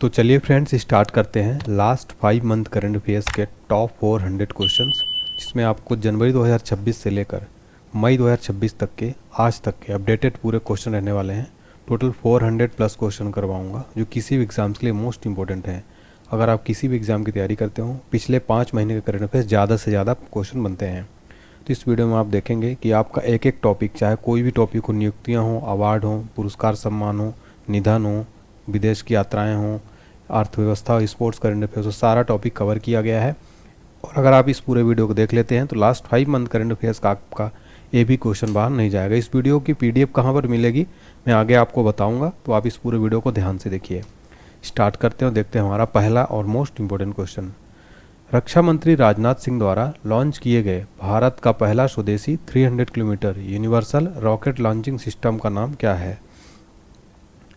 तो चलिए friends start करते हैं लास्ट 5 मंथ करंट अफेयर्स के टॉप 400 क्वेश्चंस, जिसमें आपको जनवरी 2026 से लेकर मई 2026 तक के आज तक के अपडेटेड पूरे क्वेश्चन रहने वाले हैं। टोटल 400 प्लस क्वेश्चन करवाऊंगा जो किसी भी एग्ज़ाम्स के लिए मोस्ट इंपॉर्टेंट हैं। अगर आप किसी भी एग्ज़ाम की तैयारी करते हो, पिछले 5 महीने के करंट अफेयर्स ज़्यादा से ज़्यादा क्वेश्चन बनते हैं। तो इस वीडियो में आप देखेंगे कि आपका एक एक टॉपिक, चाहे कोई भी टॉपिक हो, नियुक्तियाँ हों, अवार्ड हों, पुरस्कार सम्मान हो, निधन हो, विदेश की यात्राएं हों, अर्थव्यवस्था, स्पोर्ट्स, करंट अफेयर्स, तो सारा टॉपिक कवर किया गया है। और अगर आप इस पूरे वीडियो को देख लेते हैं तो लास्ट 5 मंथ करंट अफेयर्स का आपका ये भी क्वेश्चन बाहर नहीं जाएगा। इस वीडियो की पीडीएफ कहाँ पर मिलेगी मैं आगे आपको बताऊंगा, तो आप इस पूरे वीडियो को ध्यान से देखिए। स्टार्ट करते हैं और देखते हैं हमारा पहला और मोस्ट इंपॉर्टेंट क्वेश्चन। रक्षा मंत्री राजनाथ सिंह द्वारा लॉन्च किए गए भारत का पहला स्वदेशी 300 kilometre universal rocket launching system का नाम क्या है?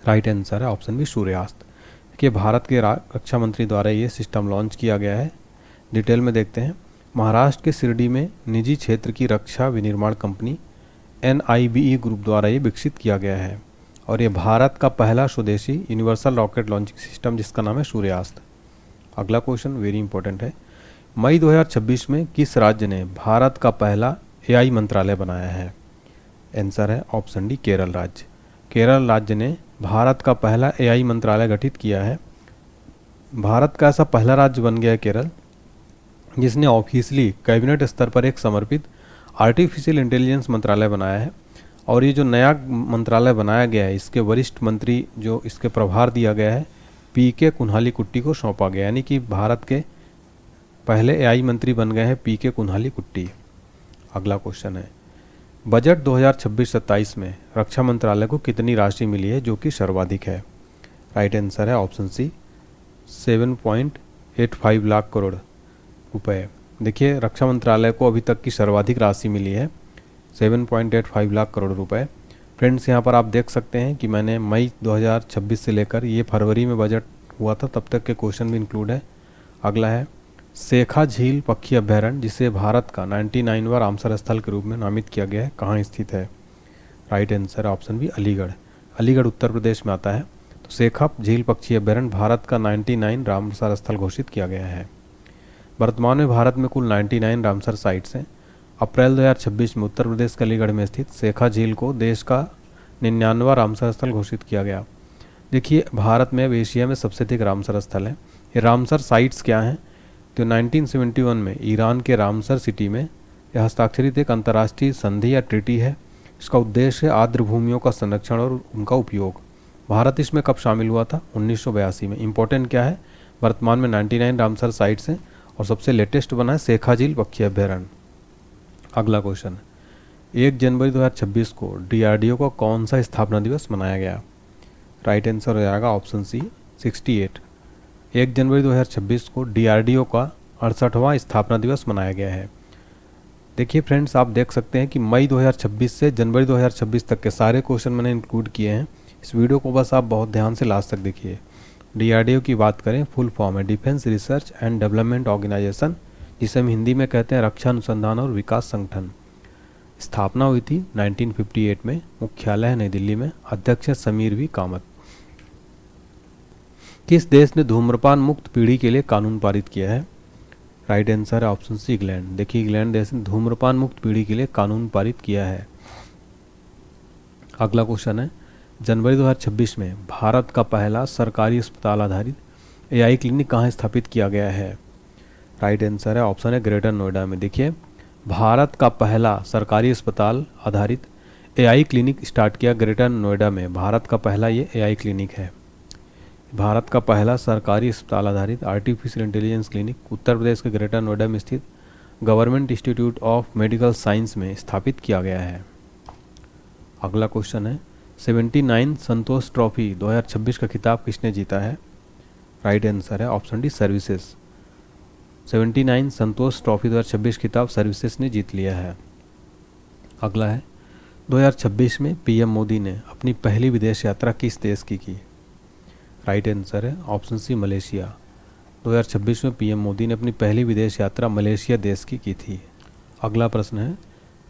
राइट आंसर है ऑप्शन बी, सूर्यास्त। देखिए, भारत के रक्षा मंत्री द्वारा ये सिस्टम लॉन्च किया गया है। डिटेल में देखते हैं। महाराष्ट्र के शिरडी में निजी क्षेत्र की रक्षा विनिर्माण कंपनी NIBE ग्रुप द्वारा ये विकसित किया गया है और ये भारत का पहला स्वदेशी यूनिवर्सल रॉकेट लॉन्चिंग सिस्टम जिसका नाम है सूर्यास्त। अगला क्वेश्चन वेरी इंपॉर्टेंट है। मई 2026 में किस राज्य ने भारत का पहला AI मंत्रालय बनाया है? आंसर है ऑप्शन डी, केरल राज्य। केरल राज्य ने भारत का पहला AI मंत्रालय गठित किया है। भारत का ऐसा पहला राज्य बन गया है केरल जिसने ऑफिशियली कैबिनेट स्तर पर एक समर्पित आर्टिफिशियल इंटेलिजेंस मंत्रालय बनाया है। और ये जो नया मंत्रालय बनाया गया है, इसके वरिष्ठ मंत्री जो इसके प्रभार दिया गया है, PK कुन्हालीकुट्टी को सौंपा गया, यानी कि भारत के पहले AI मंत्री बन गए हैं PK कुन्हालीकुट्टी। अगला क्वेश्चन है, बजट 2026-27 में रक्षा मंत्रालय को कितनी राशि मिली है जो कि सर्वाधिक है? राइट आंसर है ऑप्शन सी, 7.85 लाख करोड़ रुपए। देखिए, रक्षा मंत्रालय को अभी तक की सर्वाधिक राशि मिली है 7.85 लाख करोड़ रुपए। फ्रेंड्स, यहाँ पर आप देख सकते हैं कि मैंने मई 2026 से लेकर ये फरवरी में बजट हुआ था तब तक के क्वेश्चन भी इंक्लूड है। अगला है, शेखा झील पक्षी अभ्यारण्य जिसे भारत का 99वां रामसर स्थल के रूप में नामित किया गया है, कहाँ स्थित है? Right answer option B, Aligarh. Aligarh Uttar Pradesh में आता है। तो शेखा झील पक्षी अभ्यारण्य भारत का 99 रामसर स्थल घोषित किया गया है। वर्तमान में भारत में कुल 99 रामसर साइट्स हैं। अप्रैल 2026 में उत्तर प्रदेश के अलीगढ़ में स्थित शेखा झील को देश का 99वां रामसर स्थल घोषित किया गया। देखिए, भारत में अब एशिया में सबसे अधिक रामसर स्थल है। ये रामसर साइट्स क्या हैं? तो 1971 में ईरान के रामसर सिटी में यह हस्ताक्षरित एक अंतर्राष्ट्रीय संधि या ट्रीटी है। इसका उद्देश्य है आर्द्र भूमियों का संरक्षण और उनका उपयोग। भारत इसमें कब शामिल हुआ था? 1982 में। इंपॉर्टेंट क्या है? वर्तमान में 99 रामसर साइट्स हैं और सबसे लेटेस्ट बना है शेखा झील पक्षी अभ्यारण्य। अगला क्वेश्चन, 1 जनवरी 2026 को DRDO का कौन सा स्थापना दिवस मनाया गया? राइट आंसर हो जाएगा ऑप्शन सी, 68। 1 जनवरी 2026 को DRDO का 68वां स्थापना दिवस मनाया गया है। देखिए फ्रेंड्स, आप देख सकते हैं कि मई 2026 से जनवरी 2026 तक के सारे क्वेश्चन मैंने इंक्लूड किए हैं। इस वीडियो को बस आप बहुत ध्यान से लास्ट तक देखिए। DRDO की बात करें, फुल फॉर्म है defence research and development organisation, जिसे हम हिंदी में कहते हैं रक्षा अनुसंधान और विकास संगठन। स्थापना हुई थी 1958 में। मुख्यालय है नई दिल्ली में। अध्यक्ष है समीर वी कामत। किस देश ने धूम्रपान मुक्त पीढ़ी के लिए कानून पारित किया है? राइट आंसर है ऑप्शन सी, इंग्लैंड। देखिए, इंग्लैंड देश ने धूम्रपान मुक्त पीढ़ी के लिए कानून पारित किया है। अगला क्वेश्चन है, जनवरी 2026 में भारत का पहला सरकारी अस्पताल आधारित AI क्लिनिक कहाँ स्थापित किया गया है? राइट आंसर है ऑप्शन है, ग्रेटर नोएडा में। देखिए, भारत का पहला सरकारी अस्पताल आधारित AI क्लिनिक स्टार्ट किया ग्रेटर नोएडा में। भारत का पहला ये AI क्लिनिक है। भारत का पहला सरकारी अस्पताल आधारित artificial intelligence clinic Uttar Pradesh के ग्रेटर नोएडा में स्थित government institute of medical science में स्थापित किया गया है। अगला क्वेश्चन है, 79 संतोष ट्रॉफी 2026 का खिताब किसने जीता है? राइट आंसर है ऑप्शन डी, सर्विसेज। 79 संतोष ट्रॉफी 2026 खिताब सर्विसेज ने जीत लिया है। अगला है, 2026 में PM मोदी ने अपनी पहली विदेश यात्रा किस देश की? राइट आंसर है ऑप्शन सी, मलेशिया। 2026 में PM मोदी ने अपनी पहली विदेश यात्रा मलेशिया देश की थी। अगला प्रश्न है,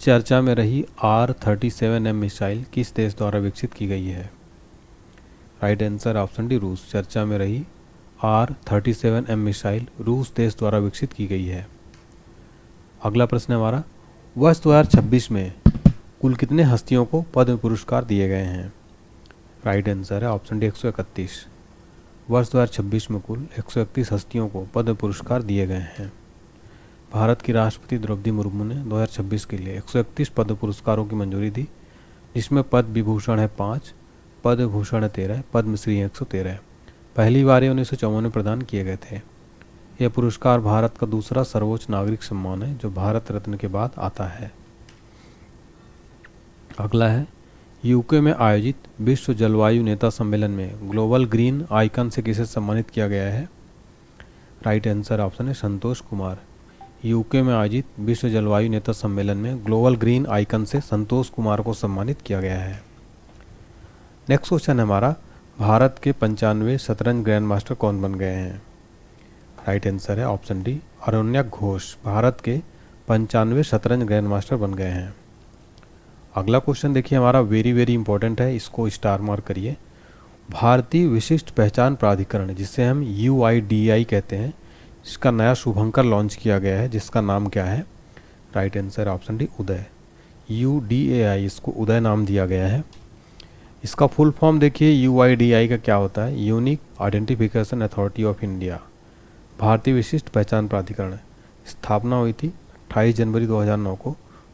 चर्चा में रही R-37M मिसाइल किस देश द्वारा विकसित की गई है? राइट आंसर ऑप्शन डी, रूस। चर्चा में रही R-37M मिसाइल रूस देश द्वारा विकसित की गई है? अगला प्रश्न है हमारा, वर्ष 2026 में कुल कितने हस्तियों को पद्म पुरस्कार दिए गए हैं? राइट आंसर है ऑप्शन डी 131। वर्ष 2026 में कुल 131 हस्तियों को पद्म पुरस्कार दिए गए हैं। भारत की राष्ट्रपति द्रौपदी मुर्मू ने 2026 के लिए 131 पद्म पुरस्कारों की मंजूरी दी, जिसमें पद्म विभूषण है 5, पद्म भूषण है 13, पद्मश्री 113। पहली बार ये 1954 में प्रदान किए गए थे। यह पुरस्कार भारत का दूसरा सर्वोच्च नागरिक सम्मान है जो भारत रत्न के बाद आता है। अगला है, यूके में आयोजित विश्व जलवायु नेता सम्मेलन में ग्लोबल ग्रीन आइकन से किसे सम्मानित किया गया है? राइट आंसर ऑप्शन है संतोष कुमार। यूके में आयोजित विश्व जलवायु नेता सम्मेलन में ग्लोबल ग्रीन आइकन से संतोष कुमार को सम्मानित किया गया है। नेक्स्ट क्वेश्चन है हमारा, भारत के 95 शतरंज ग्रैंड मास्टर कौन बन गए हैं? राइट आंसर है ऑप्शन डी अरण्यक घोष भारत के 95 शतरंज ग्रैंड मास्टर बन गए हैं। अगला क्वेश्चन देखिए हमारा, वेरी वेरी इंपॉर्टेंट है, इसको स्टार मार्क करिए। भारतीय विशिष्ट पहचान प्राधिकरण जिसे हम UIDAI कहते हैं, इसका नया शुभंकर लॉन्च किया गया है, जिसका नाम क्या है? राइट आंसर ऑप्शन डी उदय। UDAI इसको उदय नाम दिया गया है। इसका फुल फॉर्म देखिए, UIDAI का क्या होता है? Unique identification authority of India, भारतीय विशिष्ट पहचान प्राधिकरण। स्थापना हुई थी 28 जनवरी 2009 को।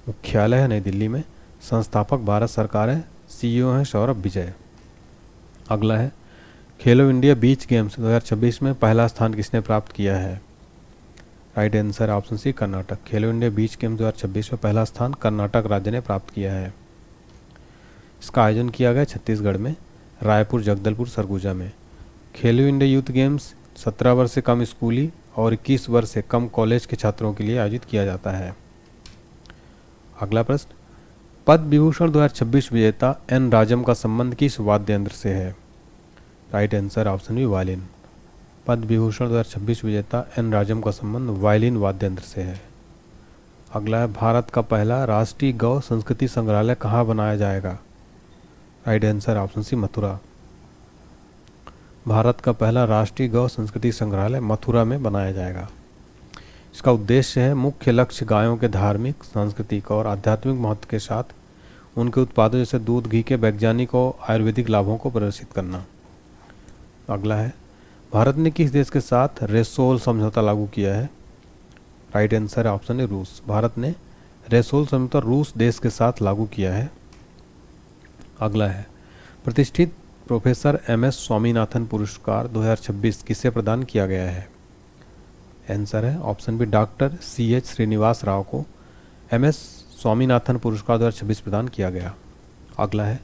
मुख्यालय है नई दिल्ली में। संस्थापक भारत सरकार है। CEO हैं सौरभ विजय। अगला है, खेलो इंडिया बीच गेम्स 2026 में पहला स्थान किसने प्राप्त किया है? Right answer option C Karnataka. Khelo India beach games 2026 में पहला स्थान कर्नाटक राज्य ने प्राप्त किया है। इसका आयोजन किया गया छत्तीसगढ़ में, रायपुर, जगदलपुर, सरगुजा में। खेलो इंडिया यूथ गेम्स 17 वर्ष से कम स्कूली और 21 वर्ष से कम कॉलेज के छात्रों के लिए आयोजित किया जाता है। अगला प्रश्न, पद्म विभूषण 2026 विजेता N राजम का संबंध किस वाद्य यंत्र से है? Right answer option B violin. Padma Vibhushan 2026 विजेता N राजम का संबंध वायलिन वाद्य यंत्र से है। अगला है, भारत का पहला राष्ट्रीय गौ संस्कृति संग्रहालय कहाँ बनाया जाएगा? Right answer option C Mathura. Bharat का पहला राष्ट्रीय गौ संस्कृति संग्रहालय मथुरा में बनाया जाएगा। इसका उद्देश्य है मुख्य लक्ष्य गायों के धार्मिक, सांस्कृतिक और आध्यात्मिक महत्व के साथ उनके उत्पादों जैसे दूध, घी के वैज्ञानिक और आयुर्वेदिक लाभों को प्रदर्शित करना। अगला है, भारत ने किस देश के साथ रेसोल समझौता लागू किया है? राइट आंसर है ऑप्शन ए रूस। भारत ने रेसोल समझौता रूस देश के साथ लागू किया है। अगला है, प्रतिष्ठित प्रोफेसर MS स्वामीनाथन पुरस्कार 2026 किसे प्रदान किया गया है? आंसर है option B doctor CH Srinivas Rao को MS स्वामीनाथन पुरस्कार 2026 प्रदान किया गया। अगला है,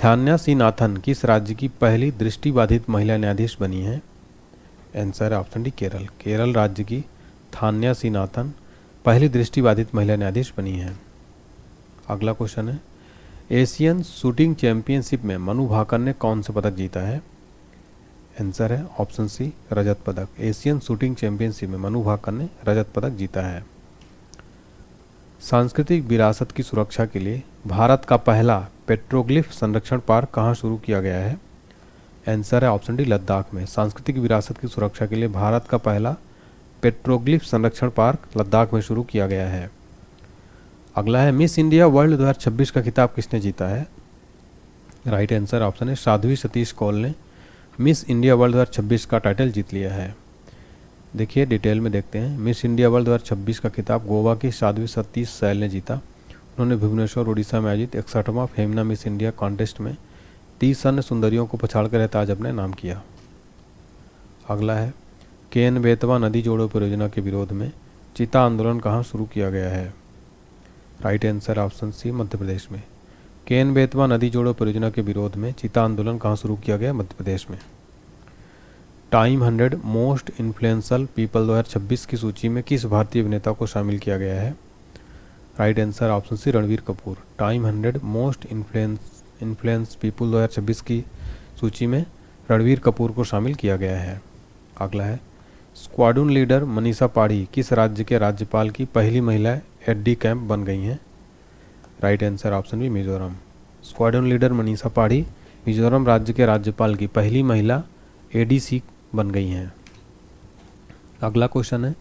थान्या सी नाथन किस राज्य की पहली दृष्टिबाधित महिला न्यायाधीश बनी है? आंसर है ऑप्शन डी केरल। केरल राज्य की थान्या सी नाथन पहली दृष्टिबाधित महिला न्यायाधीश बनी है। अगला क्वेश्चन है, एशियन शूटिंग चैंपियनशिप में मनु भाकर ने कौन सा पदक जीता है? आंसर है ऑप्शन सी रजत पदक। एशियन शूटिंग चैंपियनशिप में मनु भाकर ने रजत पदक जीता है। सांस्कृतिक विरासत की सुरक्षा के लिए भारत का पहला पेट्रोग्लिफ संरक्षण पार्क कहाँ शुरू किया गया है? आंसर है ऑप्शन डी लद्दाख में। सांस्कृतिक विरासत की सुरक्षा के लिए भारत का पहला पेट्रोग्लिफ संरक्षण पार्क लद्दाख में शुरू किया गया है। अगला है, मिस इंडिया वर्ल्ड 2026 का खिताब किसने जीता है? राइट आंसर ऑप्शन है साध्वी सतीश कौल ने मिस इंडिया वर्ल्ड 2026 का टाइटल जीत लिया है। देखिए डिटेल में देखते हैं। मिस इंडिया वर्ल्ड 2026 का खिताब गोवा की साध्वी सतीश सैल ने जीता। उन्होंने भुवनेश्वर उड़ीसा में आयोजित 61वां फेमना मिस इंडिया कॉन्टेस्ट में 30 अन्य सुंदरियों को पछाड़कर ताज अपने नाम किया। अगला है, केन बेतवा नदी जोड़ो परियोजना के विरोध में चिता आंदोलन कहाँ शुरू किया गया है? राइट आंसर ऑप्शन सी मध्य प्रदेश में। केन बेतवा नदी जोड़ो परियोजना के विरोध में चिता आंदोलन कहाँ शुरू किया गया? मध्य प्रदेश में। टाइम 100 मोस्ट इन्फ्लुएंशियल पीपल 2026 की सूची में किस भारतीय अभिनेता को शामिल किया गया है? Right answer option C Ranveer Kapoor. Time 100 most influence people 2026 की सूची में रणवीर कपूर को शामिल किया गया है। अगला है, स्क्वाड्रन लीडर मनीषा पाढ़ी किस राज्य के राज्यपाल की पहली महिला एडी कैंप बन गई हैं? Right answer option B Mizoram. Squadron leader Manisha Padhi Mizoram राज्य के राज्यपाल की पहली महिला ADC बन गई हैं। अगला क्वेश्चन है,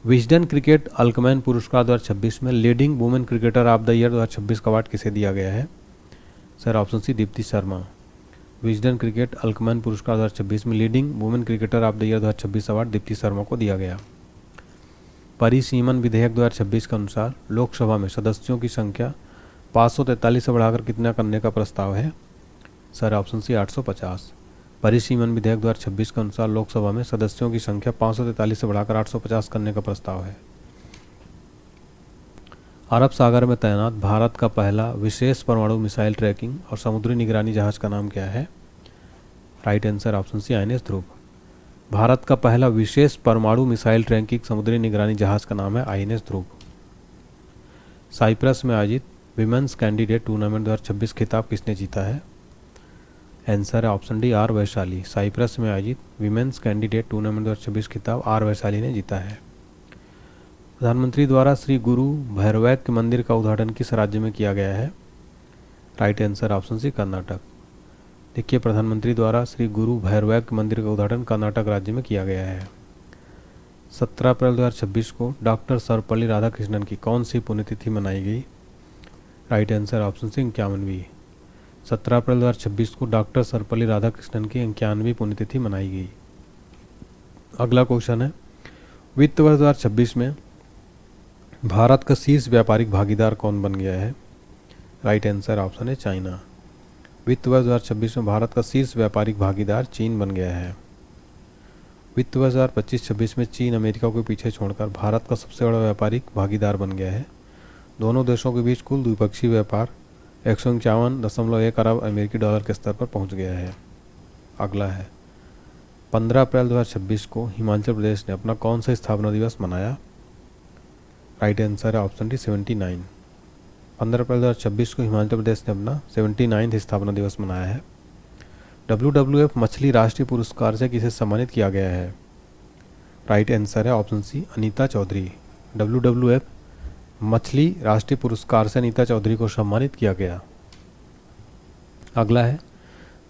विजडन क्रिकेट अल्कमैन पुरस्कार 2026 में leading women cricketer of the year 2026 का अवार्ड किसे दिया गया है? Sir option C Deepti Sharma. Wisden cricket अल्कमैन पुरस्कार 2026 में leading women cricketer of the year 2026 award Deepti Sharma को दिया गया। परिसीमन विधेयक 2026 के अनुसार लोकसभा में सदस्यों की संख्या 543 से बढ़ाकर कितना करने का प्रस्ताव है? Sir option C 850। परिसीमन विधेयक 2026 के अनुसार लोकसभा में सदस्यों की संख्या 543 से बढ़ाकर 850 करने का प्रस्ताव है। अरब सागर में तैनात भारत का पहला विशेष परमाणु मिसाइल ट्रैकिंग और समुद्री निगरानी जहाज का नाम क्या है? Right answer option C INS Dhruv. Bharat का पहला विशेष परमाणु मिसाइल ट्रैकिंग समुद्री निगरानी जहाज का नाम है INS ध्रुव। साइप्रस में आयोजित विमेंस कैंडिडेट टूर्नामेंट 2026 खिताब किसने जीता है? आंसर है option D R Vaishali. Cyprus में आयोजित विमेंस कैंडिडेट टूर्नामेंट 2026 खिताब R वैशाली ने जीता है। प्रधानमंत्री द्वारा श्री गुरु भैरवैक्य मंदिर का उद्घाटन किस राज्य में किया गया है? Right answer option C Karnataka. देखिए, प्रधानमंत्री द्वारा श्री गुरु भैरवैक्य मंदिर का उद्घाटन कर्नाटक राज्य में किया गया है। 17 अप्रैल 2026 को डॉक्टर सर्वपल्ली राधाकृष्णन की कौन सी पुण्यतिथि मनाई गई? राइट आंसर ऑप्शन सी 51वीं। 17 अप्रैल 2026 को डॉक्टर सर्वपल्ली राधाकृष्णन की 51वीं पुण्यतिथि मनाई गई। अगला क्वेश्चन है, वित्त वर्ष 2026 में भारत का शीर्ष व्यापारिक भागीदार कौन बन गया है? राइट आंसर ऑप्शन है चाइना। वित्त वर्ष 2026 में भारत का शीर्ष व्यापारिक भागीदार चीन बन गया है। वित्त वर्ष 2025-26 में चीन अमेरिका को पीछे छोड़कर भारत का सबसे बड़ा व्यापारिक भागीदार बन गया है। दोनों देशों के बीच कुल द्विपक्षीय व्यापार 151.1 अरब अमेरिकी डॉलर के स्तर पर पहुंच गया है। अगला है, 15 अप्रैल 2026 को हिमाचल प्रदेश ने अपना कौन सा स्थापना दिवस मनाया? राइट आंसर है ऑप्शन डी 79। 15 अप्रैल 2026 को हिमाचल प्रदेश ने अपना 79वां स्थापना दिवस मनाया है। WWF मछली राष्ट्रीय पुरस्कार से किसे सम्मानित किया गया है? राइट आंसर है option C Anita Chaudhary. WWF मछली राष्ट्रीय पुरस्कार से अनीता चौधरी को सम्मानित किया गया। अगला है,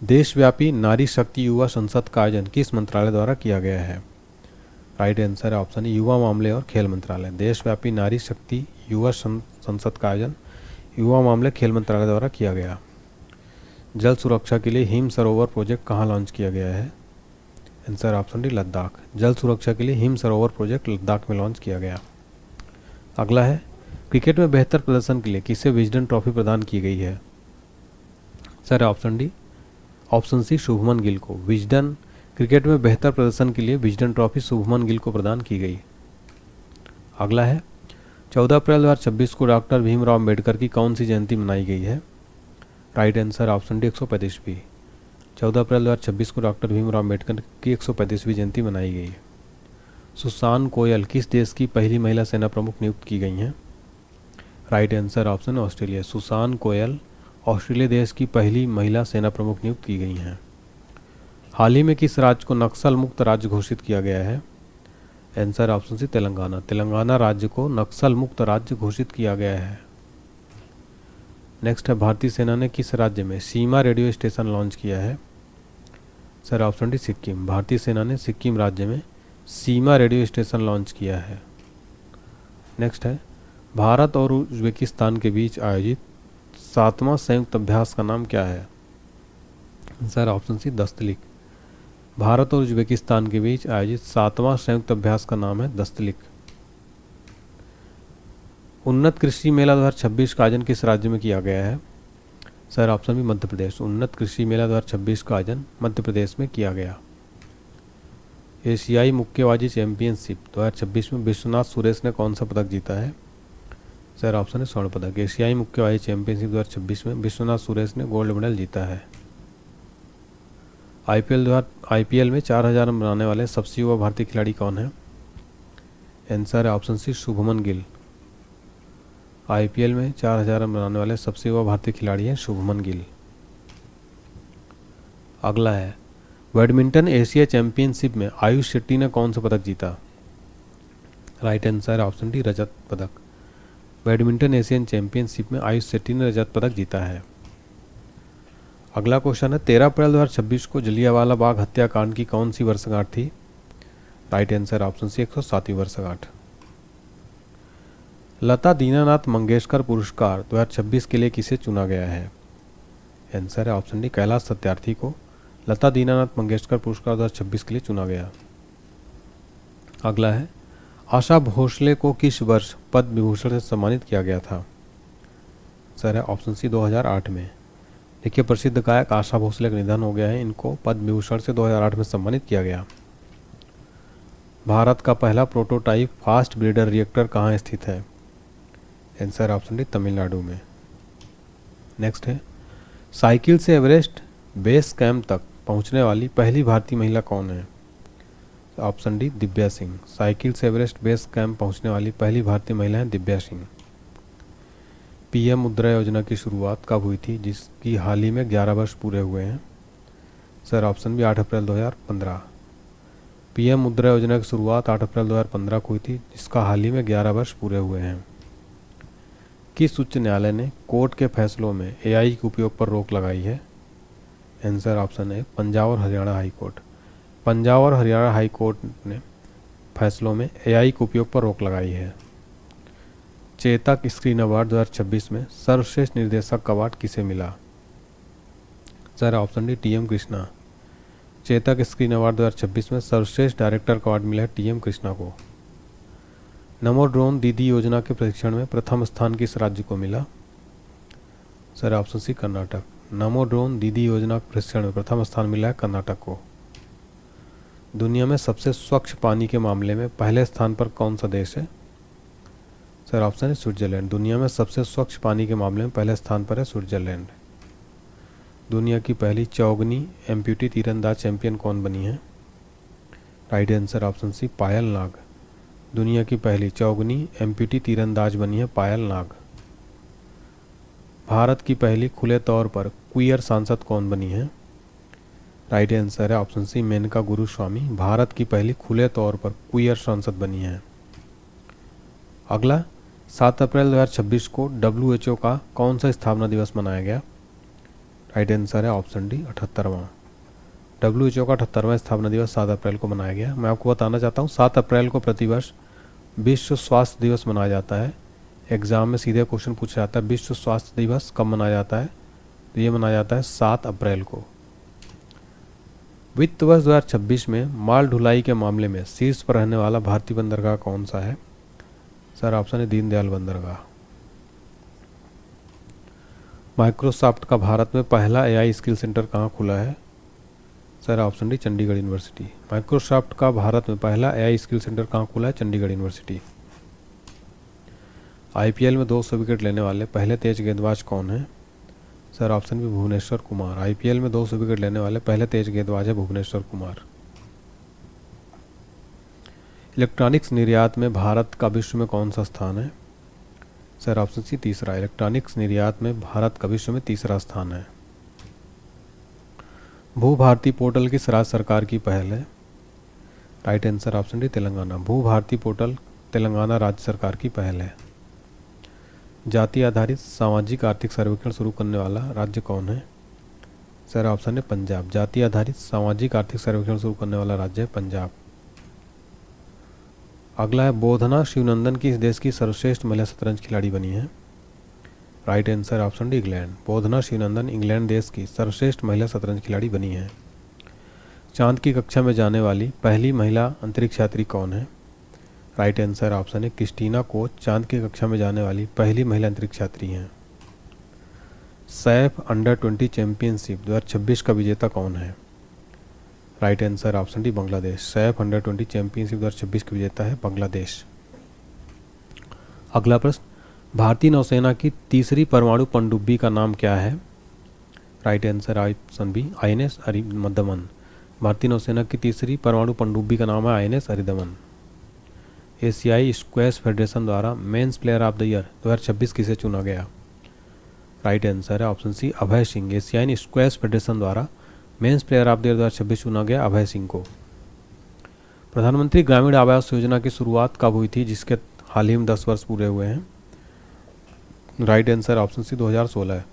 देशव्यापी नारी शक्ति युवा संसद का आयोजन किस मंत्रालय द्वारा किया गया है? राइट आंसर है ऑप्शन युवा मामले और खेल मंत्रालय। देशव्यापी नारी शक्ति युवा संसद का आयोजन युवा मामले खेल मंत्रालय द्वारा किया गया। जल सुरक्षा के लिए हिम सरोवर प्रोजेक्ट कहाँ लॉन्च किया गया है? Answer option D Ladakh. जल सुरक्षा के लिए हिम सरोवर प्रोजेक्ट लद्दाख में लॉन्च किया गया। अगला है, क्रिकेट में बेहतर प्रदर्शन के लिए किसे विजडन ट्रॉफी प्रदान की गई है? Sir option D option C Shubman Gill को। विजडन क्रिकेट में बेहतर प्रदर्शन के लिए विजडन ट्रॉफी शुभमन गिल को प्रदान की गई। अगला है, 14 अप्रैल 2026 को डॉक्टर भीमराव अम्बेडकर की कौन सी जयंती मनाई गई है? राइट आंसर ऑप्शन डी 135वीं। 14 अप्रैल 2026 को डॉक्टर भीमराव अम्बेडकर की 135वीं जयंती मनाई गई। सुसान कोयल किस देश की पहली महिला सेना प्रमुख नियुक्त की गई हैं? Right answer option Australia. Susan Coyle Australia देश की पहली महिला सेना प्रमुख नियुक्त की गई हैं। हाल ही में किस राज्य को नक्सल मुक्त राज्य घोषित किया गया है? Answer option C Telangana. Telangana राज्य को नक्सल मुक्त राज्य घोषित किया गया है। नेक्स्ट है, भारतीय सेना ने किस राज्य में सीमा रेडियो स्टेशन लॉन्च किया है? Sir option D Sikkim. भारतीय सेना ने सिक्किम राज्य में सीमा रेडियो स्टेशन लॉन्च किया है। नेक्स्ट है, भारत और उज्बेकिस्तान के बीच आयोजित 7वां संयुक्त अभ्यास का नाम क्या है? Sir option C Dustlik. Bharat और उज्बेकिस्तान के बीच आयोजित 7वां संयुक्त अभ्यास का नाम है दस्तलिक। उन्नत कृषि मेला 2026 का आयोजन किस राज्य में किया गया है? Sir option B Madhya Pradesh. उन्नत कृषि मेला 2026 का आयोजन मध्य प्रदेश में किया गया। एशियाई मुक्केबाजी चैंपियनशिप 2026 में विश्वनाथ सुरेश ने कौन सा पदक जीता है? सर ऑप्शन है स्वर्ण पदक। एशियाई मुक्केबाजी चैंपियनशिप 2026 में विश्वनाथ सुरेश ने गोल्ड मेडल जीता है। आईपीएल में 4000 रन बनाने वाले सबसे युवा भारतीय खिलाड़ी कौन है? आंसर है option C Shubman Gill. IPL में 4000 रन बनाने वाले सबसे युवा भारतीय खिलाड़ी हैं शुभमन गिल। अगला है, बैडमिंटन एशिया चैंपियनशिप में आयुष शेट्टी ने कौन सा पदक जीता? राइट आंसर है ऑप्शन डी रजत पदक। बैडमिंटन एशियन चैंपियनशिप में आयुष शेट्टी ने रजत पदक जीता है। अगला क्वेश्चन है 13 अप्रैल 2026 को जलियांवाला बाग हत्याकांड की कौन सी वर्षगांठ थी? राइट आंसर ऑप्शन सी 107वीं वर्षगांठ। लता दीनानाथ मंगेशकर पुरस्कार 2026 के लिए किसे चुना गया है? आंसर है ऑप्शन डी कैलाश सत्यार्थी को लता दीनानाथ मंगेशकर पुरस्कार 2026 के लिए चुना गया। अगला है आशा भोसले को किस वर्ष पद्म विभूषण से सम्मानित किया गया था? सर है ऑप्शन सी 2008 में। देखिए प्रसिद्ध गायक आशा भोसले का निधन हो गया है, इनको पद्म विभूषण से 2008 में सम्मानित किया गया। भारत का पहला प्रोटोटाइप फास्ट ब्रीडर रिएक्टर कहाँ स्थित है? आंसर ऑप्शन डी तमिलनाडु में। नेक्स्ट है साइकिल से एवरेस्ट बेस कैंप तक पहुंचने वाली पहली भारतीय महिला कौन है? Option D Divya Singh. Cycle से एवरेस्ट बेस कैंप पहुंचने वाली पहली भारतीय महिला है दिव्या सिंह। पीएम मुद्रा योजना की शुरुआत कब हुई थी जिसकी हाल ही में 11 वर्ष पूरे हुए हैं? सर ऑप्शन बी 8 अप्रैल 2015। पीएम मुद्रा योजना की शुरुआत 8 अप्रैल 2015 को हुई थी जिसका हाल ही में 11 वर्ष पूरे हुए हैं। किस उच्च न्यायालय ने कोर्ट के फैसलों में एआई के उपयोग पर रोक लगाई है? आंसर ऑप्शन है पंजाब और हरियाणा हाई कोर्ट। पंजाब और हरियाणा हाई कोर्ट ने फैसलों में एआई के उपयोग पर रोक लगाई है। चेतक स्क्रीन अवार्ड 2026 में सर्वश्रेष्ठ निर्देशक का अवार्ड किसे मिला? Sir option D TM Krishna. Chetak screen award 2026 में सर्वश्रेष्ठ डायरेक्टर का अवार्ड मिला है टीएम कृष्णा को। नमो ड्रोन दीदी योजना के प्रशिक्षण में प्रथम स्थान किस राज्य को मिला? Sir option C Karnataka. Namo drone दीदी योजना के प्रशिक्षण में प्रथम स्थान मिला है कर्नाटक को। दुनिया में सबसे स्वच्छ पानी के मामले में पहले स्थान पर कौन सा देश है? सर ऑप्शन है स्विट्जरलैंड। दुनिया में सबसे स्वच्छ पानी के मामले में पहले स्थान पर है स्विट्जरलैंड। दुनिया की पहली चौगनी एम्प्यूटी तीरंदाज चैंपियन कौन बनी है? राइट आंसर ऑप्शन सी पायल नाग। दुनिया की पहली चौगनी एम्प्यूटी तीरंदाज बनी है पायल नाग। भारत की पहली खुले तौर पर क्वियर सांसद कौन बनी है? राइट आंसर है ऑप्शन सी मेनका गुरुस्वामी भारत की पहली खुले तौर पर क्वियर सांसद बनी है। अगला 7 अप्रैल 2026 को WHO का कौन सा स्थापना दिवस मनाया गया? राइट आंसर है ऑप्शन डी 78वां। WHO का 78वां स्थापना दिवस 7 अप्रैल को मनाया गया। मैं आपको बताना चाहता हूँ 7 अप्रैल को प्रतिवर्ष विश्व स्वास्थ्य दिवस मनाया जाता है। एग्जाम में सीधे क्वेश्चन पूछा जाता है विश्व स्वास्थ्य दिवस कब मनाया जाता है? तो ये मनाया जाता है 7 अप्रैल को। वित्त वर्ष 2026 में माल ढुलाई के मामले में शीर्ष पर रहने वाला भारतीय बंदरगाह कौन सा है? सर ऑप्शन है दीनदयाल बंदरगाह। माइक्रोसॉफ्ट का भारत में पहला एआई स्किल सेंटर कहाँ खुला है? Sir option D Chandigarh university. Microsoft का भारत में पहला एआई स्किल सेंटर कहाँ खुला है? चंडीगढ़ यूनिवर्सिटी। आईपीएल में 200 विकेट लेने वाले पहले तेज गेंदबाज कौन है? Sir option B Bhuvneshwar Kumar. IPL में 200 विकेट लेने वाले पहले तेज गेंदबाज है भुवनेश्वर कुमार। इलेक्ट्रॉनिक्स निर्यात में भारत का विश्व में कौन सा स्थान है? सर ऑप्शन सी तीसरा। इलेक्ट्रॉनिक्स निर्यात में भारत का विश्व में तीसरा स्थान है। भू भारती पोर्टल किस राज्य सरकार की पहल है? Right answer option D Telangana. भू भारती पोर्टल तेलंगाना राज्य सरकार की पहल है। जाति आधारित सामाजिक आर्थिक सर्वेक्षण शुरू करने वाला राज्य कौन है? सर ऑप्शन है पंजाब। जाति आधारित सामाजिक आर्थिक सर्वेक्षण शुरू करने वाला राज्य है पंजाब। अगला है बोधना शिवनंदन किस देश की सर्वश्रेष्ठ महिला शतरंज खिलाड़ी बनी है? Right answer option D England. Bodhana Sivanandan England देश की सर्वश्रेष्ठ महिला शतरंज खिलाड़ी बनी है। चांद की कक्षा में जाने वाली पहली महिला अंतरिक्ष यात्री कौन है? राइट आंसर ऑप्शन है क्रिस्टीना कोच चांद की कक्षा में जाने वाली पहली महिला अंतरिक्ष यात्री हैं। सैफ अंडर-20 चैंपियनशिप 2026 का विजेता कौन है? Right answer option D Bangladesh. SAFF under twenty championship 2026 का विजेता है बांग्लादेश। अगला प्रश्न भारतीय नौसेना की तीसरी परमाणु पनडुब्बी का नाम क्या है? Right answer option B INS Aridhaman. भारतीय नौसेना की तीसरी परमाणु पनडुब्बी का नाम है INS अरिदमन। एशियाई स्क्वैश फेडरेशन द्वारा men's player of the year 2026 किसे चुना गया? राइट आंसर है ऑप्शन सी अभय सिंह। एशियाई स्क्वैश फेडरेशन द्वारा men's player of the year 2026 चुना गया अभय सिंह को। प्रधानमंत्री ग्रामीण आवास योजना की शुरुआत कब हुई थी जिसके हाल ही में 10 वर्ष पूरे हुए हैं? राइट आंसर ऑप्शन सी 2016 है।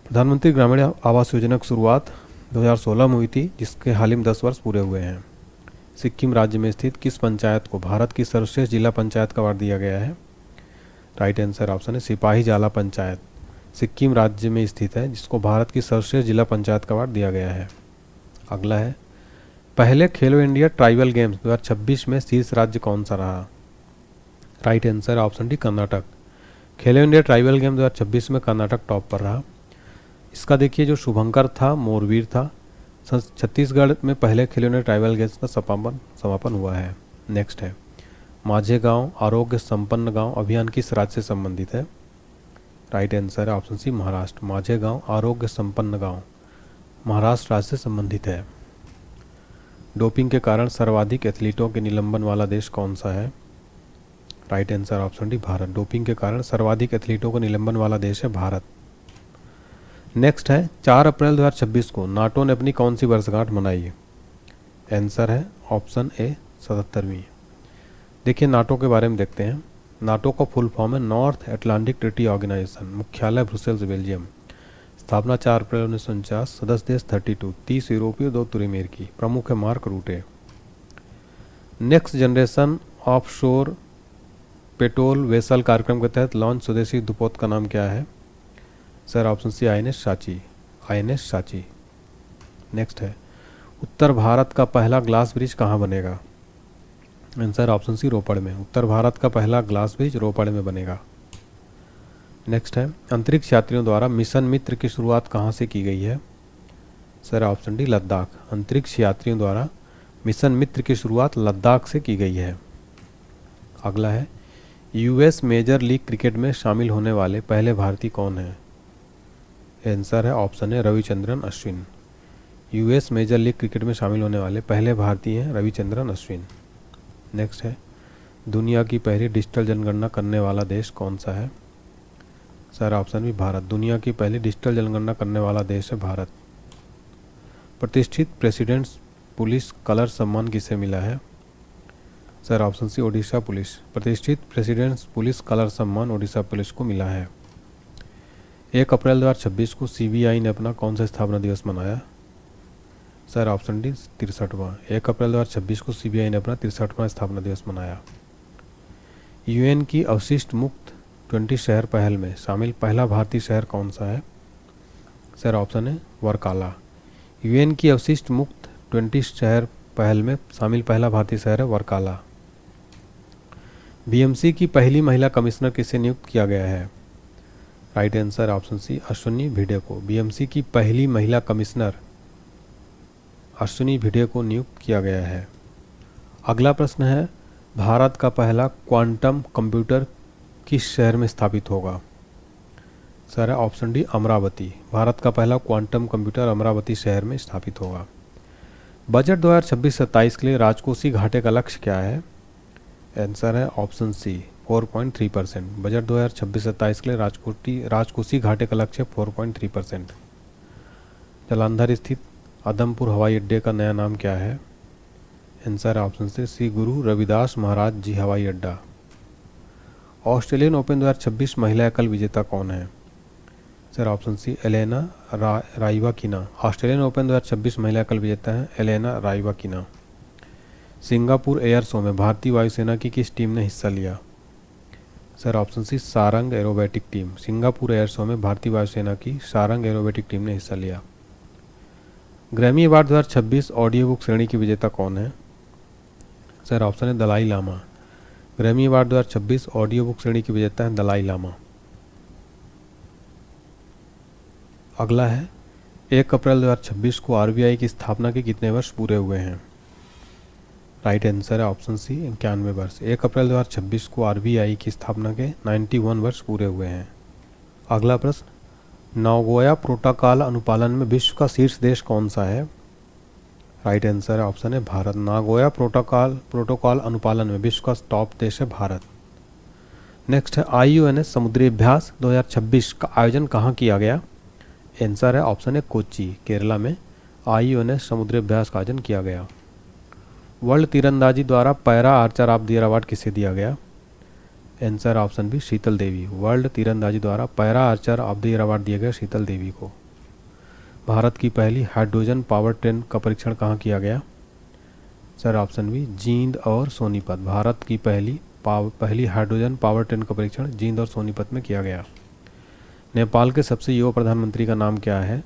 प्रधानमंत्री ग्रामीण आवास योजना की शुरुआत 2016 में हुई थी, जिसके हाल ही में 10 वर्ष पूरे हुए हैं। सिक्किम राज्य में स्थित किस पंचायत को भारत की सर्वश्रेष्ठ जिला पंचायत का अवार्ड दिया गया है? राइट आंसर ऑप्शन है सिपाही जाला पंचायत, सिक्किम राज्य में स्थित है, जिसको भारत की सर्वश्रेष्ठ जिला पंचायत का अवार्ड दिया गया है। अगला है, पहले खेलो इंडिया ट्राइबल गेम्स 2026 में शीर्ष राज्य कौन सा रहा? Right answer option D Karnataka. Khelo India tribal game 2026 में कर्नाटक टॉप पर रहा। इसका देखिए जो शुभंकर था मोरवीर था। छत्तीसगढ़ में पहले खेलो इंडिया ट्राइबल गेम्स का समापन हुआ है। नेक्स्ट है, माझे गांव आरोग्य संपन्न गांव अभियान किस राज्य से संबंधित है? राइट आंसर है ऑप्शन सी महाराष्ट्र। माझे गांव आरोग्य संपन्न गांव महाराष्ट्र राज्य से संबंधित है। डोपिंग के कारण सर्वाधिक एथलीटों के निलंबन वाला देश कौन सा है? Right answer option D Bharat. Doping के कारण सर्वाधिक एथलीटों को निलंबन वाला देश है भारत। नेक्स्ट है, 4 अप्रैल 2026 को नाटो ने अपनी कौन सी वर्षगांठ मनाई? आंसर है ऑप्शन ए 77वीं। देखिए नाटो के बारे में देखते हैं। नाटो का फुल फॉर्म है नॉर्थ अटलांटिक ट्रीटी ऑर्गेनाइजेशन, मुख्यालय ब्रुसेल्स बेल्जियम। स्थापना 4 अप्रैल 1949। सदस्य देश 32, 30 यूरोपीय 2 उत्तरी अमेरिकी। प्रमुख है mark रूटे। Next generation offshore patrol vessel कार्यक्रम के तहत लॉन्च स्वदेशी दुपोत का नाम क्या है? Sir option C INS Sanchi. INS Sanchi. Next है, उत्तर भारत का पहला ग्लास ब्रिज कहाँ बनेगा? आंसर ऑप्शन सी रोपड़ में। उत्तर भारत का पहला ग्लास ब्रिज रोपड़ में बनेगा। नेक्स्ट है, अंतरिक्ष यात्रियों द्वारा मिशन मित्र की शुरुआत कहाँ से की गई है? Sir option D Ladakh. अंतरिक्ष यात्रियों द्वारा मिशन मित्र की शुरुआत लद्दाख से की गई है। अगला है, US मेजर लीग क्रिकेट में शामिल होने वाले पहले भारतीय कौन हैं? आंसर है ऑप्शन है Ravichandran Ashwin. US major league cricket में शामिल होने वाले पहले भारतीय हैं रविचंद्रन अश्विन। नेक्स्ट है, दुनिया की पहली डिजिटल जनगणना करने वाला देश कौन सा है? सर ऑप्शन भी भारत। दुनिया की पहली डिजिटल जनगणना करने वाला देश है भारत। प्रतिष्ठित प्रेसिडेंट्स पुलिस कलर सम्मान किसे मिला है? Sir option C Odisha police. प्रतिष्ठित प्रेसिडेंट्स पुलिस कलर सम्मान ओडिशा पुलिस को मिला है। 1 अप्रैल 2026 को CBI ने अपना कौन सा स्थापना दिवस मनाया? सर ऑप्शन डी 63वां। 1 अप्रैल 2026 को CBI ने अपना 63वां स्थापना दिवस मनाया। UN की अवशिष्ट मुक्त 20 शहर पहल में शामिल पहला भारतीय शहर कौन सा है? सर ऑप्शन है वर्काला। UN की अवशिष्ट मुक्त 20 शहर पहल में शामिल पहला भारतीय शहर है वर्काला। BMC की पहली महिला कमिश्नर किसे नियुक्त किया गया है? Right answer option C Ashwini Bhide को। BMC की पहली महिला कमिश्नर अश्विनी भिडे को नियुक्त किया गया है। अगला प्रश्न है, भारत का पहला क्वांटम कंप्यूटर किस शहर में स्थापित होगा? Sir option D Amravati. Bharat का पहला क्वांटम कंप्यूटर अमरावती शहर में स्थापित होगा। बजट 2026-27 के लिए राजकोषीय घाटे का लक्ष्य क्या है? आंसर है ऑप्शन सी 4.3%। बजट 2026-27 के लिए राजकोषीय घाटे का लक्ष्य 4.3%। जालंधर स्थित आदमपुर हवाई अड्डे का नया नाम क्या है? आंसर ऑप्शन से श्री गुरु रविदास महाराज जी हवाई अड्डा। ऑस्ट्रेलियन ओपन 2026 महिला एकल विजेता कौन है? Sir option C Elena Rybakina. Australian open 2026 महिला एकल विजेता है Elena Rybakina. Singapore air show में भारतीय वायुसेना की किस टीम ने हिस्सा लिया? Sir option C Sarang aerobatic team. Singapore air show में भारतीय वायुसेना की सारंग एरोबेटिक टीम ने हिस्सा लिया। ग्रैमी अवार्ड 2026 ऑडियो बुक श्रेणी की विजेता कौन है? सर ऑप्शन है Dalai Lama. Grammy award 2026 audio book श्रेणी की विजेता है दलाई लामा। अगला है, 1 अप्रैल 2026 को RBI की स्थापना के कितने वर्ष पूरे हुए हैं? राइट आंसर है ऑप्शन सी 91 वर्ष। 1 अप्रैल 2026 को RBI की स्थापना के 91 वर्ष पूरे हुए हैं। अगला प्रश्न, नागोया प्रोटोकॉल अनुपालन में विश्व का शीर्ष देश कौन सा है? राइट आंसर है ऑप्शन है भारत। नागोया प्रोटोकॉल अनुपालन में विश्व का टॉप देश है भारत। नेक्स्ट है, IUNS समुद्री अभ्यास 2026 का आयोजन कहाँ किया गया? आंसर है ऑप्शन है कोच्चि, केरला में IUNS समुद्री अभ्यास का आयोजन किया गया। वर्ल्ड तीरंदाजी द्वारा para Archer of the year award किसे दिया गया? आंसर ऑप्शन बी शीतल देवी। वर्ल्ड तीरंदाजी द्वारा para Archer of the year award दिया गया शीतल देवी को। भारत की पहली हाइड्रोजन पावर ट्रेन का परीक्षण कहाँ किया गया? सर ऑप्शन बी जींद और सोनीपत। भारत की पहली हाइड्रोजन पावर ट्रेन का परीक्षण जींद और सोनीपत में किया गया। नेपाल के सबसे युवा प्रधानमंत्री का नाम क्या है?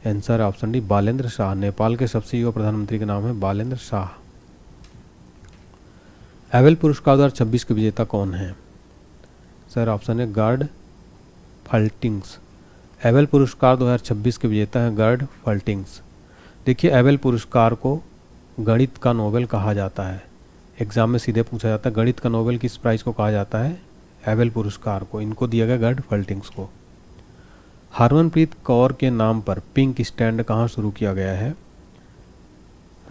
Answer option D Balendra Shah. Nepal के सबसे युवा प्रधानमंत्री का नाम है बालेंद्र शाह। एबेल पुरस्कार 2026 के विजेता कौन है? सर ऑप्शन है गर्ड फल्टिंग्स। एबेल पुरस्कार 2026 के विजेता है गर्ड फल्टिंग्स। देखिए, एबेल पुरस्कार को गणित का नोबेल कहा जाता है। एग्जाम में सीधे पूछा जाता है गणित का नोबेल किस प्राइज को कहा जाता है? एबेल पुरस्कार को। इनको दिया गया गर्ड फल्टिंग्स को। हरमनप्रीत कौर के नाम पर पिंक स्टैंड कहाँ शुरू किया गया है?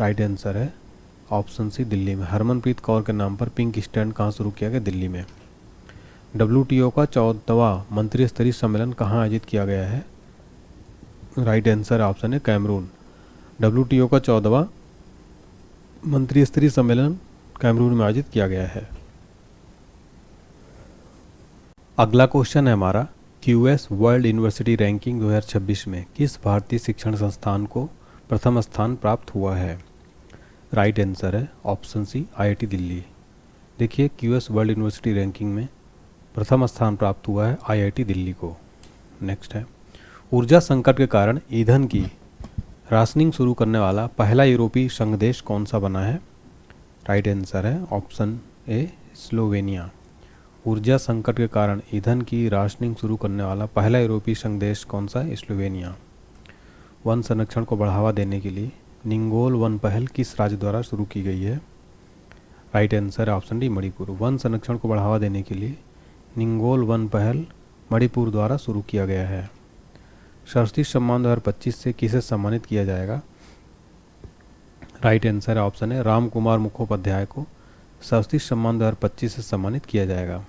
राइट आंसर है ऑप्शन सी दिल्ली में। हरमनप्रीत कौर के नाम पर पिंक स्टैंड कहाँ शुरू किया गया? दिल्ली में। WTO का 14वां मंत्री स्तरीय सम्मेलन कहाँ आयोजित किया गया है? राइट आंसर ऑप्शन है कैमरून। WTO का 14वां मंत्री स्तरीय सम्मेलन कैमरून में आयोजित किया गया है। अगला क्वेश्चन है हमारा, QS वर्ल्ड यूनिवर्सिटी रैंकिंग 2026 में किस भारतीय शिक्षण संस्थान को प्रथम स्थान प्राप्त हुआ है? राइट आंसर है ऑप्शन सी IIT दिल्ली। देखिए, QS वर्ल्ड यूनिवर्सिटी रैंकिंग में प्रथम स्थान प्राप्त हुआ है IIT दिल्ली को। नेक्स्ट है, ऊर्जा संकट के कारण ईंधन की राशनिंग शुरू करने वाला पहला यूरोपीय संघ देश कौन सा बना है? राइट आंसर है ऑप्शन ए स्लोवेनिया। ऊर्जा संकट के कारण ईंधन की राशनिंग शुरू करने वाला पहला यूरोपीय संघ देश कौन सा है? स्लोवेनिया। वन संरक्षण को बढ़ावा देने के लिए निंगोल वन पहल किस राज्य द्वारा शुरू की गई है? राइट आंसर है ऑप्शन डी मणिपुर। वन संरक्षण को बढ़ावा देने के लिए निंगोल वन पहल मणिपुर द्वारा शुरू किया गया है। सरस्वती सम्मान 2025 से किसे सम्मानित किया जाएगा? राइट आंसर ऑप्शन है राम कुमार मुखोपाध्याय को सरस्वती सम्मान 2025 से सम्मानित किया जाएगा।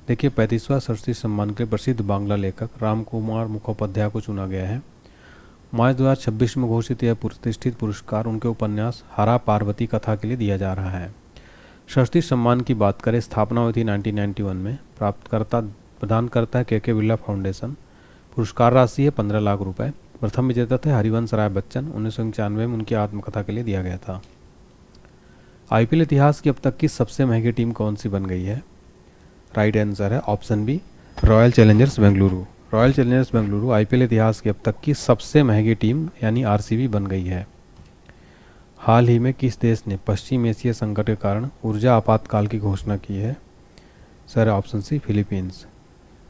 देखिए, 35वां सरस्वती सम्मान के प्रसिद्ध बांग्ला लेखक राम कुमार मुखोपाध्याय को चुना गया है। मार्च 2026 में घोषित यह प्रतिष्ठित पुरस्कार उनके उपन्यास हरा पार्वती कथा के लिए दिया जा रहा है। सरस्वती सम्मान की बात करें, स्थापना हुई थी 1991 में। प्राप्तकर्ता प्रदान करता है KK बिरला फाउंडेशन। पुरस्कार राशि है 15 लाख रुपए। प्रथम विजेता थे हरिवंश राय बच्चन। 1991 में उनकी आत्मकथा के लिए दिया गया था। IPL इतिहास की अब तक की सबसे महंगी टीम कौन सी बन गई है? राइट आंसर है option B Royal Challengers Bengaluru. Royal Challengers Bengaluru IPL इतिहास की अब तक की सबसे महंगी टीम यानी RCB बन गई है। हाल ही में किस देश ने पश्चिम एशिया संकट के कारण ऊर्जा आपातकाल की घोषणा की है? Sir option C Philippines.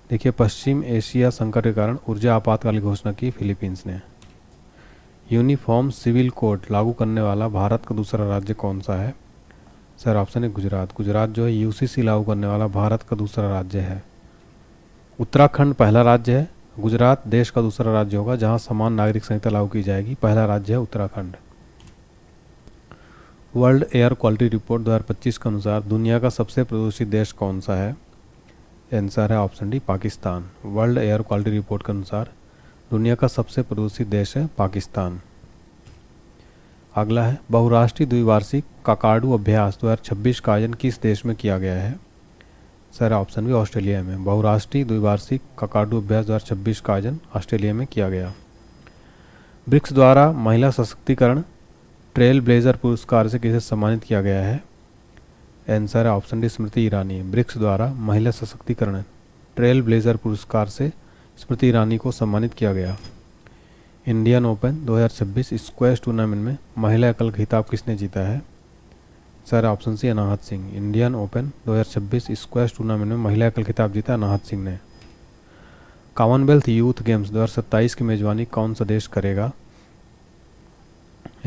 देखिए, पश्चिम एशिया संकट के कारण ऊर्जा आपातकाल की घोषणा की फिलीपींस ने। यूनिफॉर्म सिविल कोड लागू करने वाला भारत का दूसरा राज्य कौन सा है? सर ऑप्शन है गुजरात। गुजरात जो है UCC लागू करने वाला भारत का दूसरा राज्य है। उत्तराखंड पहला राज्य है। गुजरात देश का दूसरा राज्य होगा जहां समान नागरिक संहिता लागू की जाएगी। पहला राज्य है Uttarakhand. World air quality report 2025 के अनुसार दुनिया का सबसे प्रदूषित देश कौन सा है? आंसर है option D Pakistan. World air quality report के अनुसार दुनिया का सबसे प्रदूषित देश है पाकिस्तान। अगला है, बहुराष्ट्रीय द्विवार्षिक काकाडू अभ्यास 2026 का आयोजन किस देश में किया गया है? सर ऑप्शन भी ऑस्ट्रेलिया में। बहुराष्ट्रीय द्विवार्षिक काकाडू अभ्यास 2026 का आयोजन ऑस्ट्रेलिया में किया गया। ब्रिक्स द्वारा महिला सशक्तिकरण ट्रेल ब्लेजर पुरस्कार से किसे सम्मानित किया गया है? आंसर है option D Smriti Irani. BRICS द्वारा महिला सशक्तिकरण ट्रेल ब्लेजर पुरस्कार से स्मृति ईरानी को सम्मानित किया गया। इंडियन ओपन 2026 स्क्वैश टूर्नामेंट में महिला एकल खिताब किसने जीता है? Sir option C Anahat Singh. Indian Open 2026 squash tournament में महिला एकल खिताब जीता अनाहत सिंह ने। कॉमनवेल्थ यूथ गेम्स 2027 की मेजबानी कौन सा देश करेगा?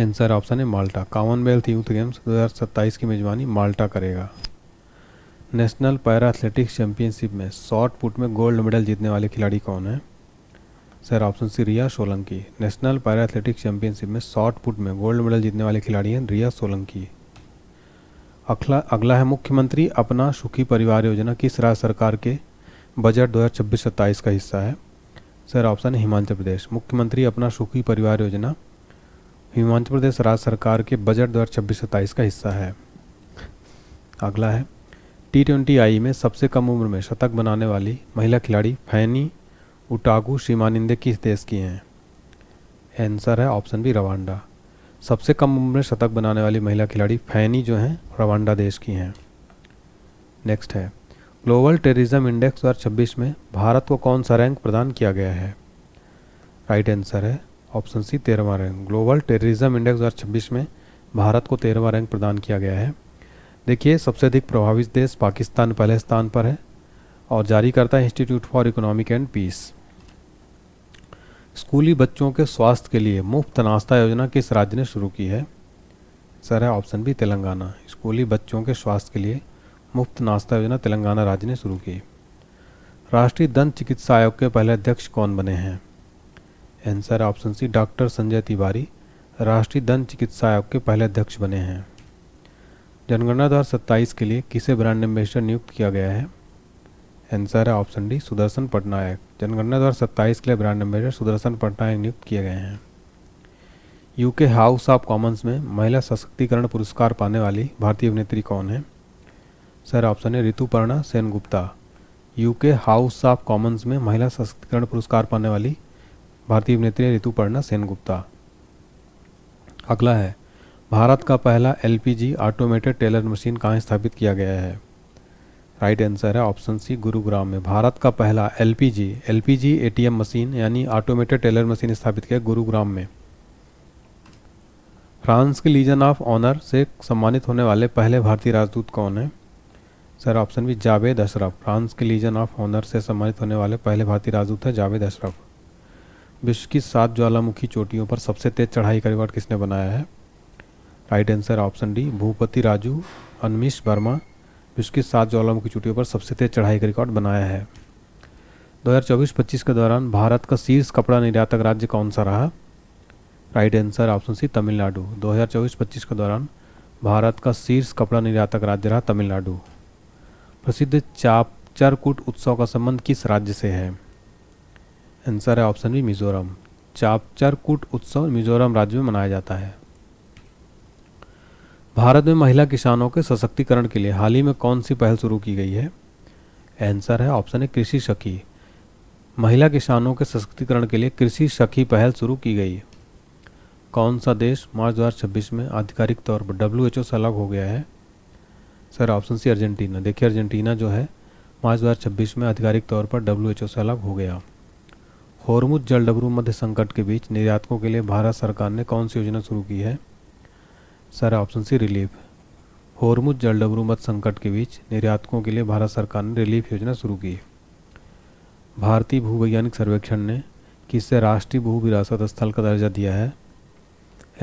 आंसर ऑप्शन है माल्टा। कॉमनवेल्थ यूथ गेम्स 2027 की मेजबानी माल्टा करेगा। नेशनल पैरा एथलेटिक्स चैंपियनशिप में शॉट पुट में गोल्ड मेडल जीतने वाले खिलाड़ी कौन है? Sir option C Riya Solanki. National para athletics championship में शॉट पुट में गोल्ड मेडल जीतने वाले खिलाड़ी हैं रिया सोलंकी। अगला है, मुख्यमंत्री अपना सुखी परिवार योजना किस राज्य सरकार के बजट 2026-27 का हिस्सा है? सर ऑप्शन है हिमाचल प्रदेश। मुख्यमंत्री अपना सुखी परिवार योजना हिमाचल प्रदेश राज्य सरकार के बजट 2026-27 का हिस्सा है। अगला है, T20I में सबसे कम उम्र में शतक बनाने वाली महिला खिलाड़ी फैनी उटागू शिमानिंदे किस देश की हैं? आंसर है ऑप्शन बी रवांडा। सबसे कम उम्र में शतक बनाने वाली महिला खिलाड़ी फैनी जो हैं रवांडा देश की हैं। नेक्स्ट है ग्लोबल टेररिज्म इंडेक्स 2026 में भारत को कौन सा रैंक प्रदान किया गया है? राइट आंसर है ऑप्शन सी 13वां रैंक। ग्लोबल टेररिज्म इंडेक्स 2026 में भारत को 13वां रैंक प्रदान किया गया है। देखिए सबसे अधिक प्रभावित देश पाकिस्तान पहले स्थान पर है और जारी करता है institute for economic and peace. स्कूली बच्चों के स्वास्थ्य के लिए मुफ्त नाश्ता योजना किस राज्य ने शुरू की है? सर है ऑप्शन बी तेलंगाना। स्कूली बच्चों के स्वास्थ्य के लिए मुफ्त नाश्ता योजना तेलंगाना राज्य ने शुरू की। राष्ट्रीय दंत चिकित्सा आयोग के पहले अध्यक्ष कौन बने हैं? Answer option C doctor Sanjay Tiwari राष्ट्रीय दंत चिकित्सा आयोग के पहले अध्यक्ष बने हैं। जनगणना 2027 के लिए किसे ब्रांड एम्बेसडर नियुक्त किया गया है? आंसर है ऑप्शन डी सुदर्शन पटनायक। जनगणना 2027 के लिए ब्रांड एम्बेसडर सुदर्शन पटनायक नियुक्त किए गए हैं। यूके हाउस ऑफ कॉमन्स में महिला सशक्तिकरण पुरस्कार पाने वाली भारतीय अभिनेत्री कौन है? सर ऑप्शन है Rituparna Sengupta. UK house of Commons में महिला सशक्तिकरण पुरस्कार पाने वाली भारतीय अभिनेत्री ऋतुपर्णा सेनगुप्ता। अगला है भारत का पहला एलपीजी ऑटोमेटेड टेलर मशीन कहाँ स्थापित किया गया है? राइट आंसर है ऑप्शन सी गुरुग्राम में। भारत का पहला एलपीजी एटीएम मशीन यानी ऑटोमेटेड टेलर मशीन स्थापित किया गुरुग्राम में। फ्रांस के लीजन ऑफ ऑनर से सम्मानित होने वाले पहले भारतीय राजदूत कौन है? Sir option B Javed Ashraf. France के लीजन ऑफ ऑनर से सम्मानित होने वाले पहले भारतीय राजदूत है जावेद अशरफ। विश्व की 7 ज्वालामुखी चोटियों पर सबसे तेज चढ़ाई का रिकॉर्ड किसने बनाया है? Right answer option D Bhupathi Raju Anmish Varma विश्व की 7 ज्वालामुखी चोटियों पर सबसे तेज चढ़ाई का रिकॉर्ड बनाया है। 2024-25 के दौरान भारत का शीर्ष कपड़ा निर्यातक राज्य कौन सा रहा? Right answer option C Tamil Nadu. 2024-25 के दौरान भारत का शीर्ष कपड़ा निर्यातक राज्य रहा तमिलनाडु। प्रसिद्ध चापचरकूट उत्सव का संबंध किस राज्य से है? आंसर है ऑप्शन बी मिजोरम। चापचरकूट उत्सव मिजोरम राज्य में मनाया जाता है। भारत में महिला किसानों के सशक्तिकरण के लिए हाल ही में कौन सी पहल शुरू की गई है? आंसर है ऑप्शन है कृषि सखी। महिला किसानों के सशक्तिकरण के लिए कृषि सखी पहल शुरू की गई। कौन सा देश मार्च 2026 में आधिकारिक तौर पर WHO से अलग हो गया है? Sir option C Argentina. देखिए अर्जेंटीना जो है मार्च 2026 में आधिकारिक तौर पर WHO से अलग हो गया। होर्मुज जलडबरू मध्य संकट के बीच निर्यातकों के लिए भारत सरकार ने कौन सी योजना शुरू की है? Sir option C relief. Hormuz जलडबरू मध्य संकट के बीच निर्यातकों के लिए भारत सरकार ने रिलीफ योजना शुरू की। भारतीय भूवैज्ञानिक सर्वेक्षण ने किसे राष्ट्रीय भू विरासत स्थल का दर्जा दिया है?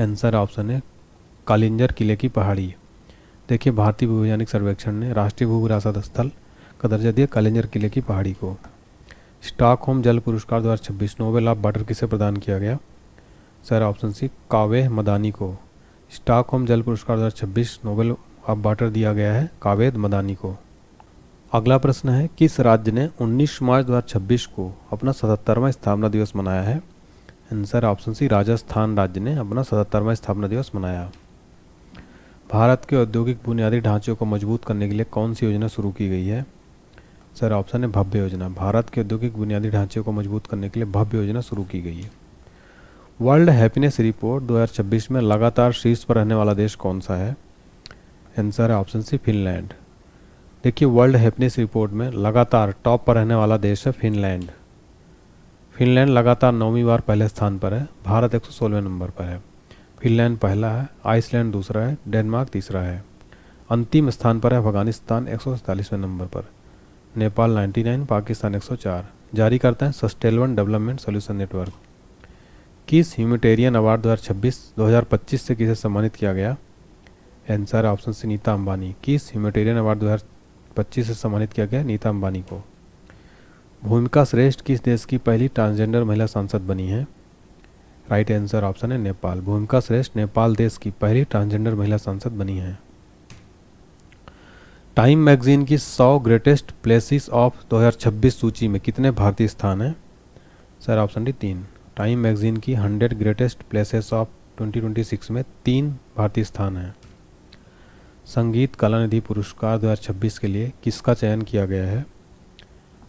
आंसर ऑप्शन है कालिंजर किले की पहाड़ी। देखिए भारतीय भूवैज्ञानिक सर्वेक्षण ने राष्ट्रीय भू विरासत स्थल का दर्जा दिया कालिंजर किले की पहाड़ी को। स्टॉकहोम जल पुरस्कार 2026 नोबेल ऑफ वाटर किसे प्रदान किया गया? सर ऑप्शन सी कावेद मदानी को। स्टॉकहोम जल पुरस्कार 2026 नोबेल ऑफ वाटर दिया गया है कावेद मदानी को। अगला प्रश्न है किस राज्य ने 19 मार्च 2026 को अपना 77वां स्थापना दिवस मनाया है? आंसर ऑप्शन सी राजस्थान राज्य ने अपना 77वां स्थापना दिवस मनाया। भारत के औद्योगिक बुनियादी ढांचे को मजबूत करने के लिए कौन सी योजना शुरू की गई है? सर ऑप्शन है भव्य योजना। भारत के औद्योगिक बुनियादी ढांचे को मजबूत करने के लिए भव्य योजना शुरू की गई है। वर्ल्ड हैप्पीनेस रिपोर्ट 2026 में लगातार शीर्ष पर रहने वाला देश कौन सा है? आंसर है ऑप्शन सी फिनलैंड। देखिए वर्ल्ड हैप्पीनेस रिपोर्ट में लगातार टॉप पर रहने वाला देश है फिनलैंड। फिनलैंड लगातार 9वीं बार पहले स्थान पर है। भारत 116वें नंबर पर है। फिनलैंड पहला है, आइसलैंड दूसरा है, डेनमार्क तीसरा है। अंतिम स्थान पर है अफगानिस्तान 147वें नंबर पर, नेपाल 99, पाकिस्तान 104। जारी करता है सस्टेनेबल डेवलपमेंट सॉल्यूशन नेटवर्क। किस ह्यूमैनिटेरियन अवार्ड 2025 से किसे सम्मानित किया गया? Answer option C Nita Ambani. किस ह्यूमैनिटेरियन अवार्ड 2025 से सम्मानित किया गया? नीता अंबानी को। भूमिका श्रेष्ठ किस देश की पहली ट्रांसजेंडर महिला सांसद बनी है? राइट आंसर ऑप्शन है नेपाल। भूमिका श्रेष्ठ नेपाल देश की पहली ट्रांसजेंडर महिला सांसद बनी है। टाइम मैगजीन की 100 ग्रेटेस्ट प्लेसेस ऑफ 2026 सूची में कितने भारतीय स्थान हैं? Sir option D 3। Time magazine की 100 ग्रेटेस्ट प्लेसेस ऑफ 2026 में 3 भारतीय स्थान हैं। संगीत कलानिधि पुरस्कार 2026 के लिए किसका चयन किया गया है?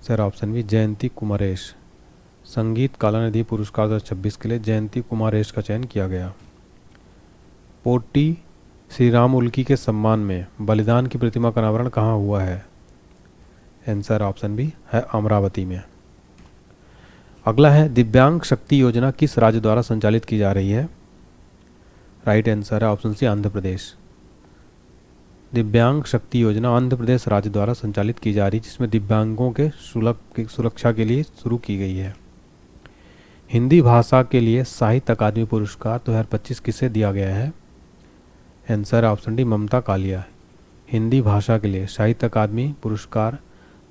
सर ऑप्शन बी जयंती कुमारेश। संगीत कलानिधि पुरस्कार 2026 के लिए जयंती कुमारेश का चयन किया गया। पोटी श्री राम उल्की के सम्मान में बलिदान की प्रतिमा का अनावरण कहाँ हुआ है? आंसर ऑप्शन बी है अमरावती में। अगला है दिव्यांग शक्ति योजना किस राज्य द्वारा संचालित की जा रही है? राइट आंसर है ऑप्शन सी आंध्र प्रदेश। दिव्यांग शक्ति योजना आंध्र प्रदेश राज्य द्वारा संचालित की जा रही है, जिसमें दिव्यांगों के सुरक्षा के लिए शुरू की गई है। हिंदी भाषा के लिए साहित्य अकादमी पुरस्कार 2025 किसे दिया गया है? आंसर ऑप्शन डी ममता कालिया। हिंदी भाषा के लिए साहित्य अकादमी पुरस्कार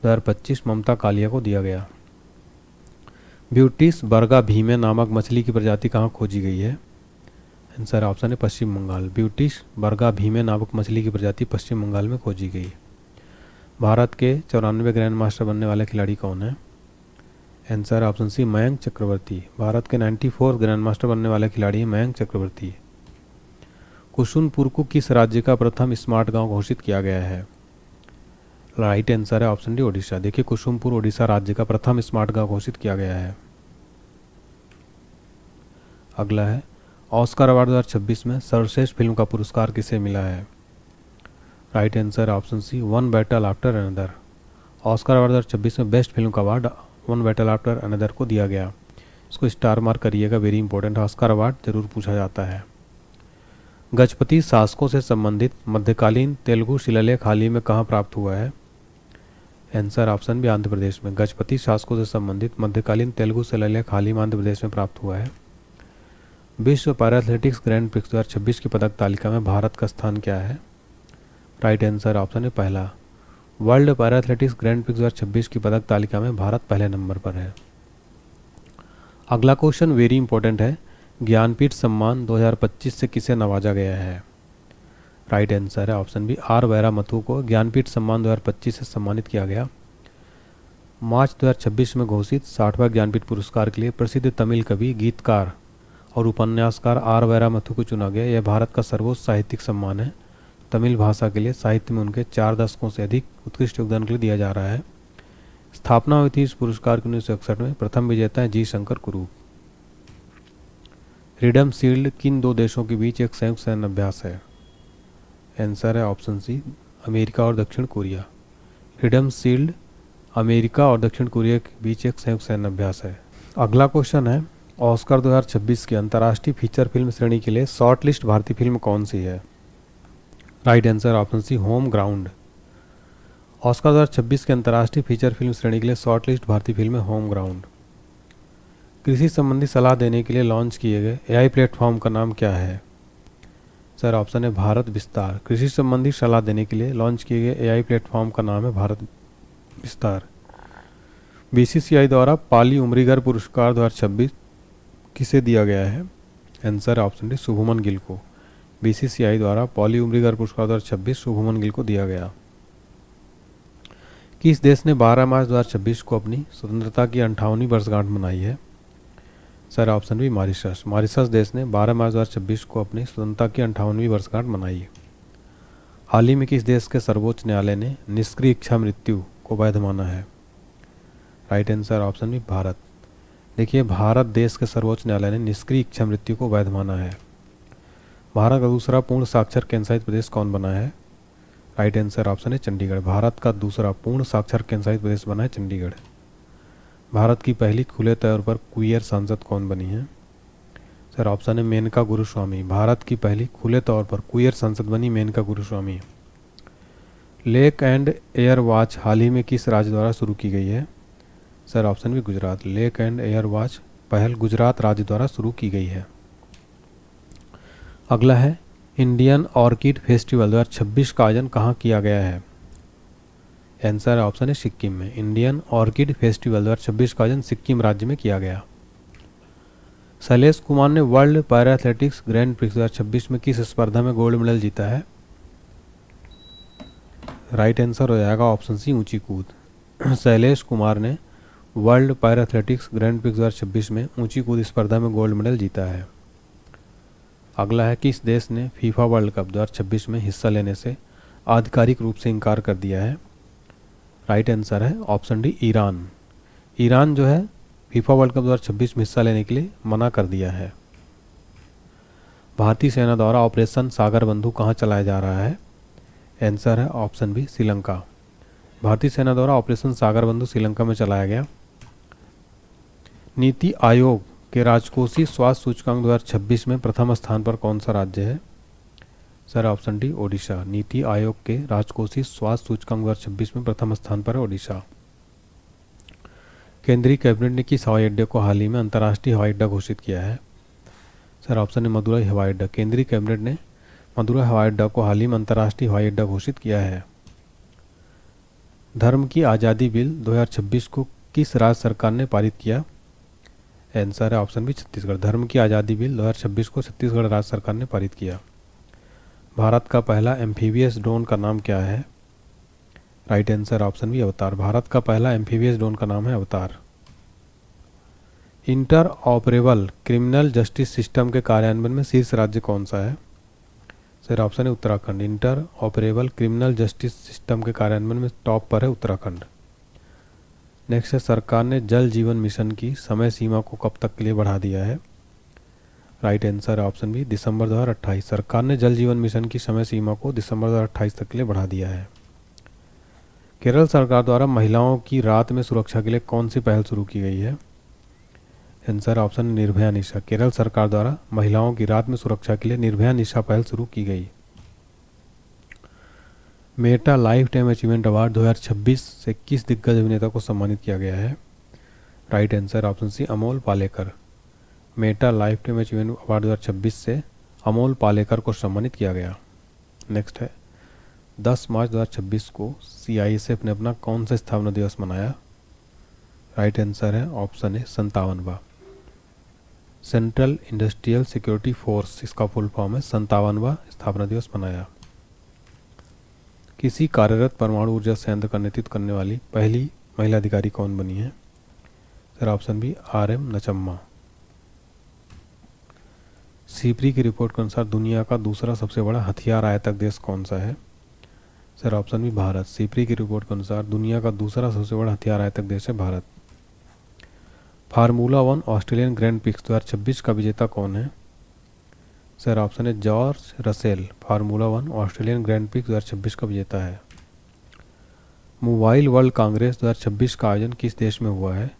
2025 ममता कालिया को दिया गया। ब्यूटिस बर्गा भीमे नामक मछली की प्रजाति कहाँ खोजी गई है? आंसर ऑप्शन है पश्चिम बंगाल। ब्यूटिस बर्गा भीमे नामक मछली की प्रजाति पश्चिम बंगाल में खोजी गई। भारत के 94 ग्रैंड मास्टर बनने वाले खिलाड़ी कौन है? आंसर ऑप्शन सी मयंक चक्रवर्ती। भारत के 94 ग्रैंड मास्टर बनने वाले खिलाड़ी हैं मयंक चक्रवर्ती। कुसुमपुर को किस राज्य का प्रथम स्मार्ट गांव घोषित किया गया है? राइट आंसर है ऑप्शन डी ओडिशा। देखिए कुसुमपुर ओडिशा राज्य का प्रथम स्मार्ट गांव घोषित किया गया है। अगला है ऑस्कर अवार्ड 2026 में सर्वश्रेष्ठ फिल्म का पुरस्कार किसे मिला है? Right answer option C one battle after another. Oscar award 2026 में बेस्ट फिल्म का award one battle after another को दिया गया। इसको स्टार मार्क करिएगा, वेरी इंपॉर्टेंट। ऑस्कर अवार्ड जरूर पूछा जाता है। गजपति शासकों से संबंधित मध्यकालीन तेलुगु शिलालेख हाल ही में कहाँ प्राप्त हुआ है? आंसर ऑप्शन भी आंध्र प्रदेश में। गजपति शासकों से संबंधित मध्यकालीन तेलुगु शिलालेख हाल ही में आंध्र प्रदेश में प्राप्त हुआ है। विश्व पैरा एथलेटिक्स ग्रैंड प्रिक्स 2026 की पदक तालिका में भारत का स्थान क्या है? राइट आंसर ऑप्शन है पहला। World para athletics grand prix 2026 की पदक तालिका में भारत पहले नंबर पर है। अगला क्वेश्चन वेरी इंपॉर्टेंट है। ज्ञानपीठ सम्मान 2025 से किसे नवाजा गया है? राइट आंसर है ऑप्शन बी आर वैरामथु को ज्ञानपीठ सम्मान 2025 से सम्मानित किया गया। मार्च 2026 में घोषित 60वां ज्ञानपीठ पुरस्कार के लिए प्रसिद्ध तमिल कवि, गीतकार और उपन्यासकार आर वैरामथु को चुना गया। यह भारत का सर्वोच्च साहित्यिक सम्मान है। तमिल भाषा के लिए साहित्य में उनके 4 दशकों से अधिक उत्कृष्ट योगदान के लिए दिया जा रहा है। स्थापना हुई थी इस पुरस्कार की 1961 में। प्रथम विजेता है जी शंकर कुरूप। फ्रीडम शील्ड किन 2 देशों के बीच एक संयुक्त सैन्य अभ्यास है? आंसर है ऑप्शन सी अमेरिका और दक्षिण कोरिया। फ्रीडम शील्ड अमेरिका और दक्षिण कोरिया के बीच एक संयुक्त सैन्य अभ्यास है। अगला क्वेश्चन है ऑस्कर 2026 की अंतर्राष्ट्रीय फीचर फिल्म श्रेणी के लिए शॉर्ट लिस्ट भारतीय फिल्म कौन सी है? Right answer option C home ground. Oscar 2026 के अंतर्राष्ट्रीय फीचर फिल्म श्रेणी के लिए शॉर्ट लिस्ट भारतीय फिल्म है होम ग्राउंड। कृषि संबंधी सलाह देने के लिए लॉन्च किए गए एआई प्लेटफॉर्म का नाम क्या है? सर ऑप्शन है भारत विस्तार। कृषि संबंधी सलाह देने के लिए लॉन्च किए गए एआई प्लेटफॉर्म का नाम है भारत विस्तार। बीसीसीआई द्वारा पाली उमरीगर पुरस्कार 2026 किसे दिया गया है? Answer option D Shubman Gill को। बीसीसीआई द्वारा पाली उमरीगर पुरस्कार 2026 शुभमन गिल को दिया गया। किस देश ने 12 मार्च 2026 को अपनी स्वतंत्रता की 58वीं वर्षगांठ मनाई है? Sir option B Mauritius. Mauritius देश ने 12 मार्च 2026 को अपनी स्वतंत्रता की 58वीं वर्षगांठ मनाई। हाल ही में किस देश के सर्वोच्च न्यायालय ने निष्क्रिय इच्छा मृत्यु को वैध माना है? Right answer option B Bharat. देखिए भारत देश के सर्वोच्च न्यायालय ने निष्क्रिय इच्छा मृत्यु को वैध माना है। भारत का दूसरा पूर्ण साक्षर केंद्रशासित प्रदेश कौन बना है? राइट आंसर ऑप्शन है चंडीगढ़। भारत का दूसरा पूर्ण साक्षर केंद्रशासित प्रदेश बना है चंडीगढ़। भारत की पहली खुले तौर पर क्वीयर सांसद कौन बनी है? सर ऑप्शन है मेनका गुरुस्वामी। भारत की पहली खुले तौर पर क्वीयर सांसद बनी Menaka Guruswamy. Lake and air watch हाल ही में किस राज्य द्वारा शुरू की गई है? सर ऑप्शन भी Gujarat. Lake and air watch पहल गुजरात राज्य द्वारा शुरू की गई है। अगला है इंडियन ऑर्किड फेस्टिवल 2026 का आयोजन कहाँ किया गया है? आंसर ऑप्शन है सिक्किम में। इंडियन ऑर्किड फेस्टिवल 2026 का आयोजन सिक्किम राज्य में किया गया। शैलेश कुमार ने world para athletics grand prix 2026 में किस स्पर्धा में गोल्ड मेडल जीता है? राइट आंसर हो जाएगा ऑप्शन सी ऊंची कूद। शैलेश कुमार ने world para athletics grand prix 2026 में ऊंची कूद स्पर्धा में गोल्ड मेडल जीता है। अगला है किस देश ने फीफा वर्ल्ड कप 2026 में हिस्सा लेने से आधिकारिक रूप से इनकार कर दिया है? राइट आंसर है ऑप्शन डी ईरान। ईरान जो है फीफा वर्ल्ड कप 2026 में हिस्सा लेने के लिए मना कर दिया है। भारतीय सेना द्वारा ऑपरेशन सागर बंधु कहाँ चलाया जा रहा है? आंसर है ऑप्शन बी श्रीलंका। भारतीय सेना द्वारा ऑपरेशन सागर बंधु श्रीलंका में चलाया गया। नीति आयोग के राजकोषीय स्वास्थ्य सूचकांक 2026 में प्रथम स्थान पर कौन सा राज्य है? Sir option D Odisha. NITI Aayog के राजकोषीय स्वास्थ्य सूचकांक 2026 में प्रथम स्थान पर है ओडिशा। केंद्रीय कैबिनेट ने किस हवाई अड्डे को हाल ही में अंतर्राष्ट्रीय हवाई अड्डा घोषित किया है? सर ऑप्शन है मदुरई हवाई अड्डा। केंद्रीय कैबिनेट ने मदुरई हवाई अड्डा को हाल ही में अंतर्राष्ट्रीय हवाई अड्डा घोषित किया है। धर्म की आज़ादी बिल 2026 को किस राज्य सरकार ने पारित किया? आंसर है ऑप्शन बी छत्तीसगढ़। धर्म की आज़ादी बिल 2026 को छत्तीसगढ़ राज्य सरकार ने पारित किया। भारत का पहला एम्फीबियस ड्रोन का नाम क्या है? राइट आंसर ऑप्शन बी अवतार। भारत का पहला एम्फीबियस ड्रोन का नाम है अवतार। Inter operable criminal justice system के कार्यान्वयन में शीर्ष राज्य कौन सा है? सर ऑप्शन है Uttarakhand. Inter operable criminal justice system के कार्यान्वयन में टॉप पर है उत्तराखंड। नेक्स्ट है सरकार ने जल जीवन मिशन की समय सीमा को कब तक के लिए बढ़ा दिया है? राइट आंसर है ऑप्शन बी दिसंबर 2028। सरकार ने जल जीवन मिशन की समय सीमा को दिसंबर 2028 तक के लिए बढ़ा दिया है। केरल सरकार द्वारा महिलाओं की रात में सुरक्षा के लिए कौन सी पहल शुरू की गई है? आंसर ऑप्शन निर्भया निशा। केरल सरकार द्वारा महिलाओं की रात में सुरक्षा के लिए निर्भया निशा पहल शुरू की गई। Meta lifetime achievement award 2026 से किस दिग्गज अभिनेता को सम्मानित किया गया है? Right answer option C Amol Palekar. Meta lifetime achievement award 2026 से अमोल पालेकर को सम्मानित किया गया। नेक्स्ट है 10 मार्च 2026 को CISF ने अपना कौन सा स्थापना दिवस मनाया? राइट आंसर है ऑप्शन ए 57वां। सेंट्रल इंडस्ट्रियल सिक्योरिटी फोर्स इसका फुल फॉर्म है, 57वां स्थापना दिवस मनाया। किसी कार्यरत परमाणु ऊर्जा संयंत्र का नेतृत्व करने वाली पहली महिला अधिकारी कौन बनी है? Sir option B RM Nachamma. SIPRI की रिपोर्ट के अनुसार दुनिया का दूसरा सबसे बड़ा हथियार आयातक देश कौन सा है? Sir option B Bharat. SIPRI की रिपोर्ट के अनुसार दुनिया का दूसरा सबसे बड़ा हथियार आयातक देश है Bharat. Formula 1 Australian grand prix 2026 का विजेता कौन है? सर ऑप्शन है George Russell. Formula 1 Australian grand prix 2026 का विजेता है। मोबाइल वर्ल्ड कांग्रेस 2026 का आयोजन किस देश में हुआ है?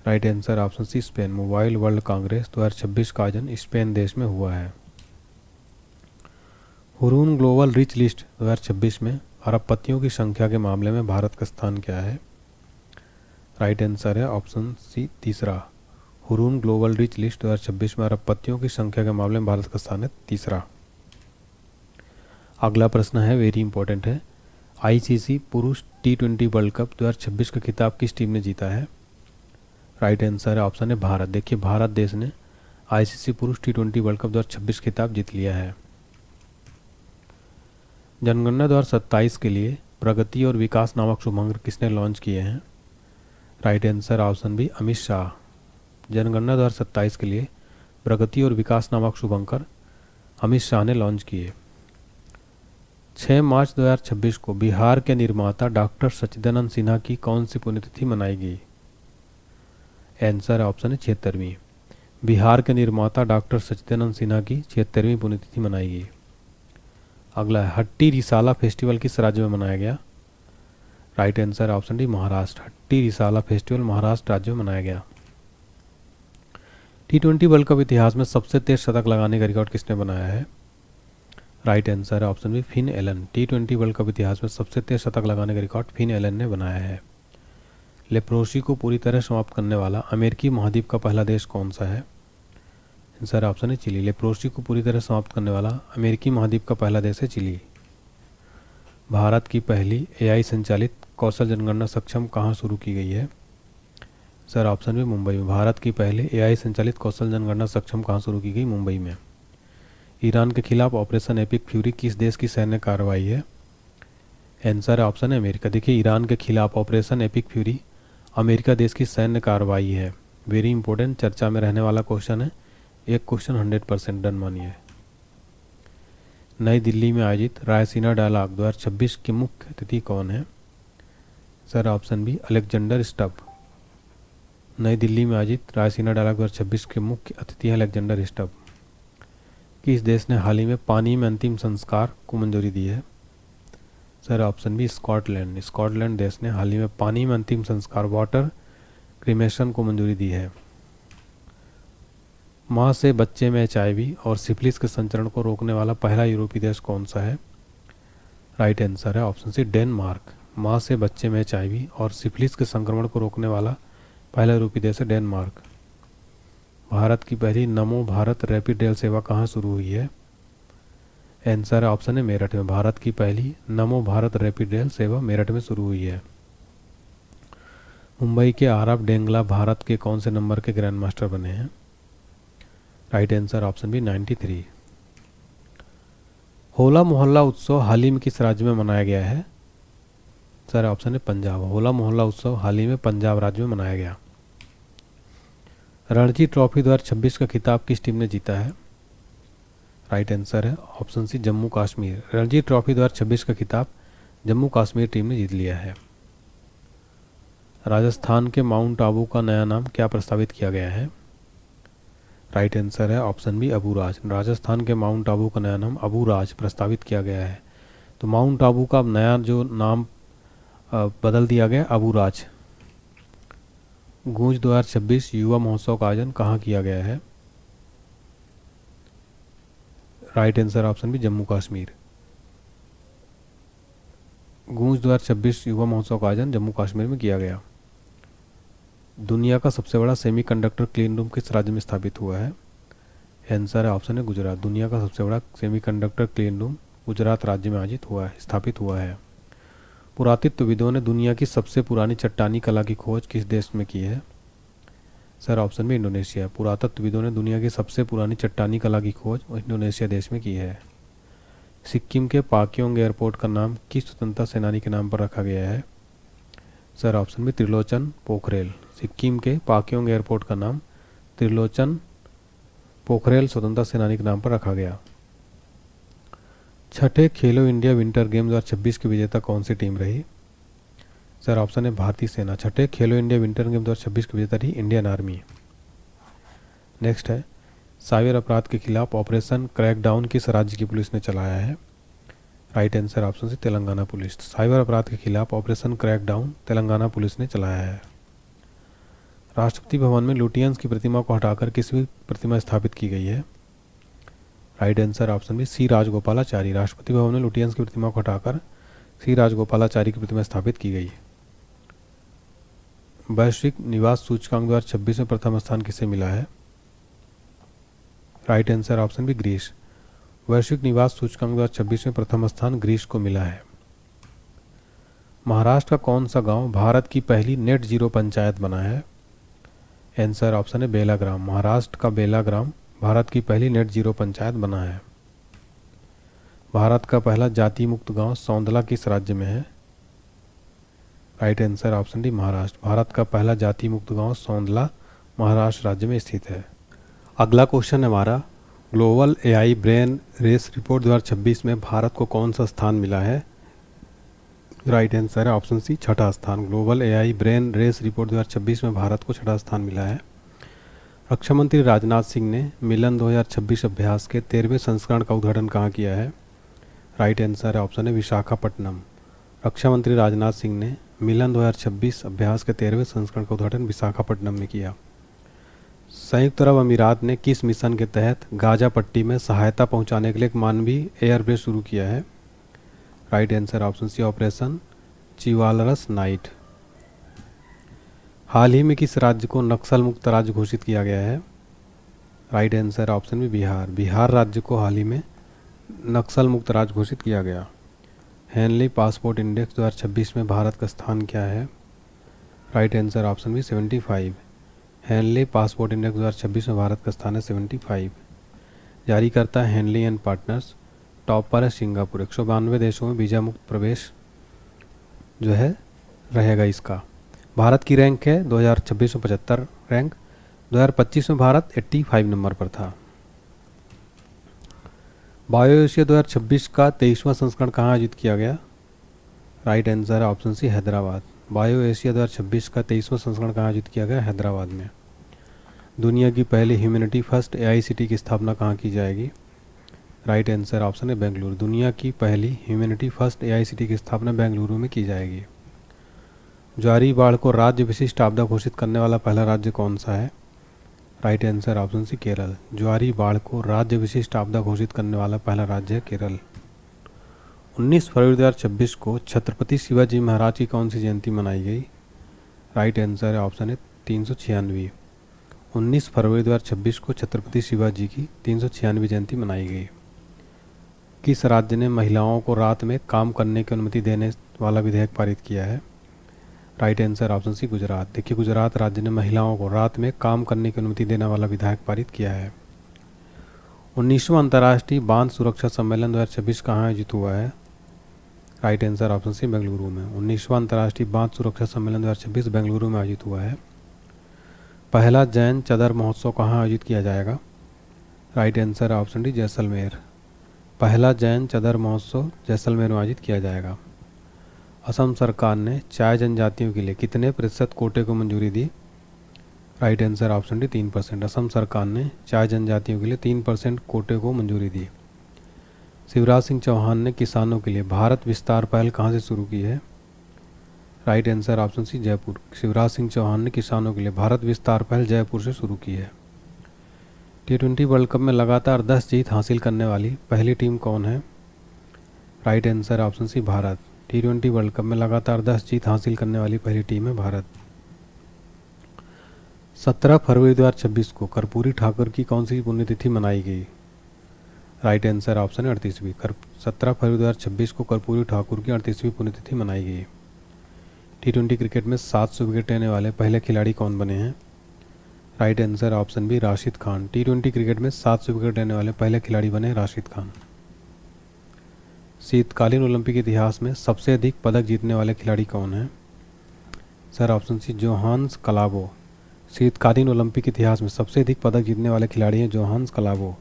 Right answer option C Spain. Mobile world congress 2026 का आयोजन स्पेन देश में हुआ है। हुरून ग्लोबल रिच लिस्ट 2026 में अरबपतियों की संख्या के मामले में भारत का स्थान क्या है? राइट आंसर है ऑप्शन सी तीसरा। हुरून ग्लोबल रिच लिस्ट 2026 में अरबपतियों की संख्या के मामले में भारत का स्थान है तीसरा। अगला प्रश्न है वेरी इंपॉर्टेंट है। ICC पुरुष T20 वर्ल्ड कप 2026 का खिताब किस टीम ने जीता है? राइट आंसर है ऑप्शन है भारत। देखिए भारत देश ने ICC पुरुष T20 वर्ल्ड कप 2026 खिताब जीत लिया है। जनगणना 2027 के लिए प्रगति और विकास नामक शुभांक किसने लॉन्च किए हैं? Right answer option B Amit Shah. जनगणना 2027 के लिए प्रगति और विकास नामक शुभंकर अमित शाह ने लॉन्च किए। 6 मार्च 2026 को बिहार के निर्माता डॉक्टर सच्चिदानंद सिन्हा की कौन सी पुण्यतिथि मनाई गई? आंसर ऑप्शन है 76वीं। बिहार के निर्माता डॉक्टर सच्चिदानंद सिन्हा की 76वीं पुण्यतिथि मनाई गई। अगला है हट्टी रिसाला फेस्टिवल किस राज्य में मनाया गया? Right answer option D Maharashtra. हट्टी रिसाला फेस्टिवल महाराष्ट्र राज्य में मनाया गया। T20 वर्ल्ड कप इतिहास में सबसे तेज शतक लगाने का रिकॉर्ड किसने बनाया है? राइट आंसर है option B Finn Allen. T20 world cup इतिहास में सबसे तेज शतक लगाने का रिकॉर्ड फिन एलन ने बनाया है। लेप्रोसी को पूरी तरह समाप्त करने वाला अमेरिकी महाद्वीप का पहला देश कौन सा है? आंसर ऑप्शन है चिली। लेप्रोसी को पूरी तरह समाप्त करने वाला अमेरिकी महाद्वीप का पहला देश है चिली। भारत की पहली AI संचालित कौशल जनगणना सक्षम कहाँ शुरू की गई है? सर ऑप्शन में मुंबई में। भारत की पहले AI संचालित कौशल जनगणना सक्षम कहाँ शुरू की गई? मुंबई में। ईरान के खिलाफ ऑपरेशन एपिक फ्यूरी किस देश की सैन्य कार्रवाई है? आंसर ऑप्शन है अमेरिका। देखिए ईरान के खिलाफ ऑपरेशन एपिक फ्यूरी अमेरिका देश की सैन्य कार्रवाई है। वेरी इंपॉर्टेंट चर्चा में रहने वाला क्वेश्चन है। एक क्वेश्चन 100% डन मानिए। नई दिल्ली में आयोजित रायसीना डायलॉग 2026 के मुख्य अतिथि कौन है? Sir option B Alexander Stubb. नई दिल्ली में आयोजित रायसीना डायलॉग 2026 के मुख्य अतिथि हैं अलेक्जेंडर स्टब। किस देश ने हाल ही में पानी में अंतिम संस्कार को मंजूरी दी है? Sir option B Scotland. Scotland देश ने हाल ही में पानी में अंतिम संस्कार वाटर क्रीमेशन को मंजूरी दी है। माँ से बच्चे में HIV और सिफिलिस के संचरण को रोकने वाला पहला यूरोपीय देश कौन सा है? राइट आंसर है ऑप्शन सी डेनमार्क। माँ से बच्चे में HIV और सिफिलिस के संक्रमण को रोकने वाला पहला यूरोपीय देश है डेनमार्क। भारत की पहली नमो भारत रैपिड रेल सेवा कहाँ शुरू हुई है? आंसर है ऑप्शन है मेरठ में। भारत की पहली नमो भारत रैपिड रेल सेवा मेरठ में शुरू हुई है। मुंबई के आरव डेंगला भारत के कौन से नंबर के ग्रैंड मास्टर बने हैं? Right answer option B 93। Hola मोहल्ला उत्सव हाल ही में किस राज्य में मनाया गया है? सर ऑप्शन है पंजाब। होला मोहल्ला उत्सव हाल ही में पंजाब राज्य में मनाया गया। रणजी ट्रॉफी 2026 का खिताब किस टीम ने जीता है? राइट आंसर है option C Jammu Kashmir. Ranji trophy 2026 का खिताब जम्मू कश्मीर टीम ने जीत लिया है। राजस्थान के माउंट आबू का नया नाम क्या प्रस्तावित किया गया है? राइट आंसर है ऑप्शन बी अबूराज। राजस्थान के माउंट आबू का नया नाम अबूराज प्रस्तावित किया गया है। तो माउंट आबू का नया जो नाम बदल दिया गया अबूराज। गूंज 2026 युवा महोत्सव का आयोजन कहाँ किया गया है? Right answer option B Jammu Kashmir. Goonj 2026 युवा महोत्सव का आयोजन जम्मू कश्मीर में किया गया। दुनिया का सबसे बड़ा सेमीकंडक्टर क्लीन रूम किस राज्य में स्थापित हुआ है? आंसर है ऑप्शन है गुजरात। दुनिया का सबसे बड़ा सेमीकंडक्टर क्लीन रूम गुजरात राज्य में स्थापित हुआ है। पुरातत्वविदों ने दुनिया की सबसे पुरानी चट्टानी कला की खोज किस देश में की है? सर ऑप्शन में इंडोनेशिया। पुरातत्वविदों ने दुनिया की सबसे पुरानी चट्टानी कला की खोज इंडोनेशिया देश में की है। सिक्किम के पाक्योंग एयरपोर्ट का नाम किस स्वतंत्रता सेनानी के नाम पर रखा गया है? सर ऑप्शन में त्रिलोचन पोखरेल। सिक्किम के पाक्योंग एयरपोर्ट का नाम त्रिलोचन पोखरेल स्वतंत्रता सेनानी के नाम पर रखा गया। छठे खेलो इंडिया विंटर गेम्स 2026 की विजेता कौन सी टीम रही? सर ऑप्शन है भारतीय सेना। छठे खेलो इंडिया विंटर गेम्स 2026 की विजेता रही इंडियन आर्मी। नेक्स्ट है साइबर अपराध के खिलाफ ऑपरेशन क्रैकडाउन किस राज्य की पुलिस ने चलाया है? राइट आंसर ऑप्शन से तेलंगाना पुलिस। साइबर अपराध के खिलाफ ऑपरेशन क्रैकडाउन तेलंगाना पुलिस ने चलाया है। राष्ट्रपति भवन में लुटियंस की प्रतिमा को हटाकर किसकी प्रतिमा स्थापित की गई है? Right answer option B C Rajagopalachari. Rashtrapati Bhavan में लुटियंस की प्रतिमा को हटाकर सी राजगोपालाचारी की प्रतिमा स्थापित की गई। वैश्विक निवास सूचकांक 2026 में प्रथम स्थान किसे मिला है? Right answer option B Greece. वैश्विक निवास सूचकांक 2026 में प्रथम स्थान ग्रीस को मिला है। महाराष्ट्र का कौन सा गांव भारत की पहली नेट जीरो पंचायत बना है? आंसर ऑप्शन है बेलाग्राम। महाराष्ट्र का बेलाग्राम भारत की पहली नेट जीरो पंचायत बना है। भारत का पहला जाति मुक्त गांव सौंदला किस राज्य में है? Right answer option D Maharashtra. Bharat का पहला जाति मुक्त गांव सौंदला महाराष्ट्र राज्य में स्थित है। अगला क्वेश्चन है हमारा global AI brain race report 2026 में भारत को कौन सा स्थान मिला है? राइट आंसर है ऑप्शन सी छठा स्थान। Global AI brain race report 2026 में भारत को छठा स्थान मिला है। रक्षा मंत्री राजनाथ सिंह ने मिलन 2026 अभ्यास के 13वें संस्करण का उद्घाटन कहाँ किया है? राइट आंसर है ऑप्शन है विशाखापट्टनम। रक्षा मंत्री राजनाथ सिंह ने मिलन 2026 अभ्यास के 13वें संस्करण का उद्घाटन विशाखापट्टनम में किया। संयुक्त अरब अमीरात ने किस मिशन के तहत गाजा पट्टी में सहायता पहुंचाने के लिए एक मानवीय एयरबेस शुरू किया है? Right answer option C operation chivalrous knight. हाल ही में किस राज्य को नक्सल मुक्त राज्य घोषित किया गया है? राइट आंसर ऑप्शन में बिहार। बिहार राज्य को हाल ही में नक्सल मुक्त राज्य घोषित किया गया। हेनली पासपोर्ट इंडेक्स 2026 में भारत का स्थान क्या है? Right answer option B 75। Henley passport index 2026 में भारत का स्थान है 75। जारी करता है हेनली एंड पार्टनर्स। टॉप पर है सिंगापुर। 192 देशों में वीज़ा मुक्त प्रवेश जो है रहेगा इसका। भारत की रैंक है 2026 में 75 रैंक। 2025 में भारत 85 नंबर पर था। बायो एशिया 2026 का 23वां संस्करण कहाँ आयोजित किया गया? राइट आंसर है option C Hyderabad. Bio Asia 2026 का 23वां संस्करण कहाँ आयोजित किया गया? हैदराबाद में। दुनिया की पहली ह्यूमैनिटी फर्स्ट एआईसीटी की स्थापना कहाँ की जाएगी? राइट आंसर ऑप्शन है बेंगलुरु। दुनिया की पहली ह्यूमैनिटी फर्स्ट एआईसीटी की स्थापना बेंगलुरु में की जाएगी। ज्वारी बाढ़ को राज्य विशिष्ट आपदा घोषित करने वाला पहला राज्य कौन सा है? Right answer option C Kerala. ज्वारी बाढ़ को राज्य विशिष्ट आपदा घोषित करने वाला पहला राज्य है केरल। 19 फरवरी 2026 को छत्रपति शिवाजी महाराज की कौन सी जयंती मनाई गई? राइट आंसर है ऑप्शन है 396। 19 फरवरी 2026 को छत्रपति शिवाजी की 396वीं जयंती मनाई गई। किस राज्य ने महिलाओं को रात में काम करने की अनुमति देने वाला विधेयक पारित किया है? Right answer option C Gujarat. देखिए गुजरात राज्य ने महिलाओं को रात में काम करने की अनुमति देने वाला विधेयक पारित किया है। 19वां अंतर्राष्ट्रीय बांध सुरक्षा सम्मेलन 2026 कहाँ आयोजित हुआ है? Right answer option C Bengaluru में। 19वां अंतर्राष्ट्रीय बांध सुरक्षा सम्मेलन 2026 बेंगलुरु में आयोजित हुआ है। पहला जैन चदर महोत्सव कहाँ आयोजित किया जाएगा? Right answer option D Jaisalmer. पहला जैन चदर महोत्सव जैसलमेर में आयोजित किया जाएगा। असम सरकार ने चाय जनजातियों के लिए कितने प्रतिशत कोटे को मंजूरी दी? Right answer option D 3%। Assam सरकार ने चाय जनजातियों के लिए 3% कोटे को मंजूरी दी। शिवराज सिंह चौहान ने किसानों के लिए भारत विस्तार पहल कहाँ से शुरू की है? Right answer option C Jaipur. Shivraj Singh Chouhan ने किसानों के लिए भारत विस्तार पहल जयपुर से शुरू की है। T20 वर्ल्ड कप में लगातार 10 जीत हासिल करने वाली पहली टीम कौन है? Right answer option C Bharat. T20 world cup में लगातार 10 जीत हासिल करने वाली पहली टीम है भारत। 17 फरवरी 2026 को कर्पूरी ठाकुर की कौन सी पुण्यतिथि मनाई गई? राइट आंसर ऑप्शन है 38वीं। 17 फरवरी 2026 को कर्पूरी ठाकुर की 38वीं पुण्यतिथि मनाई गई। T20 क्रिकेट में 700 विकेट लेने वाले पहले खिलाड़ी कौन बने हैं? Right answer option B Rashid Khan. T20 cricket में 700 विकेट लेने वाले पहले खिलाड़ी बने राशिद खान। शीतकालीन ओलंपिक इतिहास में सबसे अधिक पदक जीतने वाले खिलाड़ी कौन हैं? Sir option C Johannes Klaebo. शीतकालीन ओलंपिक इतिहास में सबसे अधिक पदक जीतने वाले खिलाड़ी हैं Johannes Klaebo.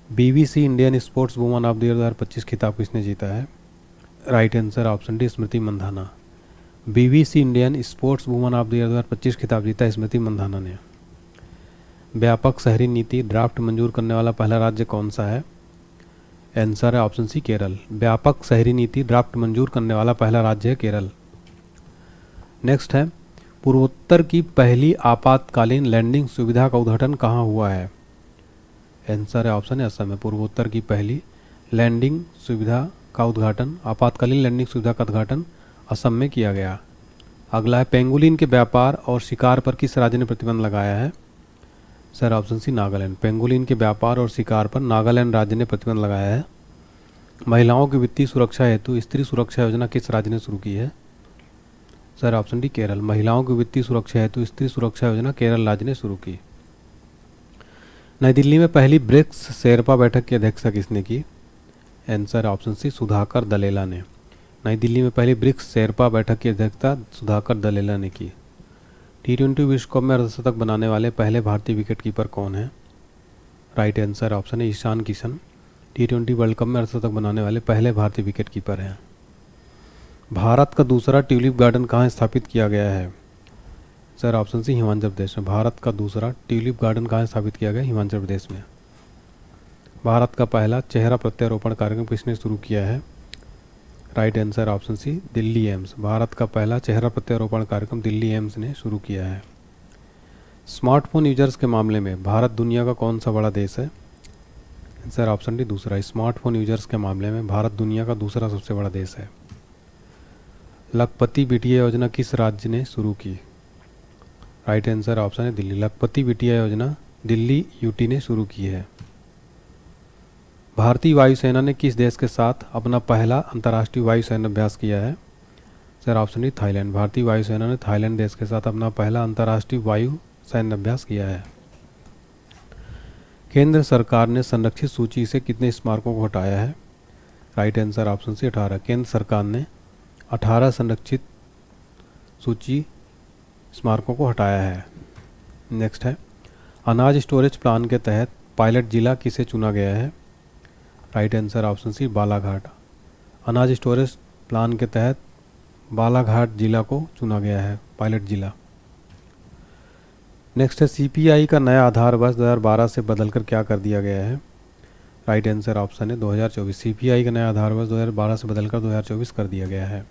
BBC Indian sports woman of the year 2025 खिताब किसने जीता है? Right answer option D Smriti Mandhana. BBC Indian sports woman of the year 2025 खिताब जीता स्मृति मंधाना ने। व्यापक शहरी नीति ड्राफ्ट मंजूर करने वाला पहला राज्य कौन सा है? आंसर है ऑप्शन सी केरल। व्यापक शहरी नीति ड्राफ्ट मंजूर करने वाला पहला राज्य है केरल। नेक्स्ट है पूर्वोत्तर की पहली आपातकालीन लैंडिंग सुविधा का उद्घाटन कहाँ हुआ है? आंसर है ऑप्शन है असम में। पूर्वोत्तर की पहली लैंडिंग सुविधा का उद्घाटन आपातकालीन लैंडिंग सुविधा का उद्घाटन असम में किया गया। अगला है पेंगुलिन के व्यापार और शिकार पर किस राज्य ने प्रतिबंध लगाया है? Sir option C Nagaland. Pangolin के व्यापार और शिकार पर नागालैंड राज्य ने प्रतिबंध लगाया है। महिलाओं की वित्तीय सुरक्षा हेतु स्त्री सुरक्षा योजना किस राज्य ने शुरू की है? Sir option D Kerala. महिलाओं की वित्तीय सुरक्षा हेतु स्त्री सुरक्षा योजना केरल राज्य ने शुरू की। नई दिल्ली में पहली ब्रिक्स शेरपा बैठक की अध्यक्षता किसने की? आंसर ऑप्शन सी सुधाकर दलेला ने। नई दिल्ली में पहली ब्रिक्स शेरपा बैठक की अध्यक्षता सुधाकर दलेला ने की। T20 विश्व कप में अर्धशतक बनाने वाले पहले भारतीय विकेट कीपर कौन है? राइट आंसर ऑप्शन है Ishan Kishan. T20 world cup में अर्धशतक बनाने वाले पहले भारतीय विकेट कीपर हैं। भारत का दूसरा ट्यूलिप गार्डन कहाँ स्थापित किया गया है? सर ऑप्शन सी हिमाचल प्रदेश में। भारत का दूसरा ट्यूलिप गार्डन कहाँ स्थापित किया गया? हिमाचल प्रदेश में। भारत का पहला चेहरा प्रत्यारोपण कार्यक्रम किसने शुरू किया है? Right answer option C Delhi AIIMS. Bharat का पहला चेहरा प्रत्यारोपण कार्यक्रम दिल्ली एम्स ने शुरू किया है। स्मार्टफोन यूजर्स के मामले में भारत दुनिया का कौन सा बड़ा देश है? आंसर ऑप्शन डी दूसरा। स्मार्टफोन यूजर्स के मामले में भारत दुनिया का दूसरा सबसे बड़ा देश है। लखपति बिटिया योजना किस राज्य ने शुरू की? राइट आंसर ऑप्शन है दिल्ली। लखपति बिटिया योजना दिल्ली यूटी ने शुरू की है। भारतीय वायुसेना ने किस देश के साथ अपना पहला अंतर्राष्ट्रीय वायुसेना अभ्यास किया है? Sir option D Thailand. भारतीय वायुसेना ने थाईलैंड देश के साथ अपना पहला अंतर्राष्ट्रीय वायु सैन्य अभ्यास किया है। केंद्र सरकार ने संरक्षित सूची से कितने स्मारकों को हटाया है? Right answer option C 18। केंद्र सरकार ने 18 संरक्षित सूची स्मारकों को हटाया है। नेक्स्ट है अनाज स्टोरेज प्लान के तहत पायलट जिला किसे चुना गया है? Right answer option C Balaghat. अनाज स्टोरेज प्लान के तहत बालाघाट जिला को चुना गया है पायलट जिला। नेक्स्ट है सीपीआई का नया आधार वर्ष 2012 से बदलकर क्या कर दिया गया है। राइट आंसर ऑप्शन है 2024। सीपीआई का नया आधार वर्ष 2012 से बदलकर 2024 कर दिया गया है।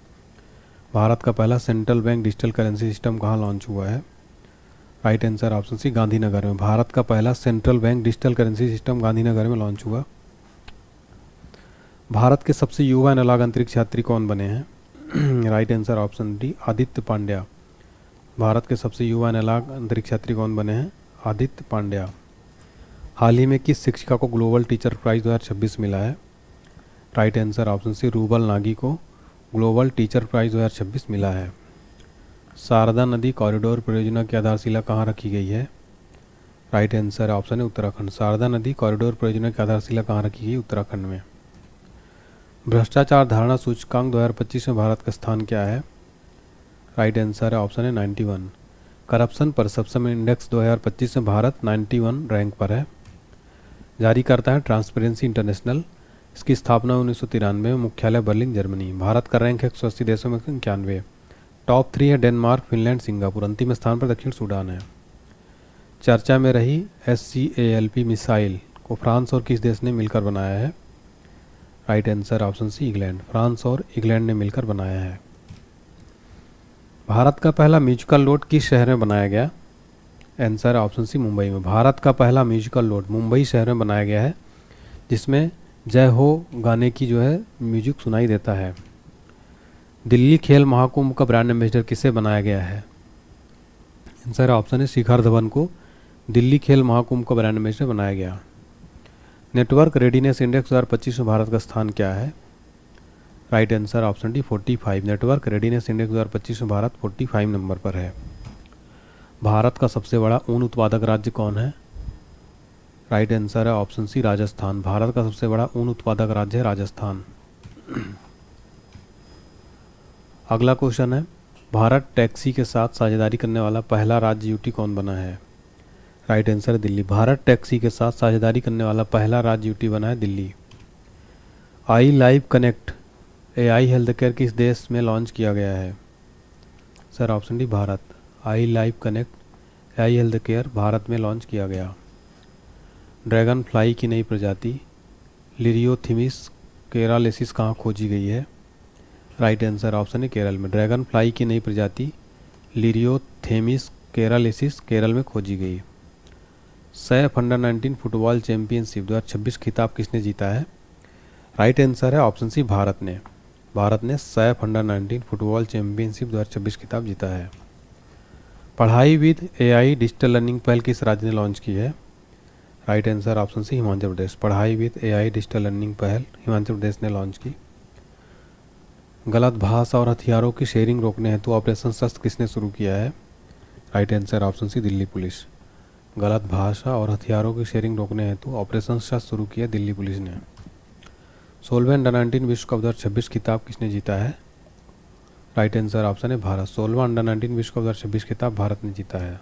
भारत का पहला central bank digital currency system कहाँ लॉन्च हुआ है। Right answer option C Gandhinagar में। भारत का पहला central bank digital currency system Gandhinagar में लॉन्च हुआ। भारत के सबसे युवा एनालॉग अंतरिक्ष यात्री कौन बने हैं। Right answer option D Aditya Pandya. Bharat के सबसे युवा एनालॉग अंतरिक्ष यात्री कौन बने हैं, आदित्य पांड्या। हाल ही में किस शिक्षिका को ग्लोबल टीचर प्राइज 2026 मिला है। Right answer option C Rubal Nagi को ग्लोबल टीचर प्राइज 2026 मिला है। शारदा नदी कॉरिडोर परियोजना की आधारशिला कहाँ रखी गई है। राइट आंसर ऑप्शन है उत्तराखंड। शारदा नदी कॉरिडोर परियोजना की आधारशिला कहाँ रखी गई, उत्तराखंड में। भ्रष्टाचार धारणा सूचकांक 2025 में भारत का स्थान क्या है। राइट आंसर है ऑप्शन है 91। करप्शन परसेप्शन इंडेक्स 2025 में भारत 91 रैंक पर है। जारी करता है ट्रांसपेरेंसी इंटरनेशनल। इसकी स्थापना 1993 में, मुख्यालय बर्लिन जर्मनी। भारत का रैंक है 180 देशों में 91। टॉप 3 है डेनमार्क, फिनलैंड, सिंगापुर। अंतिम स्थान पर दक्षिण सूडान है। चर्चा में रही SCALP मिसाइल को फ्रांस और किस देश ने मिलकर बनाया है। Right answer option C England. France और इंग्लैंड ने मिलकर बनाया है। भारत का पहला म्यूजिकल नोट किस शहर में बनाया गया। आंसर ऑप्शन सी मुंबई में। भारत का पहला म्यूजिकल नोट मुंबई शहर में बनाया गया है, जिसमें जय हो गाने की जो है म्यूजिक सुनाई देता है। दिल्ली खेल महाकुंभ का ब्रांड एम्बेसडर किसे बनाया गया है। आंसर ऑप्शन है शिखर धवन को दिल्ली खेल महाकुंभ का ब्रांड एम्बेसडर बनाया गया। नेटवर्क रेडीनेस इंडेक्स 2025 में भारत का स्थान क्या है। Right answer option D 45। Network readiness index 2025 में भारत 45 नंबर पर है। भारत का सबसे बड़ा ऊन उत्पादक राज्य कौन है। राइट आंसर है ऑप्शन सी राजस्थान। भारत का सबसे बड़ा ऊन उत्पादक राज्य है राजस्थान। अगला क्वेश्चन है, भारत टैक्सी के साथ साझेदारी करने वाला पहला राज्य यूटी कौन बना है। राइट आंसर है दिल्ली। भारत टैक्सी के साथ साझेदारी करने वाला पहला राज्य यूटी बना है Delhi. I live connect AI health care किस देश में लॉन्च किया गया है। Sir option D Bharat. I live connect AI health care Bharat में लॉन्च किया गया। ड्रैगन फ्लाई की नई प्रजाति लिरियोथिमिस केरालेसिस कहाँ खोजी गई है। राइट आंसर ऑप्शन है केरल में। ड्रैगन फ्लाई की नई प्रजाति लिरियोथेमिस केरालेसिस केरल में खोजी गई। सैफ अंडर-19 फुटबॉल चैंपियनशिप 2026 खिताब किसने जीता है। राइट आंसर है ऑप्शन सी भारत ने। भारत ने सैफ अंडर-19 फुटबॉल चैंपियनशिप 2026 खिताब जीता है। पढ़ाई विद AI डिजिटल लर्निंग पहल किस राज्य ने लॉन्च की है। Right answer option C Himachal Pradesh. पढ़ाई विद AI डिजिटल लर्निंग पहल हिमाचल प्रदेश ने लॉन्च की। गलत भाषा और हथियारों की शेयरिंग रोकने हेतु ऑपरेशन शस्त्र किसने शुरू किया है। Right answer option C Delhi police. गलत भाषा और हथियारों की शेयरिंग रोकने हेतु ऑपरेशन शस्त्र शुरू किया दिल्ली पुलिस ने। 16वें अंडर-19 विश्व कप 2026 खिताब किसने जीता है। राइट आंसर ऑप्शन है भारत। 16वां अंडर-19 विश्व कप 2026 खिताब भारत ने जीता है।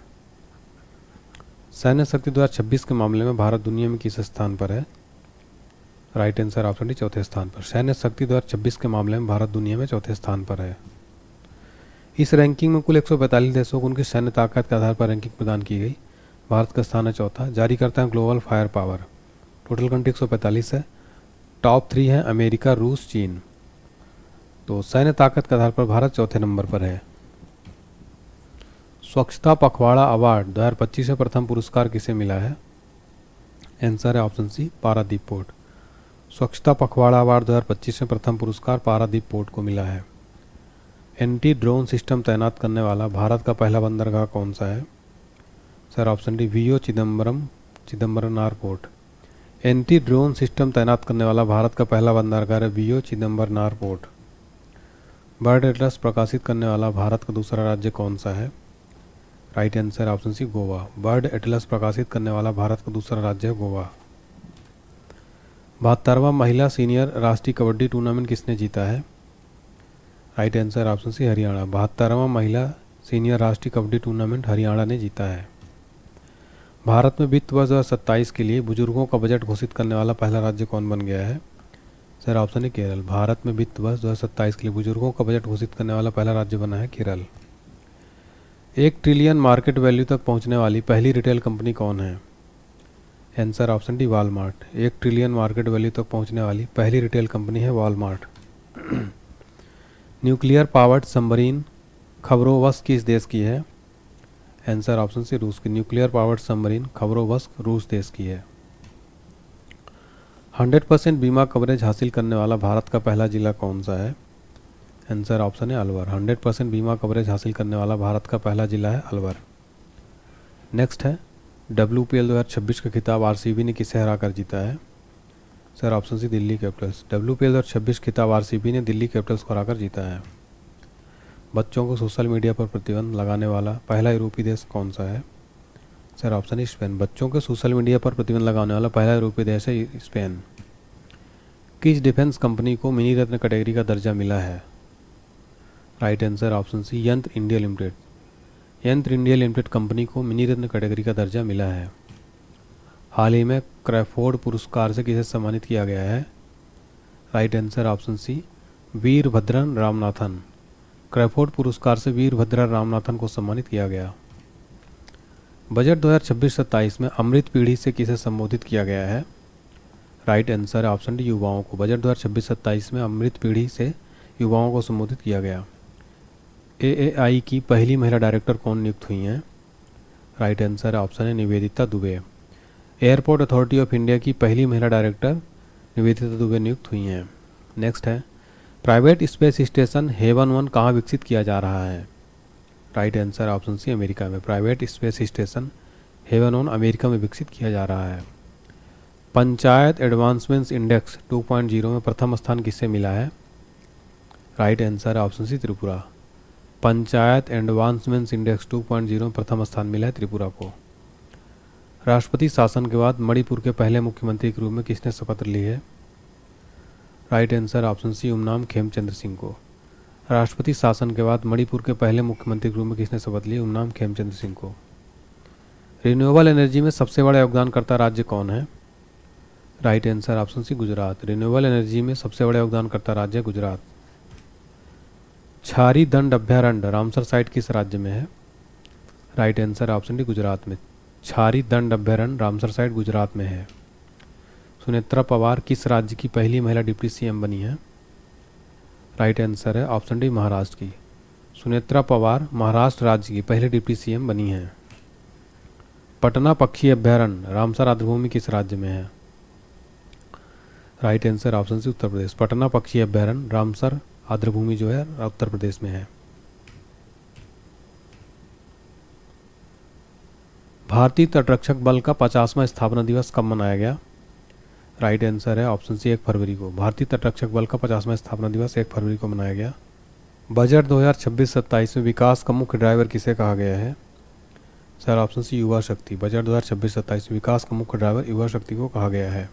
सैन्य शक्ति 2026 के मामले में भारत दुनिया में किस स्थान पर है। राइट आंसर ऑप्शन डी चौथे स्थान पर। सैन्य शक्ति 2026 के मामले में भारत दुनिया में चौथे स्थान पर है। इस रैंकिंग में कुल 145 देशों को उनकी सैन्य ताकत के आधार पर रैंकिंग प्रदान की गई। भारत का स्थान है चौथा। जारी करता है global fire power. Total country 145 है। टॉप 3 है अमेरिका, रूस, चीन। तो सैन्य ताकत के आधार पर भारत चौथे नंबर पर है। स्वच्छता पखवाड़ा अवार्ड 2025 में प्रथम पुरस्कार किसे मिला है। आंसर है ऑप्शन सी पारादीप पोर्ट। स्वच्छता पखवाड़ा अवार्ड 2025 में प्रथम पुरस्कार पारादीप पोर्ट को मिला है। एंटी ड्रोन सिस्टम तैनात करने वाला भारत का पहला बंदरगाह कौन सा है। Sir option D VO Chidambaram airport. Anti drone system तैनात करने वाला भारत का पहला बंदरगाह है VO Chidambaram airport. Bird atlas प्रकाशित करने वाला भारत का दूसरा राज्य कौन सा है। Right answer option C Goa. Bird atlas प्रकाशित करने वाला भारत का दूसरा राज्य है गोवा। 72वां महिला सीनियर राष्ट्रीय कबड्डी टूर्नामेंट किसने जीता है। Right answer option C Haryana. 72वां महिला सीनियर राष्ट्रीय कबड्डी टूर्नामेंट हरियाणा ने जीता है। भारत में वित्त वर्ष 2027 के लिए बुजुर्गों का बजट घोषित करने वाला पहला राज्य कौन बन गया है। सर ऑप्शन है केरल। भारत में वित्त वर्ष 2027 के लिए बुजुर्गों का बजट घोषित करने वाला पहला राज्य बना है केरल। 1 ट्रिलियन मार्केट वैल्यू तक पहुंचने वाली पहली रिटेल कंपनी कौन है? Answer option D Walmart. 1 trillion market value तक पहुंचने वाली पहली रिटेल कंपनी है वॉलमार्ट। न्यूक्लियर पावर्ड सबमरीन खबरोवस्क किस देश की है? आंसर ऑप्शन सी रूस की। न्यूक्लियर पावर्ड सबमरीन खबरोवस्क रूस देश की है। 100% बीमा कवरेज हासिल करने वाला भारत का पहला जिला कौन सा है? आंसर ऑप्शन है अलवर। 100% बीमा कवरेज हासिल करने वाला भारत का पहला जिला है अलवर। नेक्स्ट है WPL 2026 का खिताब RCB ने किसे हराकर जीता है? Sir option C Delhi Capitals. WPL 2026 खिताब RCB ने दिल्ली कैपिटल्स को हराकर जीता है। बच्चों को सोशल मीडिया पर प्रतिबंध लगाने वाला पहला यूरोपीय देश कौन सा है? सर ऑप्शन है स्पेन। बच्चों के सोशल मीडिया पर प्रतिबंध लगाने वाला पहला यूरोपीय देश है स्पेन। किस डिफेंस कंपनी को मिनी रत्न कैटेगरी का दर्जा मिला है? राइट आंसर ऑप्शन सी यंत्र इंडिया लिमिटेड। यंत्र इंडिया लिमिटेड कंपनी को मिनी रत्न कैटेगरी का दर्जा मिला है। हाल ही में क्रैफोर्ड पुरस्कार से किसे सम्मानित किया गया है? Right answer option C Veerabhadran Ramanathan. Crafoord पुरस्कार से वीरभद्रन रामनाथन को सम्मानित किया गया। बजट 2026-27 में अमृत पीढ़ी से किसे संबोधित किया गया है? राइट आंसर ऑप्शन डी युवाओं को। बजट 2026-27 में अमृत पीढ़ी से युवाओं को संबोधित किया गया। AAI की पहली महिला डायरेक्टर कौन नियुक्त हुई हैं? राइट आंसर ऑप्शन है Nivedita Dubey. Airport authority of India की पहली महिला डायरेक्टर निवेदिता दुबे नियुक्त हुई हैं। नेक्स्ट है प्राइवेट स्पेस स्टेशन हेवन 1 कहाँ विकसित किया जा रहा है? Right answer option C America में। Private space station Haven 1 America में विकसित किया जा रहा है। पंचायत एडवांसमेंट इंडेक्स 2.0 में प्रथम स्थान किससे मिला है? Right answer option C Tripura. Panchayat advancement index 2.0 में प्रथम स्थान मिला है त्रिपुरा को। राष्ट्रपति शासन के बाद मणिपुर के पहले मुख्यमंत्री के रूप में किसने शपथ ली है? Right answer option C Yumnam Khemchand Singh को। राष्ट्रपति शासन के बाद मणिपुर के पहले मुख्यमंत्री के रूप में किसने शपथ ली? उमनाम खेमचंद्र सिंह को। रिन्यूएबल एनर्जी में सबसे बड़ा योगदानकर्ता राज्य कौन है? Right answer option C Gujarat. Renewable energy में सबसे बड़ा योगदानकर्ता राज्य गुजरात। छारी दंड अभ्यारण्य रामसर साइट किस राज्य में है? Right answer option D Gujarat में। छारी दंड अभ्यारण्य रामसर साइट गुजरात में है। सुनेत्रा पवार किस राज्य की पहली महिला डिप्टी CM बनी है? राइट आंसर है ऑप्शन डी महाराष्ट्र की। सुनेत्रा पवार महाराष्ट्र राज्य की पहली डिप्टी CM बनी है। पटना पक्षी अभ्यारण्य रामसर आर्द्रभूमि किस राज्य में है? राइट आंसर ऑप्शन सी उत्तर प्रदेश। पटना पक्षी अभ्यारण्य रामसर आर्द्रभूमि जो है उत्तर प्रदेश में है। भारतीय तटरक्षक बल का 50वां स्थापना दिवस कब मनाया गया? राइट आंसर है ऑप्शन सी 1 फरवरी को। भारतीय तटरक्षक बल का 50वां स्थापना दिवस 1 फरवरी को मनाया गया। बजट 2026-27 में विकास का मुख्य ड्राइवर किसे कहा गया है? सर ऑप्शन सी युवा शक्ति। बजट 2026-27 में विकास का मुख्य ड्राइवर युवा शक्ति को कहा गया है।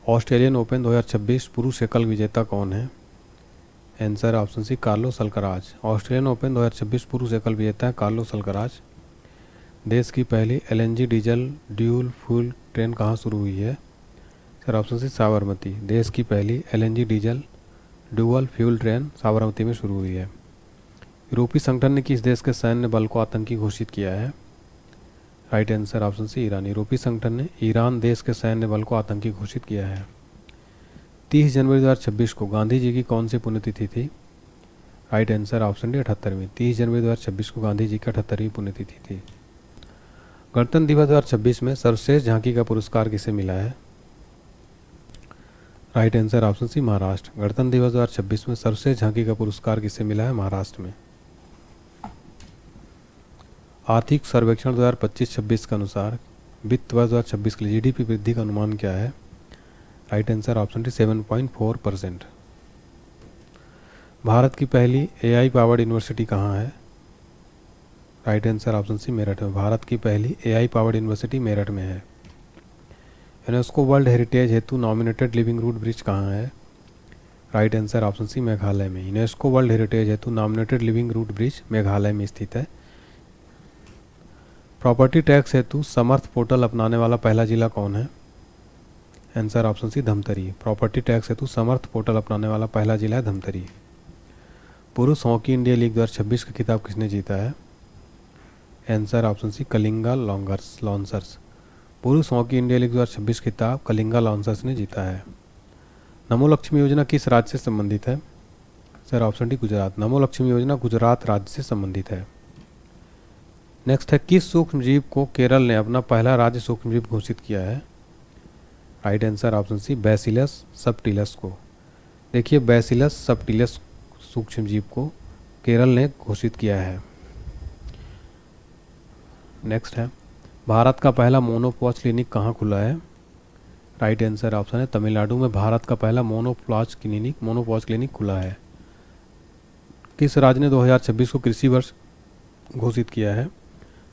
ऑस्ट्रेलियन ओपन 2026 पुरुष एकल विजेता कौन है? Answer option C Carlos Alcaraz. Australian open 2026 पुरुष एकल विजेता है कार्लोस अल्कराज। देश की पहली LNG diesel dual fuel train कहाँ शुरू हुई है? Sir option C Sabarmati. देश की पहली LNG diesel dual fuel train Sabarmati में शुरू हुई है। यूरोपीय संगठन ने किस देश के सैन्य बल को आतंकी घोषित किया है? Right answer option C Iran. यूरोपीय संगठन ने ईरान देश के सैन्य बल को आतंकी घोषित किया है। 30 जनवरी 2026 को गांधी जी की कौन सी पुण्यतिथि थी? राइट आंसर ऑप्शन डी 78वीं। 30 जनवरी 2026 को गांधी जी की 78वीं पुण्यतिथि थी। गणतंत्र दिवस 2026 में सर्वश्रेष्ठ झांकी का पुरस्कार किसे मिला है? Right answer option C Maharashtra. गणतंत्र दिवस 2026 में सर्वश्रेष्ठ झांकी का पुरस्कार किसे मिला है? महाराष्ट्र में। आर्थिक सर्वेक्षण 2025-26 के अनुसार वित्त वर्ष 2026 के लिए GDP वृद्धि का अनुमान क्या है? Right answer option D 7.4%। Bharat की पहली AI पावर्ड यूनिवर्सिटी कहाँ है? Right answer option C Meerut में। भारत की पहली AI पावर्ड यूनिवर्सिटी मेरठ में है। यूनेस्को वर्ल्ड हेरिटेज हेतु नॉमिनेटेड लिविंग रूट ब्रिज कहाँ है? Right answer option C Meghalaya में। यूनेस्को वर्ल्ड हेरिटेज हेतु nominated living root bridge Meghalaya में स्थित है। प्रॉपर्टी टैक्स हेतु समर्थ पोर्टल अपनाने वाला पहला जिला कौन है? Answer option C Dhamtari. Property tax हेतु समर्थ पोर्टल अपनाने वाला पहला जिला है धमतरी। पुरुष हॉकी इंडिया लीग 2026 का खिताब किसने जीता है? Answer option C Kalinga Lancers. पुरुष हॉकी इंडिया लीग 2026 खिताब कलिंगा लॉन्सर्स ने जीता है। नमो लक्ष्मी योजना किस राज्य से संबंधित है? Sir option D Gujarat. नमो लक्ष्मी योजना गुजरात राज्य से संबंधित है। नेक्स्ट है, किस सूक्ष्मजीव को केरल ने अपना पहला राज्य सूक्ष्मजीव घोषित किया है? Right answer option C bacillus subtilis को। देखिए बैसिलस सबटिलस सूक्ष्मजीव को केरल ने घोषित किया है। नेक्स्ट है, भारत का पहला मोनोपॉज क्लिनिक कहाँ खुला है? राइट आंसर ऑप्शन है तमिलनाडु में भारत का पहला मोनोपॉज क्लिनिक खुला है। किस राज्य ने 2026 को कृषि वर्ष घोषित किया है?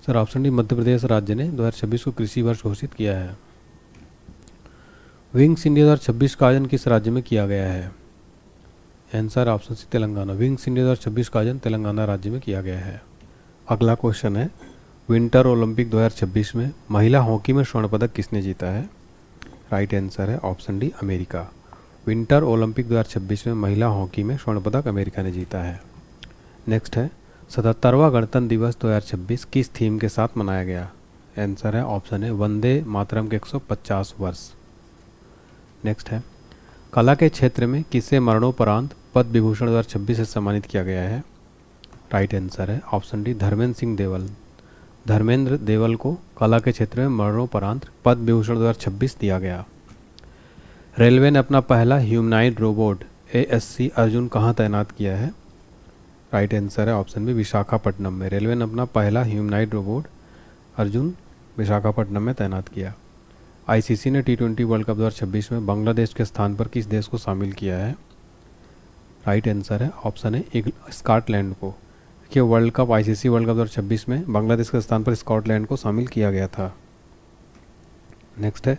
Sir option D Madhya Pradesh राज्य ने 2026 को कृषि वर्ष घोषित किया है। विंग्स इंडिया 2026 का आयोजन किस राज्य में किया गया है? Answer option C Telangana. Wings India 2026 का आयोजन तेलंगाना राज्य में किया गया है। अगला क्वेश्चन है, विंटर ओलंपिक 2026 में महिला हॉकी में स्वर्ण पदक किसने जीता है? राइट आंसर है option D America. Winter Olympic 2026 में महिला हॉकी में स्वर्ण पदक अमेरिका ने जीता है। नेक्स्ट है, 77वां गणतंत्र दिवस 2026 किस थीम के साथ मनाया गया? आंसर है ऑप्शन है वंदे मातरम के 150 वर्ष। नेक्स्ट है, कला के क्षेत्र में किसे मरणोपरांत पद्म विभूषण 2026 से सम्मानित किया गया है? राइट आंसर है ऑप्शन डी धर्मेंद्र सिंह देवल। धर्मेंद्र देवल को कला के क्षेत्र में मरणोपरांत पद्म विभूषण 2026 दिया गया। रेलवे ने अपना पहला ह्यूमनॉइड रोबोट ASC अर्जुन कहाँ तैनात किया है? राइट आंसर है ऑप्शन बी विशाखापट्टनम में। रेलवे ने अपना पहला ह्यूमनॉइड रोबोट अर्जुन विशाखापट्टनम में तैनात किया। ICC ने T20 वर्ल्ड कप 2026 में बांग्लादेश के स्थान पर किस देश को शामिल किया है? राइट आंसर है ऑप्शन है स्कॉटलैंड को। देखिए world cup ICC world cup 2026 में बांग्लादेश के स्थान पर स्कॉटलैंड को शामिल किया गया था। नेक्स्ट है,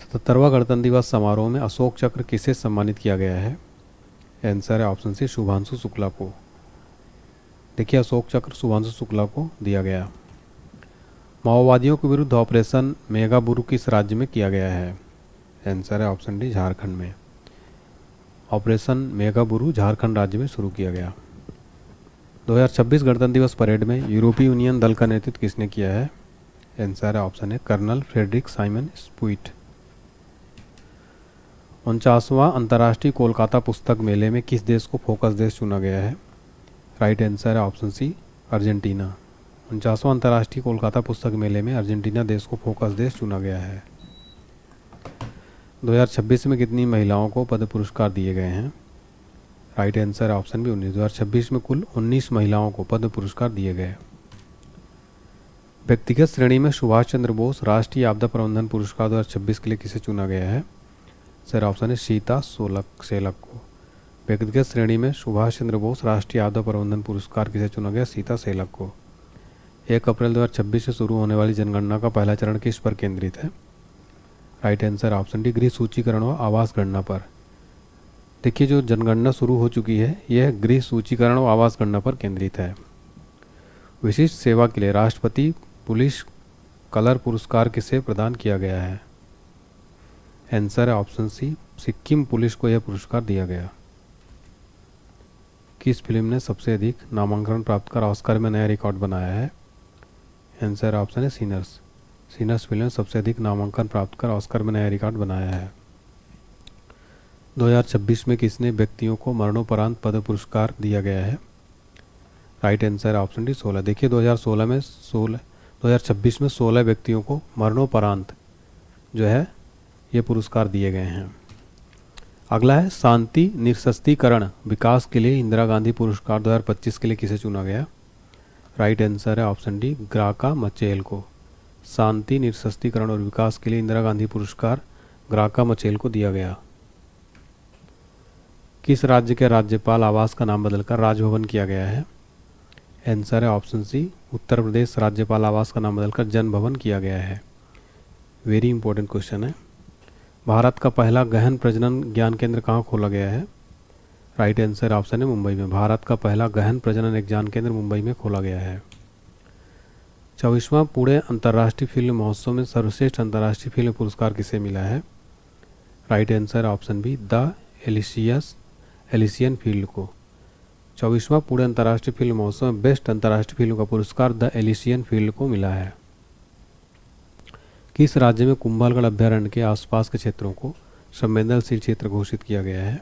77वां गणतंत्र दिवस समारोह में अशोक चक्र किसे सम्मानित किया गया है? आंसर है ऑप्शन सी शुभांशु शुक्ला को। देखिए अशोक चक्र शुभांशु शुक्ला को दिया गया। माओवादियों के विरुद्ध ऑपरेशन मेगाबुरु किस राज्य में किया गया है? आंसर है ऑप्शन डी झारखंड में। ऑपरेशन मेगाबुरु झारखंड राज्य में शुरू किया गया। 2026 गणतंत्र दिवस परेड में यूरोपीय यूनियन दल का नेतृत्व किसने किया है? आंसर है ऑप्शन है कर्नल फ्रेडरिक साइमन स्पुइट। 49वां अंतर्राष्ट्रीय कोलकाता पुस्तक मेले में किस देश को फोकस देश चुना गया है? राइट आंसर है ऑप्शन सी अर्जेंटीना। 49वां अंतर्राष्ट्रीय कोलकाता पुस्तक मेले में अर्जेंटीना देश को फोकस देश चुना गया है। 2026 में कितनी महिलाओं को पद्म पुरस्कार दिए गए हैं? राइट आंसर है ऑप्शन बी 19। 2026 में कुल 19 महिलाओं को पद्म पुरस्कार दिए गए। व्यक्तिगत श्रेणी में सुभाष चंद्र बोस राष्ट्रीय आपदा प्रबंधन पुरस्कार 2026 के लिए किसे चुना गया है? सर ऑप्शन है सीता सेलक को। व्यक्तिगत श्रेणी में सुभाष चंद्र बोस राष्ट्रीय आपदा प्रबंधन पुरस्कार किसे चुना गया? सीता सेलक को। 1 अप्रैल 2026 से शुरू होने वाली जनगणना का पहला चरण किस पर केंद्रित है? राइट आंसर ऑप्शन डी गृह सूचीकरण व आवास गणना पर। देखिए जो जनगणना शुरू हो चुकी है यह गृह सूचीकरण व आवास गणना पर केंद्रित है। विशिष्ट सेवा के लिए राष्ट्रपति पुलिस कलर पुरस्कार किसे प्रदान किया गया है? आंसर है ऑप्शन सी सिक्किम पुलिस को यह पुरस्कार दिया गया। किस फिल्म ने सबसे अधिक नामांकन प्राप्त कर ऑस्कर में नया रिकॉर्ड बनाया है? आंसर ऑप्शन है सीनर्स। सीनर्स फिल्म ने सबसे अधिक नामांकन प्राप्त कर ऑस्कर में नया रिकॉर्ड बनाया है। 2026 में किसने व्यक्तियों को मरणोपरांत पद्म पुरस्कार दिया गया है? Right answer option D 16। देखिए 2026 में 16 व्यक्तियों को मरणोपरांत जो है ये पुरस्कार दिए गए हैं। अगला है शांति निरस्त्रीकरण विकास के लिए इंदिरा गांधी पुरस्कार 2025 के लिए किसे चुना गया? राइट आंसर है ऑप्शन डी ग्राका मचेल को। शांति निरस्त्रीकरण और विकास के लिए इंदिरा गांधी पुरस्कार ग्राका मचेल को दिया गया। किस राज्य के राज्यपाल आवास का नाम बदलकर राजभवन किया गया है? आंसर है ऑप्शन सी उत्तर प्रदेश राज्यपाल आवास का नाम बदलकर जन भवन किया गया है। वेरी इंपॉर्टेंट क्वेश्चन है। भारत का पहला गहन प्रजनन ज्ञान केंद्र कहाँ खोला गया है? राइट आंसर ऑप्शन है मुंबई में। भारत का पहला गहन प्रजनन ज्ञान केंद्र मुंबई में खोला गया है। 24वां पुणे अंतर्राष्ट्रीय फिल्म महोत्सव में सर्वश्रेष्ठ अंतर्राष्ट्रीय फिल्म पुरस्कार किसे मिला है? Right answer option be the Elysian field को। 24वां पुणे अंतर्राष्ट्रीय फिल्म महोत्सव में बेस्ट अंतर्राष्ट्रीय फिल्म का पुरस्कार द एलिसियन फील्ड को मिला है। किस राज्य में कुंभलगढ़ अभ्यारण्य के आसपास के क्षेत्रों को संवेदनशील क्षेत्र घोषित किया गया है?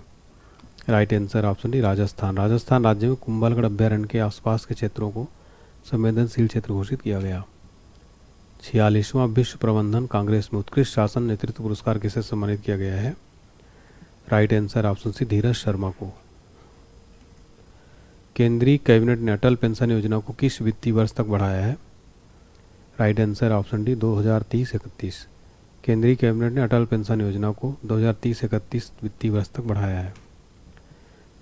Right answer option D Rajasthan. Rajasthan राज्य में कुंभलगढ़ अभ्यारण्य के आसपास के क्षेत्रों को संवेदनशील क्षेत्र घोषित किया गया। 46वां विश्व प्रबंधन कांग्रेस में उत्कृष्ट शासन नेतृत्व पुरस्कार किसे सम्मानित किया गया है? राइट आंसर ऑप्शन सी धीरज शर्मा को। केंद्रीय कैबिनेट ने अटल पेंशन योजना को किस वित्तीय वर्ष तक बढ़ाया है? Right answer option D 2030-31। केंद्रीय कैबिनेट ने अटल पेंशन योजना को 2030-31 वित्तीय वर्ष तक बढ़ाया है।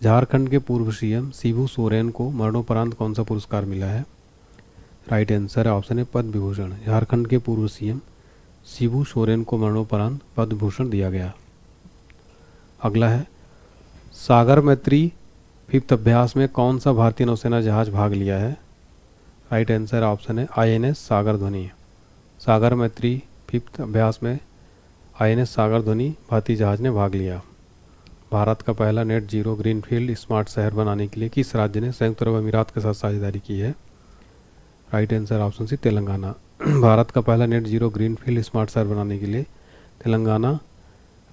झारखंड के पूर्व सीएम शिबू सोरेन को मरणोपरांत कौन सा पुरस्कार मिला है? राइट आंसर ऑप्शन है पद्म विभूषण। झारखंड के पूर्व सीएम शिबू सोरेन को मरणोपरांत पद्म विभूषण दिया गया। अगला है सागर मैत्री 5th अभ्यास में कौन सा भारतीय नौसेना जहाज भाग लिया है? राइट आंसर ऑप्शन है INS सागर ध्वनि। सागर मैत्री 5th अभ्यास में INS सागर ध्वनि भारतीय जहाज ने भाग लिया। भारत का पहला नेट जीरो ग्रीनफील्ड स्मार्ट शहर बनाने के लिए किस राज्य ने संयुक्त अरब अमीरात के साथ साझेदारी की है? Right answer option C Telangana. Bharat का पहला नेट जीरो ग्रीनफील्ड स्मार्ट शहर बनाने के लिए तेलंगाना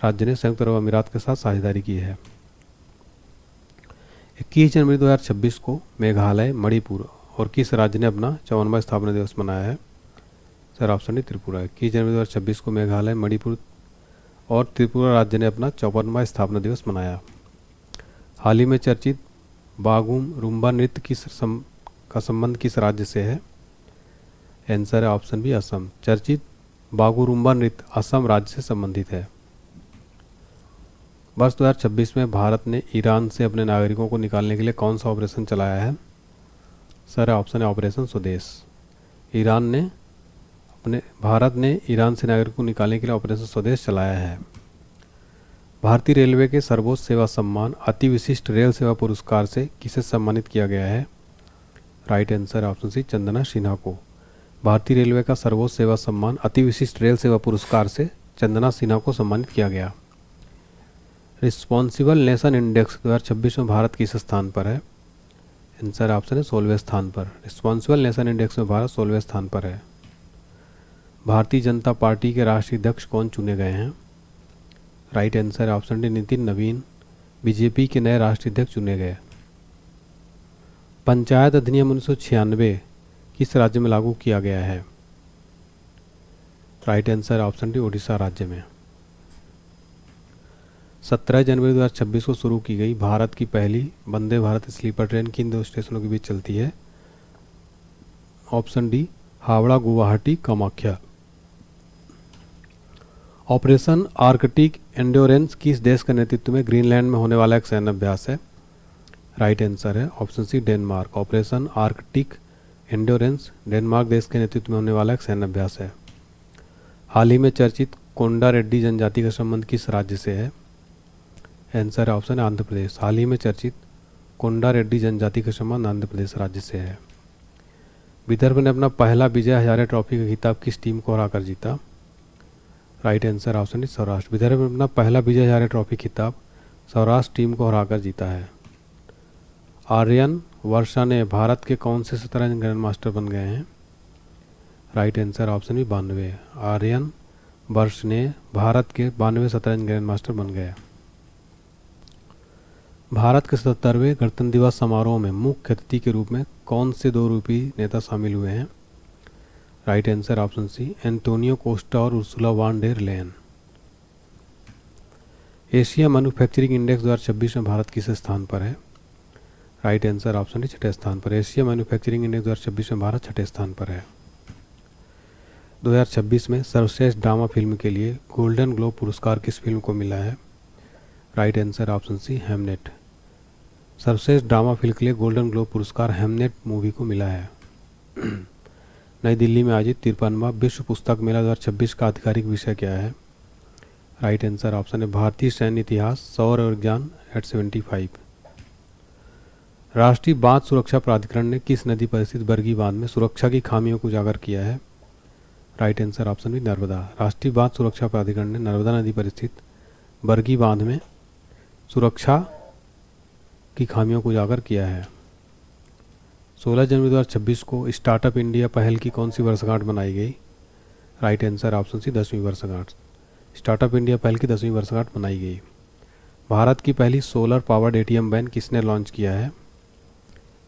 राज्य ने संयुक्त अरब अमीरात के साथ साझेदारी की है। 21 जनवरी 2026 को मेघालय, मणिपुर और किस राज्य ने अपना 54वां स्थापना दिवस मनाया है? Sir option D Tripura. 21 जनवरी 2026 को मेघालय, मणिपुर और त्रिपुरा राज्य ने अपना 54वां स्थापना दिवस मनाया। हाल ही में चर्चित बागुम रुम्बा नृत्य का संबंध किस राज्य से है? आंसर है ऑप्शन बी असम। चर्चित बागुरुम्बा नृत्य असम राज्य से संबंधित है। वर्ष 2026 में भारत ने ईरान से अपने नागरिकों को निकालने के लिए कौन सा ऑपरेशन चलाया है? सर ऑप्शन है ऑपरेशन स्वदेश। भारत ने ईरान से नागरिकों को निकालने के लिए ऑपरेशन स्वदेश चलाया है। भारतीय रेलवे के सर्वोच्च सेवा सम्मान अति विशिष्ट रेल सेवा पुरस्कार से किसे सम्मानित किया गया है? Right answer option C Chandana Sinha को। भारतीय रेलवे का सर्वोच्च सेवा सम्मान अति विशिष्ट रेल सेवा पुरस्कार से चंदना सिन्हा को सम्मानित किया गया। रिस्पॉन्सिबल नेशन इंडेक्स 2026 में भारत किस स्थान पर है? आंसर ऑप्शन है 16वें स्थान पर। रिस्पॉन्सिबल नेशन इंडेक्स में भारत 16वें स्थान पर है। भारतीय जनता पार्टी के राष्ट्रीय अध्यक्ष कौन चुने गए हैं? Right answer option D Nitin नवीन बीजेपी के नए राष्ट्रीय अध्यक्ष चुने गए। पंचायत अधिनियम 1996 किस राज्य में लागू किया गया है? Right answer option D Odisha राज्य में। 17 जनवरी 2026 को शुरू की गई भारत की पहली वंदे भारत स्लीपर ट्रेन किन दो स्टेशनों के बीच चलती है? Option D Howrah Guwahati Kamakhya. Operation Arctic endurance किस देश के नेतृत्व में ग्रीनलैंड में होने वाला एक सैन्य अभ्यास है? राइट आंसर है option C Denmark. Operation Arctic endurance Denmark देश के नेतृत्व में होने वाला एक सैन्य अभ्यास है। हाल ही में चर्चित कोंडा रेड्डी जनजाति का संबंध किस राज्य से है? आंसर ऑप्शन है आंध्र प्रदेश। हाल ही में चर्चित कोंडा रेड्डी जनजाति का संबंध आंध्र प्रदेश राज्य से है। विदर्भ ने अपना पहला विजय हजारे ट्रॉफी का खिताब किस टीम को हराकर जीता? Right answer option is Saurashtra. Vidarbha ने अपना पहला विजय हजारे ट्रॉफी खिताब सौराष्ट्र टीम को हराकर जीता है। आर्यन वर्षा ने भारत के कौन से शतरंज ग्रैंड मास्टर बन गए हैं? राइट आंसर ऑप्शन भी 92। आर्यन वर्ष ने भारत के 92वें शतरंज ग्रैंड मास्टर बन गए। भारत के 77वें गणतंत्र दिवस समारोह में मुख्य अतिथि के रूप में कौन से दो यूरोपीय नेता शामिल हुए हैं? Right answer option C Antonio Costa और Ursula von der Leyen. Asia manufacturing index 2026 में भारत किस स्थान पर है? राइट आंसर ऑप्शन डी 6ठे स्थान पर। एशिया मैन्युफैक्चरिंग इंडेक्स 2026 में भारत 6ठे स्थान पर है। 2026 में सर्वश्रेष्ठ ड्रामा फिल्म के लिए गोल्डन ग्लोब पुरस्कार किस फिल्म को मिला है? Right answer option C Hamnet. सर्वश्रेष्ठ ड्रामा फिल्म के लिए गोल्डन ग्लोब पुरस्कार हेमनेट मूवी को मिला है। नई दिल्ली में आयोजित 53वां विश्व पुस्तक मेला 2026 का आधिकारिक विषय क्या है? राइट आंसर ऑप्शन है भारतीय सैन्य इतिहास सौर विज्ञान एट 75। राष्ट्रीय बांध सुरक्षा प्राधिकरण ने किस नदी पर स्थित बरगी बांध में सुरक्षा की खामियों को उजागर किया है? राइट आंसर ऑप्शन भी नर्मदा। राष्ट्रीय बांध सुरक्षा प्राधिकरण ने नर्मदा नदी पर स्थित बरगी बांध में सुरक्षा की खामियों को उजागर किया है। 16 जनवरी 2026 को स्टार्टअप इंडिया पहल की कौन सी वर्षगांठ मनाई गई? राइट आंसर ऑप्शन सी 10वीं वर्षगांठ। स्टार्टअप इंडिया पहल की 10वीं वर्षगांठ मनाई गई। भारत की पहली सोलर पावर्ड एटीएम वैन किसने लॉन्च किया है?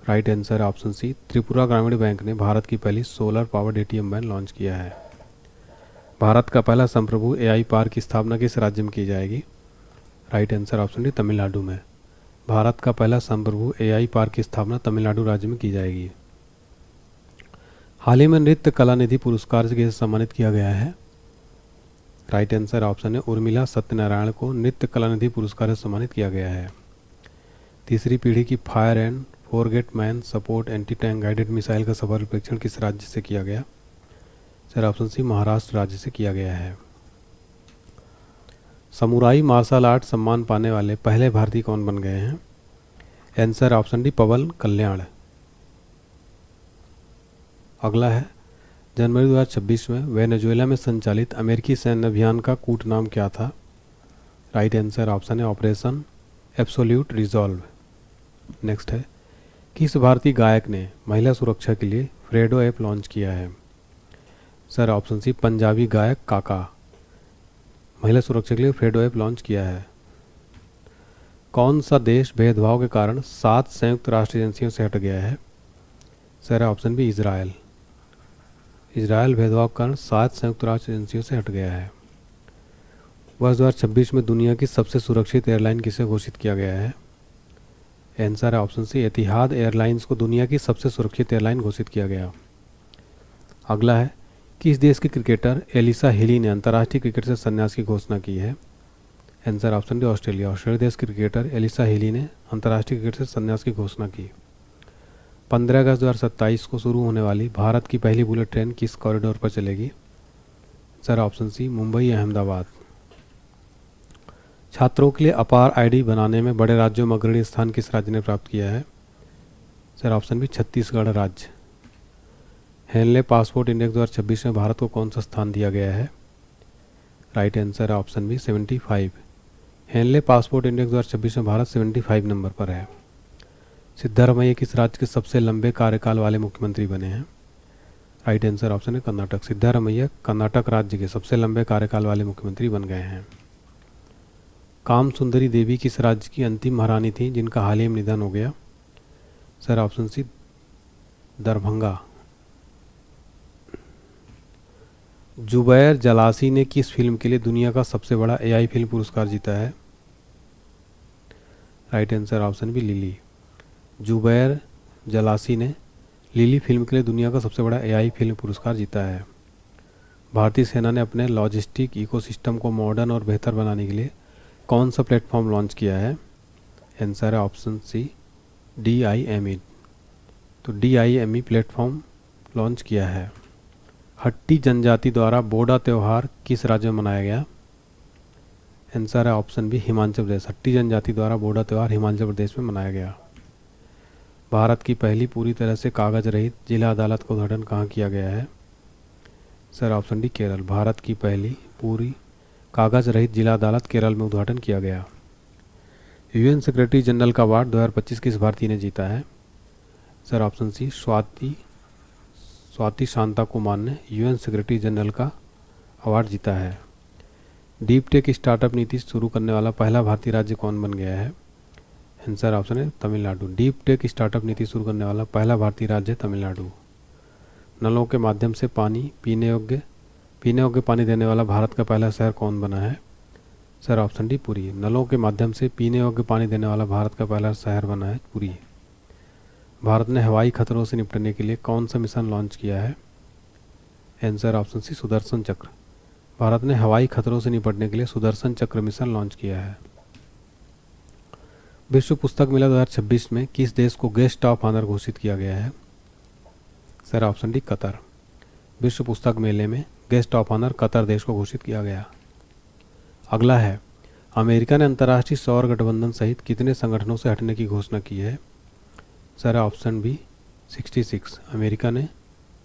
Right answer option C Tripura Gramin bank ने भारत की पहली solar powered ATM van launch किया है। भारत का पहला संप्रभु एआई पार्क की स्थापना किस राज्य में की जाएगी? Right answer option D Tamil Nadu में। भारत का पहला संप्रभु एआई पार्क की स्थापना तमिलनाडु राज्य में की जाएगी। हाल ही में नृत्य कला निधि पुरस्कार से किसे सम्मानित किया गया है? राइट आंसर ऑप्शन है उर्मिला सत्यनारायण को नृत्य कला निधि पुरस्कार से सम्मानित किया गया है। तीसरी पीढ़ी की fire and forget man support anti tank guided missile का सफल परीक्षण किस राज्य से किया गया? सर ऑप्शन सी महाराष्ट्र राज्य से किया गया है। समुराई मार्शल आर्ट सम्मान पाने वाले पहले भारतीय कौन बन गए हैं? आंसर ऑप्शन डी पवन कल्याण। अगला है जनवरी 2026 में वेनेजुएला में संचालित अमेरिकी सैन्य अभियान का कूट नाम क्या था? राइट आंसर ऑप्शन है ऑपरेशन एब्सोल्यूट रिजॉल्व। नेक्स्ट है किस भारतीय गायक ने महिला सुरक्षा के लिए फ्रेडो ऐप लॉन्च किया है? सर ऑप्शन सी पंजाबी गायक काका महिला सुरक्षा के लिए फ्रेडो ऐप लॉन्च किया है। कौन सा देश भेदभाव के कारण 7 संयुक्त राष्ट्र एजेंसियों से हट गया है? Sir option B Israel. Israel भेदभाव के कारण 7 संयुक्त राष्ट्र एजेंसियों से हट गया है। वर्ष 2026 में दुनिया की सबसे सुरक्षित एयरलाइन किसे घोषित किया गया है? आंसर है ऑप्शन सी एतिहाद एयरलाइंस को दुनिया की सबसे सुरक्षित एयरलाइन घोषित किया गया। अगला है किस देश के क्रिकेटर एलिसा हिली ने अंतर्राष्ट्रीय क्रिकेट से संन्यास की घोषणा की है? Answer option D Australia. Australia देश के क्रिकेटर एलिसा हिली ने अंतर्राष्ट्रीय क्रिकेट से संन्यास की घोषणा की। 15 अगस्त 2027 को शुरू होने वाली भारत की पहली बुलेट ट्रेन किस कॉरिडोर पर चलेगी? Sir option C Mumbai Ahmedabad. छात्रों के लिए अपार आईडी बनाने में बड़े राज्यों में अग्रणी स्थान किस राज्य ने प्राप्त किया है? सर ऑप्शन बी छत्तीसगढ़ राज्य। हेनले पासपोर्ट इंडेक्स 2026 में भारत को कौन सा स्थान दिया गया है? राइट आंसर है option B 75। Henley passport index 2026 में भारत 75 नंबर पर है। सिद्धारमैया किस राज्य के सबसे लंबे कार्यकाल वाले मुख्यमंत्री बने हैं? राइट आंसर ऑप्शन है कर्नाटक। सिद्धारमैया कर्नाटक राज्य के सबसे लंबे कार्यकाल वाले मुख्यमंत्री बन गए हैं। काम सुंदरी देवी किस राज्य की अंतिम महारानी थी जिनका हाल ही में निधन हो गया? Sir option C Darbhanga. Zubair Jalasi ने किस फिल्म के लिए दुनिया का सबसे बड़ा एआई फिल्म पुरस्कार जीता है? Right answer option B Lily. Zubair Jalasi ने लिली फिल्म के लिए दुनिया का सबसे बड़ा एआई फिल्म पुरस्कार जीता है। भारतीय सेना ने अपने लॉजिस्टिक इकोसिस्टम को मॉडर्न और बेहतर बनाने के लिए कौन सा प्लेटफॉर्म लॉन्च किया है? आंसर है ऑप्शन सी DIME। तो DIME प्लेटफॉर्म लॉन्च किया है। हट्टी जनजाति द्वारा बोडा त्यौहार किस राज्य में मनाया गया? आंसर है ऑप्शन बी हिमाचल प्रदेश। हट्टी जनजाति द्वारा बोडा त्यौहार हिमाचल प्रदेश में मनाया गया। भारत की पहली पूरी तरह से कागज रहित जिला अदालत का उद्घाटन कहाँ किया गया है? Sir option D Kerala. Bharat की पहली पूरी कागज रहित जिला अदालत केरल में उद्घाटन किया गया। यूएन सेक्रेटरी जनरल का अवार्ड 2025 किस भारतीय ने जीता है? Sir option C Swati Shanta Kumar ने यूएन सेक्रेटरी जनरल का अवार्ड जीता है। डीप टेक स्टार्टअप नीति शुरू करने वाला पहला भारतीय राज्य कौन बन गया है? आंसर ऑप्शन है तमिलनाडु। डीप टेक स्टार्टअप नीति शुरू करने वाला पहला भारतीय राज्य तमिलनाडु। नलों के माध्यम से पीने योग्य पानी देने वाला भारत का पहला शहर कौन बना है? Sir option D Puri. नलों के माध्यम से पीने योग्य पानी देने वाला भारत का पहला शहर बना है पुरी। भारत ने हवाई खतरों से निपटने के लिए कौन सा मिशन लॉन्च किया है? आंसर ऑप्शन सी सुदर्शन चक्र। भारत ने हवाई खतरों से निपटने के लिए सुदर्शन चक्र मिशन लॉन्च किया है। विश्व पुस्तक मेला 2026 में किस देश को गेस्ट ऑफ ऑनर घोषित किया गया है? Sir option D Qatar. विश्व पुस्तक मेले में गेस्ट ऑफ ऑनर कतर देश को घोषित किया गया। अगला है अमेरिका ने अंतर्राष्ट्रीय सौर गठबंधन सहित कितने संगठनों से हटने की घोषणा की है? Sir option B 66। अमेरिका ने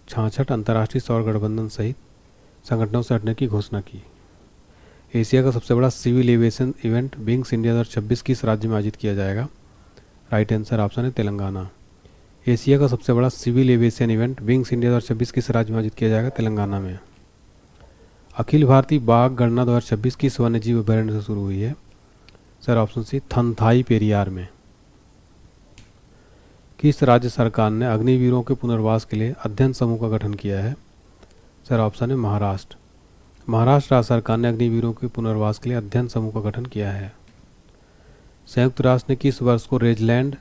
66 अंतर्राष्ट्रीय सौर गठबंधन सहित संगठनों से हटने की घोषणा की। एशिया का सबसे बड़ा civil aviation event wings India 2026 किस राज्य में आयोजित किया जाएगा? राइट आंसर ऑप्शन है तेलंगाना। एशिया का सबसे बड़ा civil aviation event wings India 2026 किस राज्य में आयोजित किया जाएगा? तेलंगाना में। अखिल भारतीय बाघ गणना 2026 किस वन्यजीव अभयारण्य से शुरू हुई है? सर ऑप्शन सी थनथाई पेरियार में। किस राज्य सरकार ने अग्निवीरों के पुनर्वास के लिए अध्ययन समूह का गठन किया है? सर ऑप्शन है महाराष्ट्र। महाराष्ट्र राज्य सरकार ने अग्निवीरों के पुनर्वास के लिए अध्ययन समूह का गठन किया है। संयुक्त राष्ट्र ने किस वर्ष को रेजलैंड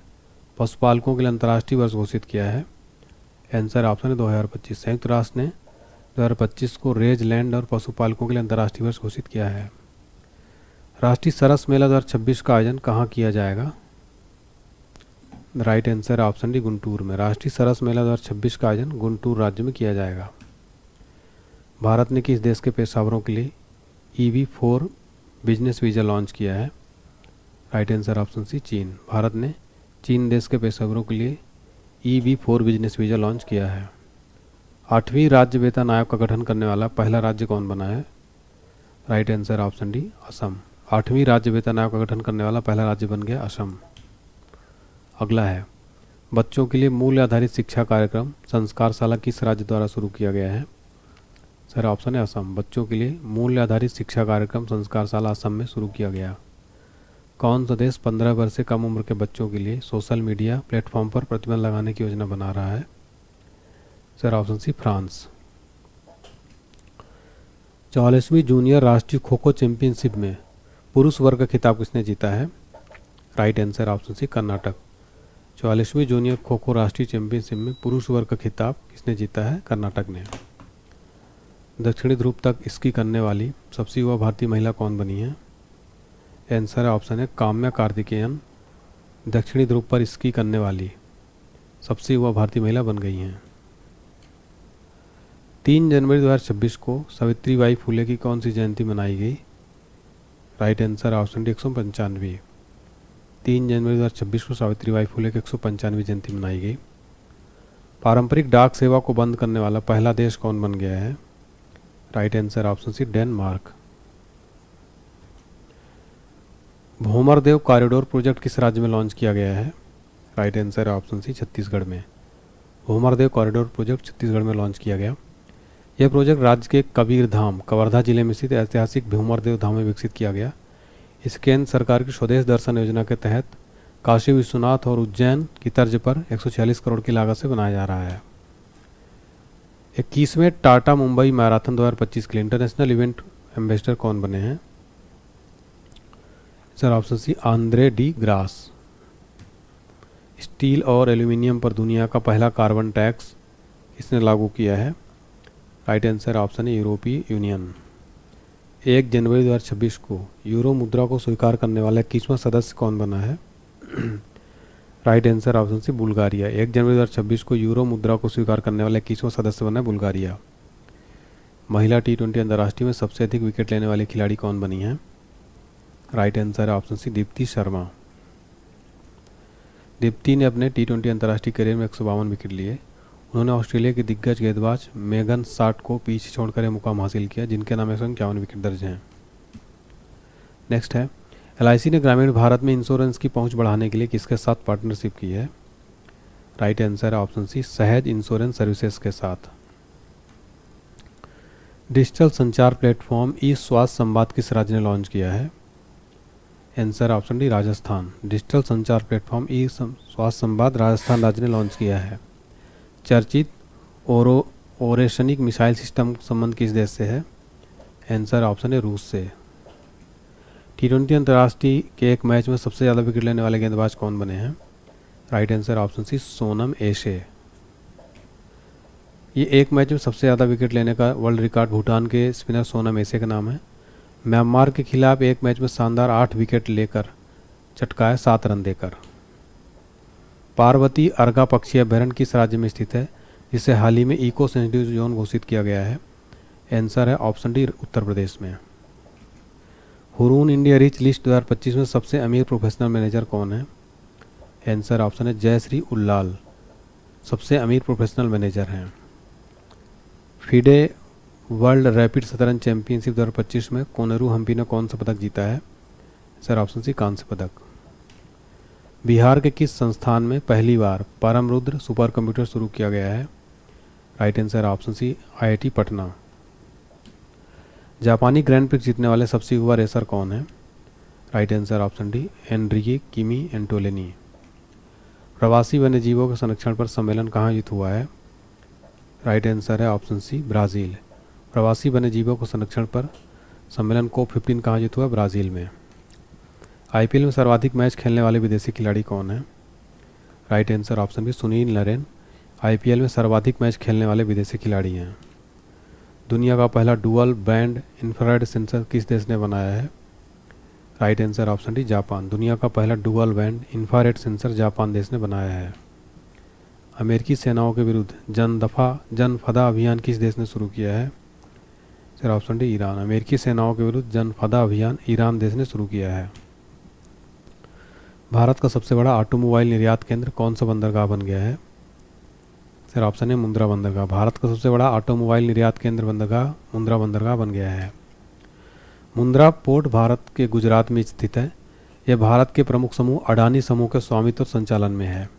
पशुपालकों के लिए अंतर्राष्ट्रीय वर्ष घोषित किया है? आंसर ऑप्शन है 2025। संयुक्त राष्ट्र ने 2025 को रेजलैंड और पशुपालकों के लिए अंतर्राष्ट्रीय वर्ष घोषित किया है। राष्ट्रीय सरस मेला 2026 का आयोजन कहाँ किया जाएगा? Right answer option D Guntur में। राष्ट्रीय सरस मेला 2026 का आयोजन गुंटूर राज्य में किया जाएगा। भारत ने किस देश के पेशेवरों के लिए EB4 बिजनेस वीज़ा लॉन्च किया है? राइट आंसर ऑप्शन सी चीन। भारत ने चीन देश के पेशेवरों के लिए EB4 बिजनेस वीज़ा लॉन्च किया है। 8वीं राज्य वेतन आयोग का गठन करने वाला पहला राज्य कौन बना है? Right answer option D Assam. 8वीं राज्य वेतन आयोग का गठन करने वाला पहला राज्य बन गया असम। अगला है, बच्चों के लिए मूल्य आधारित शिक्षा कार्यक्रम संस्कारशाला किस राज्य द्वारा शुरू किया गया है? सर ऑप्शन है असम। बच्चों के लिए मूल्य आधारित शिक्षा कार्यक्रम संस्कारशाला असम में शुरू किया गया। कौन सा देश 15 वर्ष से कम उम्र के बच्चों के लिए सोशल मीडिया प्लेटफॉर्म पर प्रतिबंध लगाने की योजना बना रहा है? Sir option C France. 44वीं जूनियर राष्ट्रीय खो खो चैंपियनशिप में पुरुष वर्ग का खिताब किसने जीता है? Right answer option C Karnataka. 44वीं जूनियर खो खो राष्ट्रीय चैंपियनशिप में पुरुष वर्ग का खिताब किसने जीता है? कर्नाटक ने। दक्षिणी ध्रुव तक स्की करने वाली सबसे युवा भारतीय महिला कौन बनी है? आंसर ऑप्शन है काम्या कार्तिकेयन। दक्षिणी ध्रुव पर स्की करने वाली सबसे युवा भारतीय महिला बन गई हैं। 3 जनवरी 2026 को सावित्रीबाई फुले की कौन सी जयंती मनाई गई? Right answer option D 195। 3 जनवरी 2026 को सावित्रीबाई फुले की 195वीं जयंती मनाई गई। पारंपरिक डाक सेवा को बंद करने वाला पहला देश कौन बन गया है? Right answer option C Denmark. भूमरदेव कॉरिडोर प्रोजेक्ट किस राज्य में लॉन्च किया गया है? Right answer option C Chhattisgarh में। भूमरदेव कॉरिडोर प्रोजेक्ट छत्तीसगढ़ में लॉन्च किया गया। यह प्रोजेक्ट राज्य के कबीर धाम कवर्धा जिले में स्थित ऐतिहासिक भूमरदेव धाम में विकसित किया गया। इस केंद्र सरकार की स्वदेश दर्शन योजना के तहत काशी विश्वनाथ और उज्जैन की तर्ज पर 146 करोड़ की लागत से बनाया जा रहा है। 21वें टाटा मुंबई मैराथन 2025 के लिए इंटरनेशनल इवेंट एम्बेसडर कौन बने हैं? Sir option C Andre de Grasse. Steel और एल्यूमिनियम पर दुनिया का पहला कार्बन टैक्स किसने लागू किया है? राइट आंसर ऑप्शन है यूरोपीय यूनियन। 1 जनवरी 2026 को यूरो मुद्रा को स्वीकार करने वाला 21वां सदस्य कौन बना है? Right answer option C Bulgaria. 1 जनवरी 2026 को यूरो मुद्रा को स्वीकार करने वाला 21वां सदस्य बना है बुल्गारिया। महिला T20 अंतर्राष्ट्रीय में सबसे अधिक विकेट लेने वाली खिलाड़ी कौन बनी है? राइट आंसर है ऑप्शन सी दीप्ति शर्मा। दीप्ति ने अपने T20 अंतर्राष्ट्रीय करियर में 152 विकेट लिए। उन्होंने ऑस्ट्रेलिया की दिग्गज गेंदबाज मेगन साट को पीछे छोड़कर यह मुकाम हासिल किया, जिनके नाम 151 विकेट दर्ज हैं। नेक्स्ट है, LIC ने ग्रामीण भारत में इंश्योरेंस की पहुंच बढ़ाने के लिए किसके साथ पार्टनरशिप की है? राइट आंसर है ऑप्शन सी सहज इंश्योरेंस सर्विसेज के साथ। डिजिटल संचार प्लेटफॉर्म ई-स्वास्थ्य संवाद किस राज्य ने लॉन्च किया है? Answer option D Rajasthan. Digital संचार प्लेटफॉर्म ई-स्वास्थ्य संवाद राजस्थान राज्य ने लॉन्च किया है। चर्चित ओरेशनिक मिसाइल सिस्टम संबंध किस देश से है? आंसर ऑप्शन है रूस से। T20 अंतर्राष्ट्रीय के एक मैच में सबसे ज़्यादा विकेट लेने वाले गेंदबाज कौन बने हैं? Right answer option C Sonam Eshey. ये एक मैच में सबसे ज़्यादा विकेट लेने का वर्ल्ड रिकॉर्ड भूटान के स्पिनर सोनम एशे का नाम है। म्यांमार के खिलाफ एक मैच में शानदार 8 विकेट लेकर चटकाए 7 रन देकर। पार्वती अर्गा पक्षी अभयारण्य किस राज्य में स्थित है, जिसे हाल ही में इको सेंसिटिव जोन घोषित किया गया है? आंसर है ऑप्शन डी उत्तर प्रदेश में। हुरून इंडिया रिच लिस्ट 2025 में सबसे अमीर प्रोफेशनल मैनेजर कौन है? आंसर ऑप्शन है जयश्री उल्लाल सबसे अमीर प्रोफेशनल मैनेजर हैं। फिडे वर्ल्ड रैपिड शतरंज चैंपियनशिप 2025 में कोनेरू हम्पी ने कौन सा पदक जीता है? सर ऑप्शन सी कांस्य पदक। बिहार के किस संस्थान में पहली बार परमरुद्र सुपर कंप्यूटर शुरू किया गया है? Right answer option C IIT Patna. जापानी ग्रैंड प्रिक्स जीतने वाले सबसे युवा रेसर कौन है? Right answer option D Enrique किमी एंटोलेनी। प्रवासी वन्यजीवों के संरक्षण पर सम्मेलन कहाँ आयोजित हुआ है? राइट आंसर है ऑप्शन सी ब्राज़ील। प्रवासी वन्यजीवों के संरक्षण पर सम्मेलन COP15 कहाँ आयोजित हुआ? ब्राज़ील में। IPL में सर्वाधिक मैच खेलने वाले विदेशी खिलाड़ी कौन है? Right answer option B Sunil Narine IPL में सर्वाधिक मैच खेलने वाले विदेशी खिलाड़ी हैं। दुनिया का पहला डुअल बैंड इंफ्रारेड सेंसर किस देश ने बनाया है? Right answer option D Japan. दुनिया का पहला dual band infrared sensor Japan देश ने बनाया है। अमेरिकी सेनाओं के विरुद्ध जनफदा अभियान किस देश ने शुरू किया है? Sir option D Iran. अमेरिकी सेनाओं के विरुद्ध जनफदा अभियान ईरान देश ने शुरू किया है। भारत का सबसे बड़ा ऑटोमोबाइल निर्यात केंद्र कौन सा बंदरगाह बन गया है? सर ऑप्शन है मुंद्रा बंदरगाह। भारत का सबसे बड़ा ऑटोमोबाइल निर्यात केंद्र बंदरगाह मुंद्रा बंदरगाह बन गया है। मुंद्रा पोर्ट भारत के गुजरात में स्थित है। यह भारत के प्रमुख समूह अडानी समूह के स्वामित्व और संचालन में है।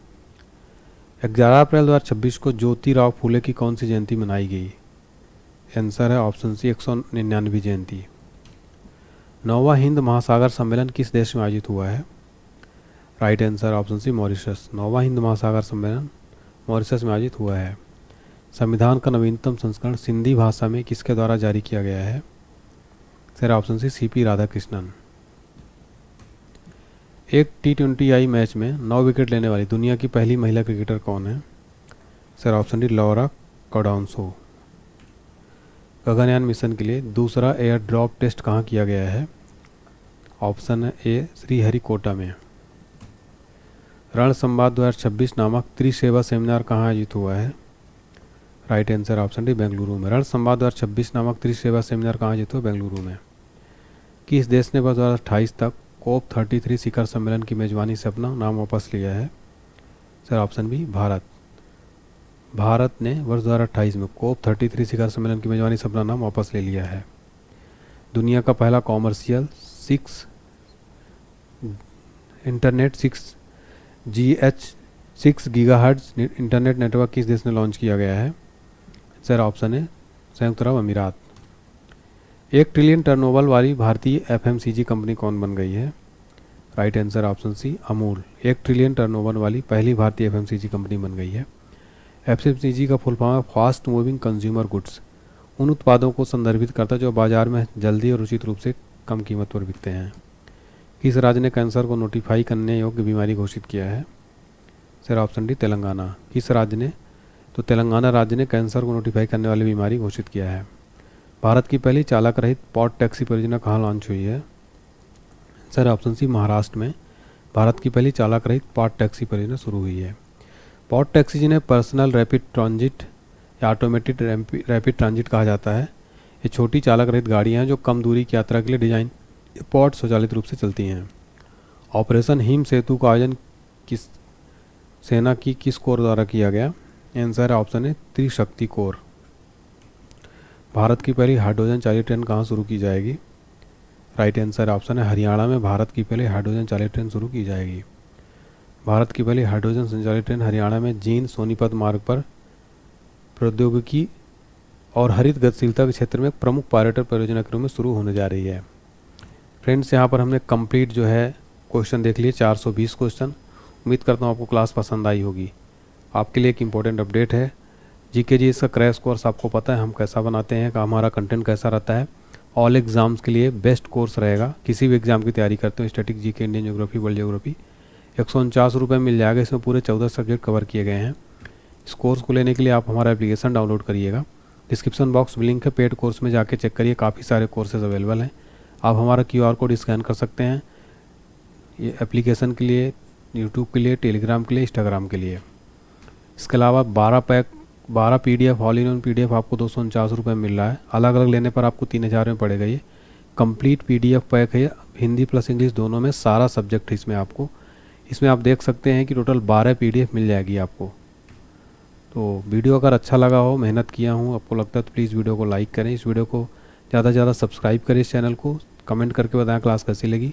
11 अप्रैल 2026 को ज्योतिराव फूले की कौन सी जयंती मनाई गई? आंसर है ऑप्शन सी 199वीं जयंती। 9वां हिंद महासागर सम्मेलन किस देश में आयोजित हुआ है? Right answer option C Mauritius. 9वां हिंद महासागर सम्मेलन मॉरिशस में आयोजित हुआ है। संविधान का नवीनतम संस्करण सिंधी भाषा में किसके द्वारा जारी किया गया है? Sir option C CP Radhakrishnan. एक T20I मैच में 9 विकेट लेने वाली दुनिया की पहली महिला क्रिकेटर कौन है? सर ऑप्शन डी लॉरा कॉडाउंसो। गगनयान मिशन के लिए दूसरा एयर ड्रॉप टेस्ट कहाँ किया गया है? ऑप्शन ए श्रीहरिकोटा में। रण संवाद 2026 नामक त्रिसेवा सेमिनार कहाँ आयोजित हुआ है? Right answer option D Bengaluru में। रण संवाद 2026 नामक त्रिसेवा सेमिनार कहाँ आयोजित हुआ? बेंगलुरु में। किस देश ने वर्ष 2028 तक COP33 शिखर सम्मेलन की मेजबानी से अपना नाम वापस लिया है? Sir option B Bharat. Bharat ने वर्ष 2028 में COP33 शिखर सम्मेलन की मेजबानी से अपना नाम वापस ले लिया है। दुनिया का पहला कॉमर्शियल 6 गीगाहर्ट्ज इंटरनेट नेटवर्क किस देश ने लॉन्च किया गया है? सर ऑप्शन है संयुक्त अरब अमीरात। 1 ट्रिलियन टर्नओवर वाली भारतीय FMCG कंपनी कौन बन गई है? Right answer option C Amul. 1 trillion turnover वाली पहली भारतीय FMCG कंपनी बन गई है। FMCG का फुल फॉर्म है फास्ट मूविंग कंज्यूमर गुड्स। उन उत्पादों को संदर्भित करता है जो बाजार में जल्दी और उचित रूप से कम कीमत पर बिकते हैं। किस राज्य ने कैंसर को नोटिफाई करने योग्य बीमारी घोषित किया है? Sir option D Telangana. किस राज्य ने? तो तेलंगाना राज्य ने कैंसर को नोटिफाई करने वाली बीमारी घोषित किया है। भारत की पहली चालक रहित पॉड टैक्सी परियोजना कहाँ लॉन्च हुई है? सर ऑप्शन सी महाराष्ट्र में भारत की पहली चालक रहित पॉड टैक्सी परियोजना शुरू हुई है। पॉड टैक्सी जिन्हें पर्सनल रैपिड ट्रांजिट या ऑटोमेटेड रैपिड ट्रांजिट कहा जाता है, ये छोटी चालक रहित गाड़ियाँ हैं जो कम दूरी की यात्रा के लिए डिजाइन पॉड स्वचालित रूप से चलती हैं। ऑपरेशन हिम सेतु का आयोजन किस सेना की किस कोर द्वारा किया गया? आंसर ऑप्शन है त्रिशक्ति कोर। भारत की पहली हाइड्रोजन चालित ट्रेन कहाँ शुरू की जाएगी? राइट आंसर ऑप्शन है हरियाणा में भारत की पहली हाइड्रोजन चालित ट्रेन शुरू की जाएगी। भारत की पहली हाइड्रोजन संचालित ट्रेन हरियाणा में जींद सोनीपत मार्ग पर प्रौद्योगिकी और हरित गतिशीलता के क्षेत्र में प्रमुख पर्यटन परियोजना के रूप में शुरू होने जा रही है। फ्रेंड्स, यहाँ पर हमने कंप्लीट जो है क्वेश्चन देख लिए 420 क्वेश्चन। उम्मीद करता हूँ आपको क्लास पसंद आई होगी। आपके लिए एक इम्पोर्टेंट अपडेट है, GKG इसका क्रैश कोर्स आपको पता है हम कैसा बनाते हैं, का हमारा कंटेंट कैसा रहता है। ऑल एग्ज़ाम्स के लिए बेस्ट कोर्स रहेगा। किसी भी एग्ज़ाम की तैयारी करते हो, static, GK, Indian geography, world geography, 149 रुपये मिल जाएगा। इसमें पूरे 14 सब्जेक्ट कवर किए गए हैं। इस कोर्स को लेने के लिए आप हमारा एप्लीकेशन डाउनलोड करिएगा। डिस्क्रिप्शन बॉक्स में लिंक है, पेड कोर्स में जाके चेक करिए, काफ़ी सारे कोर्सेज अवेलेबल हैं। आप हमारा QR कोड स्कैन कर सकते हैं। ये एप्लीकेशन के लिए, यूट्यूब के लिए, टेलीग्राम के लिए, इंस्टाग्राम के लिए। इसके अलावा 12 PDF all in one PDF आपको 249 रुपये मिल रहा है। अलग अलग लेने पर आपको 3000 में पड़ेगा। ये कंप्लीट PDF पैक है, हिंदी प्लस इंग्लिश दोनों में, सारा सब्जेक्ट इसमें आपको। इसमें आप देख सकते हैं कि टोटल 12 PDF मिल जाएगी आपको। तो वीडियो अगर अच्छा लगा हो, मेहनत किया हूँ, आपको लगता है तो प्लीज़ वीडियो को लाइक करें, इस वीडियो को ज़्यादा से ज़्यादा सब्सक्राइब करें इस चैनल को, कमेंट करके बताएं क्लास कैसी लगी,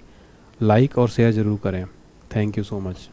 लाइक और शेयर ज़रूर करें। Thank you so much.